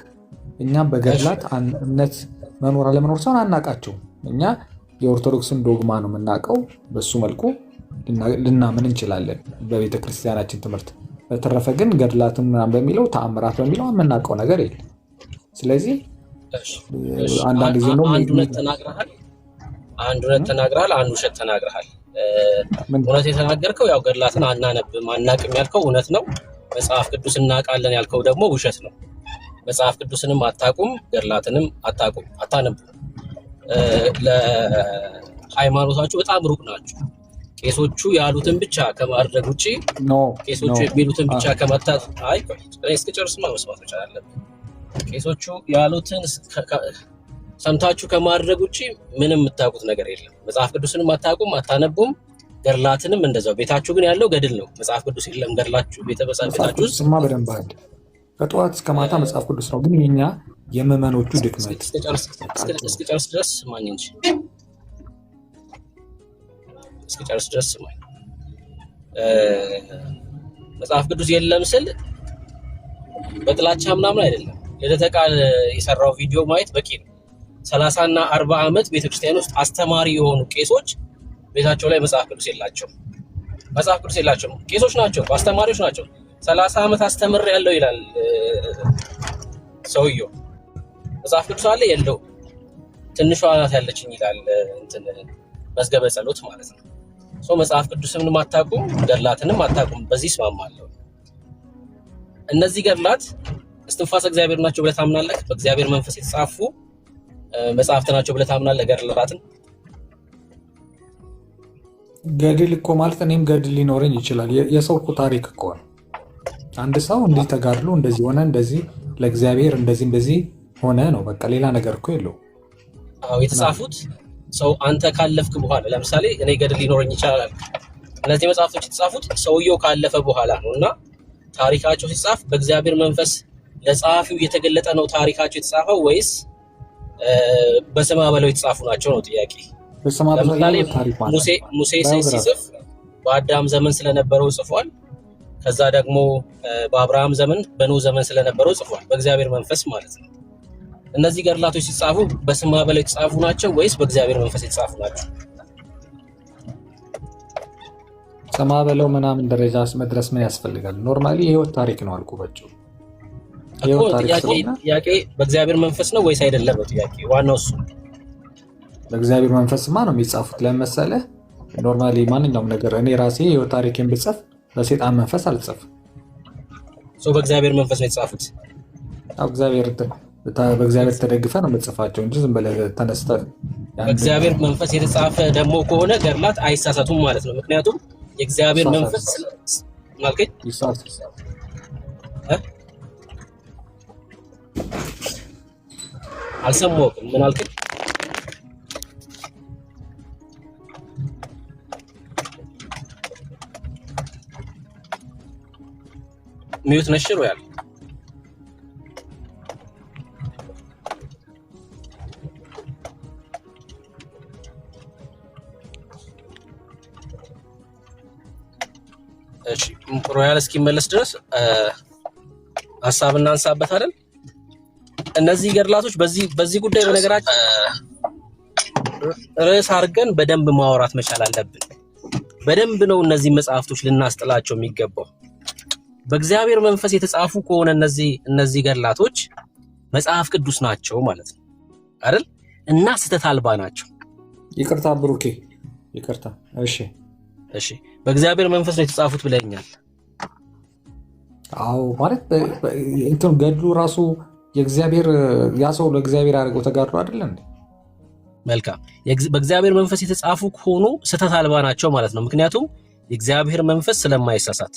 እኛ በገድላት እምነት መኖር አለመኖር ሳይሆን አናውቃቸው። እኛ የኦርቶዶክስን ዶግማ ነው የምናውቀው። በሱ መልኩ ልናምን እንችላለን በቤተ ክርስቲያናችን ትምህርት። በተረፈ ግን ገድላትን በሚለው ተአምራት በሚለው የምናውቀው ነገር የለም። ስለዚህ አንዳንድ ጊዜ ነው አንድ እውነት ተናግረሃል፣ አንድ ውሸት ተናግረሃል። እውነት የተናገርከው ያው ገድላትን አናነብም አናውቅም ያልከው እውነት ነው። መጽሐፍ ቅዱስ እናውቃለን ያልከው ደግሞ ውሸት ነው። መጽሐፍ ቅዱስንም አታውቁም፣ ገድላትንም አታውቁም፣ አታነቡም። ለሃይማኖታችሁ በጣም ሩቅ ናችሁ። ቄሶቹ ያሉትን ብቻ ከማድረግ ውጭ ቄሶቹ የሚሉትን ብቻ ከመታት እስክጨርስማ መስማት መቻል አለብን። ቄሶቹ ያሉትን ሰምታችሁ ከማድረግ ውጭ ምንም የምታውቁት ነገር የለም። መጽሐፍ ቅዱስንም አታውቁም፣ አታነቡም፣ ገድላትንም እንደዛው። ቤታችሁ ግን ያለው ገድል ነው፣ መጽሐፍ ቅዱስ የለም። ገድላችሁ ቤታችሁ ውስጥ በደንብ አለ። ከጠዋት እስከ ማታ መጽሐፍ ቅዱስ ነው። ግን የኛ የምዕመኖቹ ድክመት እስክጨርስ ድረስ ስማኝ እንጂ እስክጨርስ ድረስ ስማኝ። መጽሐፍ ቅዱስ የለም ስል በጥላቻ ምናምን አይደለም። ልደተ ቃል የሰራው ቪዲዮ ማየት በቂ ነው። 30 እና 40 ዓመት ቤተክርስቲያን ውስጥ አስተማሪ የሆኑ ቄሶች ቤታቸው ላይ መጽሐፍ ቅዱስ የላቸውም። መጽሐፍ ቅዱስ የላቸውም። ቄሶች ናቸው፣ አስተማሪዎች ናቸው። 30 ዓመት አስተምር ያለው ይላል ሰውየው። መጽሐፍ ቅዱስ አለ የለው፣ ትንሿ ናት ያለችኝ ይላል እንትን መዝገበ ጸሎት ማለት ነው። መጽሐፍ ቅዱስንም አታውቁም፣ ገድላትንም አታውቁም። በዚህ እስማማለሁ። እነዚህ ገድላት እስትንፋሰ እግዚአብሔር ናቸው ብለህ ታምናለህ? በእግዚአብሔር መንፈስ የተጻፉ መጽሐፍት ናቸው ብለህ ታምናለህ? ገድላትን ገድል እኮ ማለት እኔም ገድል ሊኖረኝ ይችላል። የሰው እኮ ታሪክ እኮ ነው። አንድ ሰው እንዲህ ተጋድሎ እንደዚህ ሆነ፣ እንደዚህ ለእግዚአብሔር እንደዚህ ሆነ ነው በቃ። ሌላ ነገር እኮ የለው። አዎ የተጻፉት ሰው አንተ ካለፍክ በኋላ ለምሳሌ እኔ ገድል ሊኖረኝ ይችላል። እነዚህ መጽሐፍቶች የተጻፉት ሰውየው ካለፈ በኋላ ነው እና ታሪካቸው ሲጻፍ በእግዚአብሔር መንፈስ ለጸሐፊው የተገለጠ ነው ታሪካቸው የተጻፈው ወይስ በስማ በለው የተጻፉ ናቸው ነው ጥያቄ። ለምሳሌ ሙሴ ሲጽፍ በአዳም ዘመን ስለነበረው ጽፏል። ከዛ ደግሞ በአብርሃም ዘመን በኖህ ዘመን ስለነበረው ጽፏል፣ በእግዚአብሔር መንፈስ ማለት ነው። እነዚህ ገድላቶች ሲጻፉ በስማ በለው የተጻፉ ናቸው ወይስ በእግዚአብሔር መንፈስ የተጻፉ ናቸው? ስማ በለው ምናምን ደረጃ መድረስ ምን ያስፈልጋል? ኖርማሊ የህይወት ታሪክ ነው አልኩ በጭ ጥያቄ በእግዚአብሔር መንፈስ ነው ወይስ አይደለም ነው ጥያቄ። ዋናው እሱ በእግዚአብሔር መንፈስማ ነው የሚጻፉት። ለምሳሌ ኖርማሊ ማንኛውም ነገር እኔ ራሴ የህይወት ታሪኬን ብጽፍ በሰይጣን መንፈስ አልጽፍም። በእግዚአብሔር መንፈስ ነው የተጻፉት። በእግዚአብሔር ተደግፈ ነው የምጽፋቸው እንጂ ዝም ብለህ ተነስተህ በእግዚአብሔር መንፈስ የተጻፈ ደግሞ ከሆነ ገድላት አይሳሳቱም ማለት ነው። ምክንያቱም የእግዚአብሔር መንፈስ ማልከኝ አልሰማሁም። ምን አልከኝ? ሚዩት ነሽሮ ያለ እሺ ሮያል እስኪመለስ ድረስ ሐሳብ እናንሳበት አይደል? እነዚህ ገድላቶች በዚህ ጉዳይ በነገራችን ርዕስ አድርገን በደንብ ማውራት መቻል አለብን። በደንብ ነው እነዚህ መጽሐፍቶች ልናስጥላቸው የሚገባው። በእግዚአብሔር መንፈስ የተጻፉ ከሆነ እነዚህ ገድላቶች መጽሐፍ ቅዱስ ናቸው ማለት ነው አይደል? እና ስህተት አልባ ናቸው። ይቅርታ ብሩኬ ይቅርታ። እሺ በእግዚአብሔር መንፈስ ነው የተጻፉት ብለኛል። አዎ ማለት እንትን ገድሉ ራሱ የእግዚአብሔር ያ ሰው ለእግዚአብሔር ያደረገው ተጋድሎ አይደል እንዴ? መልካም። በእግዚአብሔር መንፈስ የተጻፉ ከሆኑ ስህተት አልባ ናቸው ማለት ነው። ምክንያቱም የእግዚአብሔር መንፈስ ስለማይሳሳት።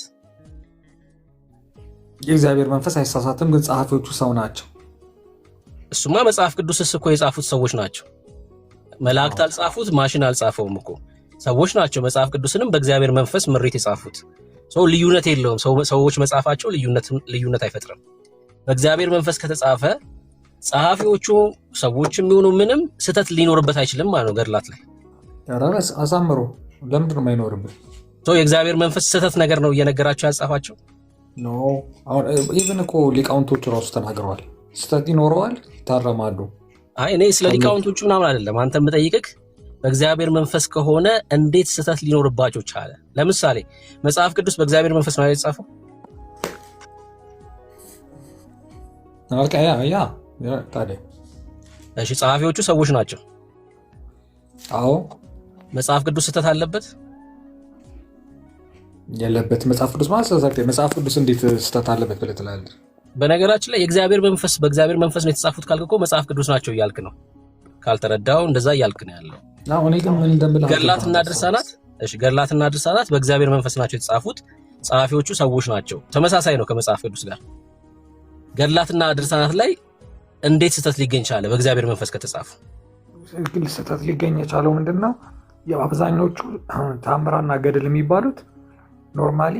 የእግዚአብሔር መንፈስ አይሳሳትም፣ ግን ጸሐፊዎቹ ሰው ናቸው። እሱማ መጽሐፍ ቅዱስስ እኮ የጻፉት ሰዎች ናቸው። መላእክት አልጻፉት፣ ማሽን አልጻፈውም እኮ ሰዎች ናቸው። መጽሐፍ ቅዱስንም በእግዚአብሔር መንፈስ ምሪት የጻፉት ሰው ልዩነት የለውም። ሰዎች መጻፋቸው ልዩነት አይፈጥርም። በእግዚአብሔር መንፈስ ከተጻፈ ጸሐፊዎቹ ሰዎችም ይሁኑ ምንም ስህተት ሊኖርበት አይችልም ማለት ነው። ገድላት ላይ ራስ አሳምሮ ለምንድን ነው የማይኖርበት? የእግዚአብሔር መንፈስ ስህተት ነገር ነው እየነገራቸው ያጻፋቸው ኖ። አሁን ኢቭን እኮ ሊቃውንቶቹ ራሱ ተናግረዋል። ስህተት ይኖረዋል፣ ይታረማሉ። እኔ ስለ ሊቃውንቶቹ ምናምን አይደለም አንተ የምጠይቅህ በእግዚአብሔር መንፈስ ከሆነ እንዴት ስህተት ሊኖርባቸው ቻለ? ለምሳሌ መጽሐፍ ቅዱስ በእግዚአብሔር መንፈስ ነው የተጻፈው። ታዲያ እሺ ጸሐፊዎቹ ሰዎች ናቸው። አዎ መጽሐፍ ቅዱስ ስህተት አለበት የለበት? መጽሐፍ ቅዱስ ማለት መጽሐፍ ቅዱስ እንዴት ስህተት አለበት ብለህ ትላለህ? በነገራችን ላይ በእግዚአብሔር መንፈስ ነው የተጻፉት ካልክ እኮ መጽሐፍ ቅዱስ ናቸው እያልክ ነው። ካልተረዳው እንደዛ እያልክ ነው ያለው። እኔ ግን ምን እንደምልህ ገድላትና ድርሳናት በእግዚአብሔር መንፈስ ናቸው የተጻፉት። ጸሐፊዎቹ ሰዎች ናቸው። ተመሳሳይ ነው ከመጽሐፍ ቅዱስ ጋር። ገድላትና ድርሳናት ላይ እንዴት ስህተት ሊገኝ ቻለ? በእግዚአብሔር መንፈስ ከተጻፉ ግን ስህተት ሊገኝ የቻለው ምንድነው? አብዛኞቹ ታምራና ገድል የሚባሉት ኖርማሊ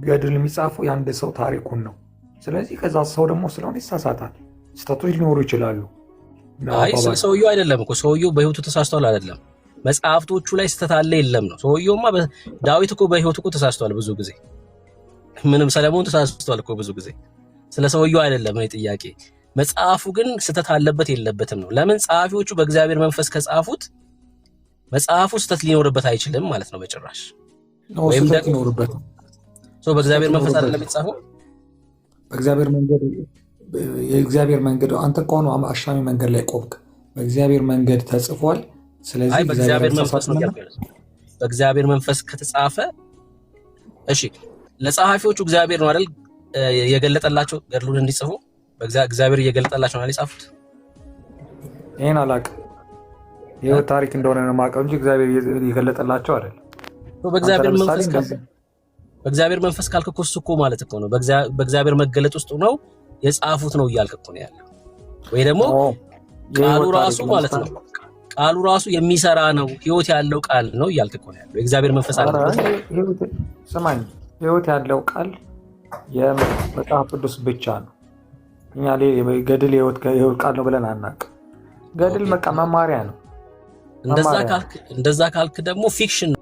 ገድል የሚጻፉ የአንድ ሰው ታሪኩን ነው። ስለዚህ ከዛ ሰው ደግሞ ስለሆነ ይሳሳታል፣ ስህተቶች ሊኖሩ ይችላሉ። ሰውየው አይደለም እኮ ሰውየው በህይወቱ ተሳስቷል አይደለም። መጽሐፍቶቹ ላይ ስህተት አለ የለም ነው። ሰውየውማ ዳዊት እኮ በህይወቱ እኮ ተሳስቷል ብዙ ጊዜ። ምንም ሰለሞን ተሳስቷል እኮ ብዙ ጊዜ። ስለ ሰውየው አይደለም እኔ ጥያቄ። መጽሐፉ ግን ስህተት አለበት የለበትም ነው። ለምን ጸሐፊዎቹ በእግዚአብሔር መንፈስ ከጻፉት መጽሐፉ ስህተት ሊኖርበት አይችልም ማለት ነው በጭራሽ። ወይም ደግሞ በእግዚአብሔር መንፈስ አይደለም የተጻፈው። የእግዚአብሔር መንገድ አንተ እኮ ነው አሻሚ መንገድ ላይ ቆምክ። በእግዚአብሔር መንገድ ተጽፏል። ስለዚህ በእግዚአብሔር መንፈስ ነው ያለው። በእግዚአብሔር መንፈስ ከተጻፈ እሺ፣ ለጸሐፊዎቹ እግዚአብሔር ነው አይደል የገለጠላቸው ገድሉን እንዲጽፉ። እግዚአብሔር እየገለጠላቸው ነው የጻፉት። ይሄን አላውቅም። የህይወት ታሪክ እንደሆነ ነው የማውቀው እንጂ እግዚአብሔር እየገለጠላቸው አይደል። በእግዚአብሔር መንፈስ ካልክ እኮ እሱ እኮ ማለት እኮ ነው በእግዚአብሔር መገለጥ ውስጥ ነው የጻፉት ነው እያልክ እኮ ነው ያለው። ወይ ደግሞ ቃሉ ራሱ ማለት ነው ቃሉ ራሱ የሚሰራ ነው ህይወት ያለው ቃል ነው እያልክ እኮ ነው ያለው። የእግዚአብሔር መንፈስ አለበት። ስማኝ፣ ህይወት ያለው ቃል የመጽሐፍ ቅዱስ ብቻ ነው። እኛ ገድል የህይወት ቃል ነው ብለን አናውቅም። ገድል በቃ መማሪያ ነው። እንደዛ ካልክ ደግሞ ፊክሽን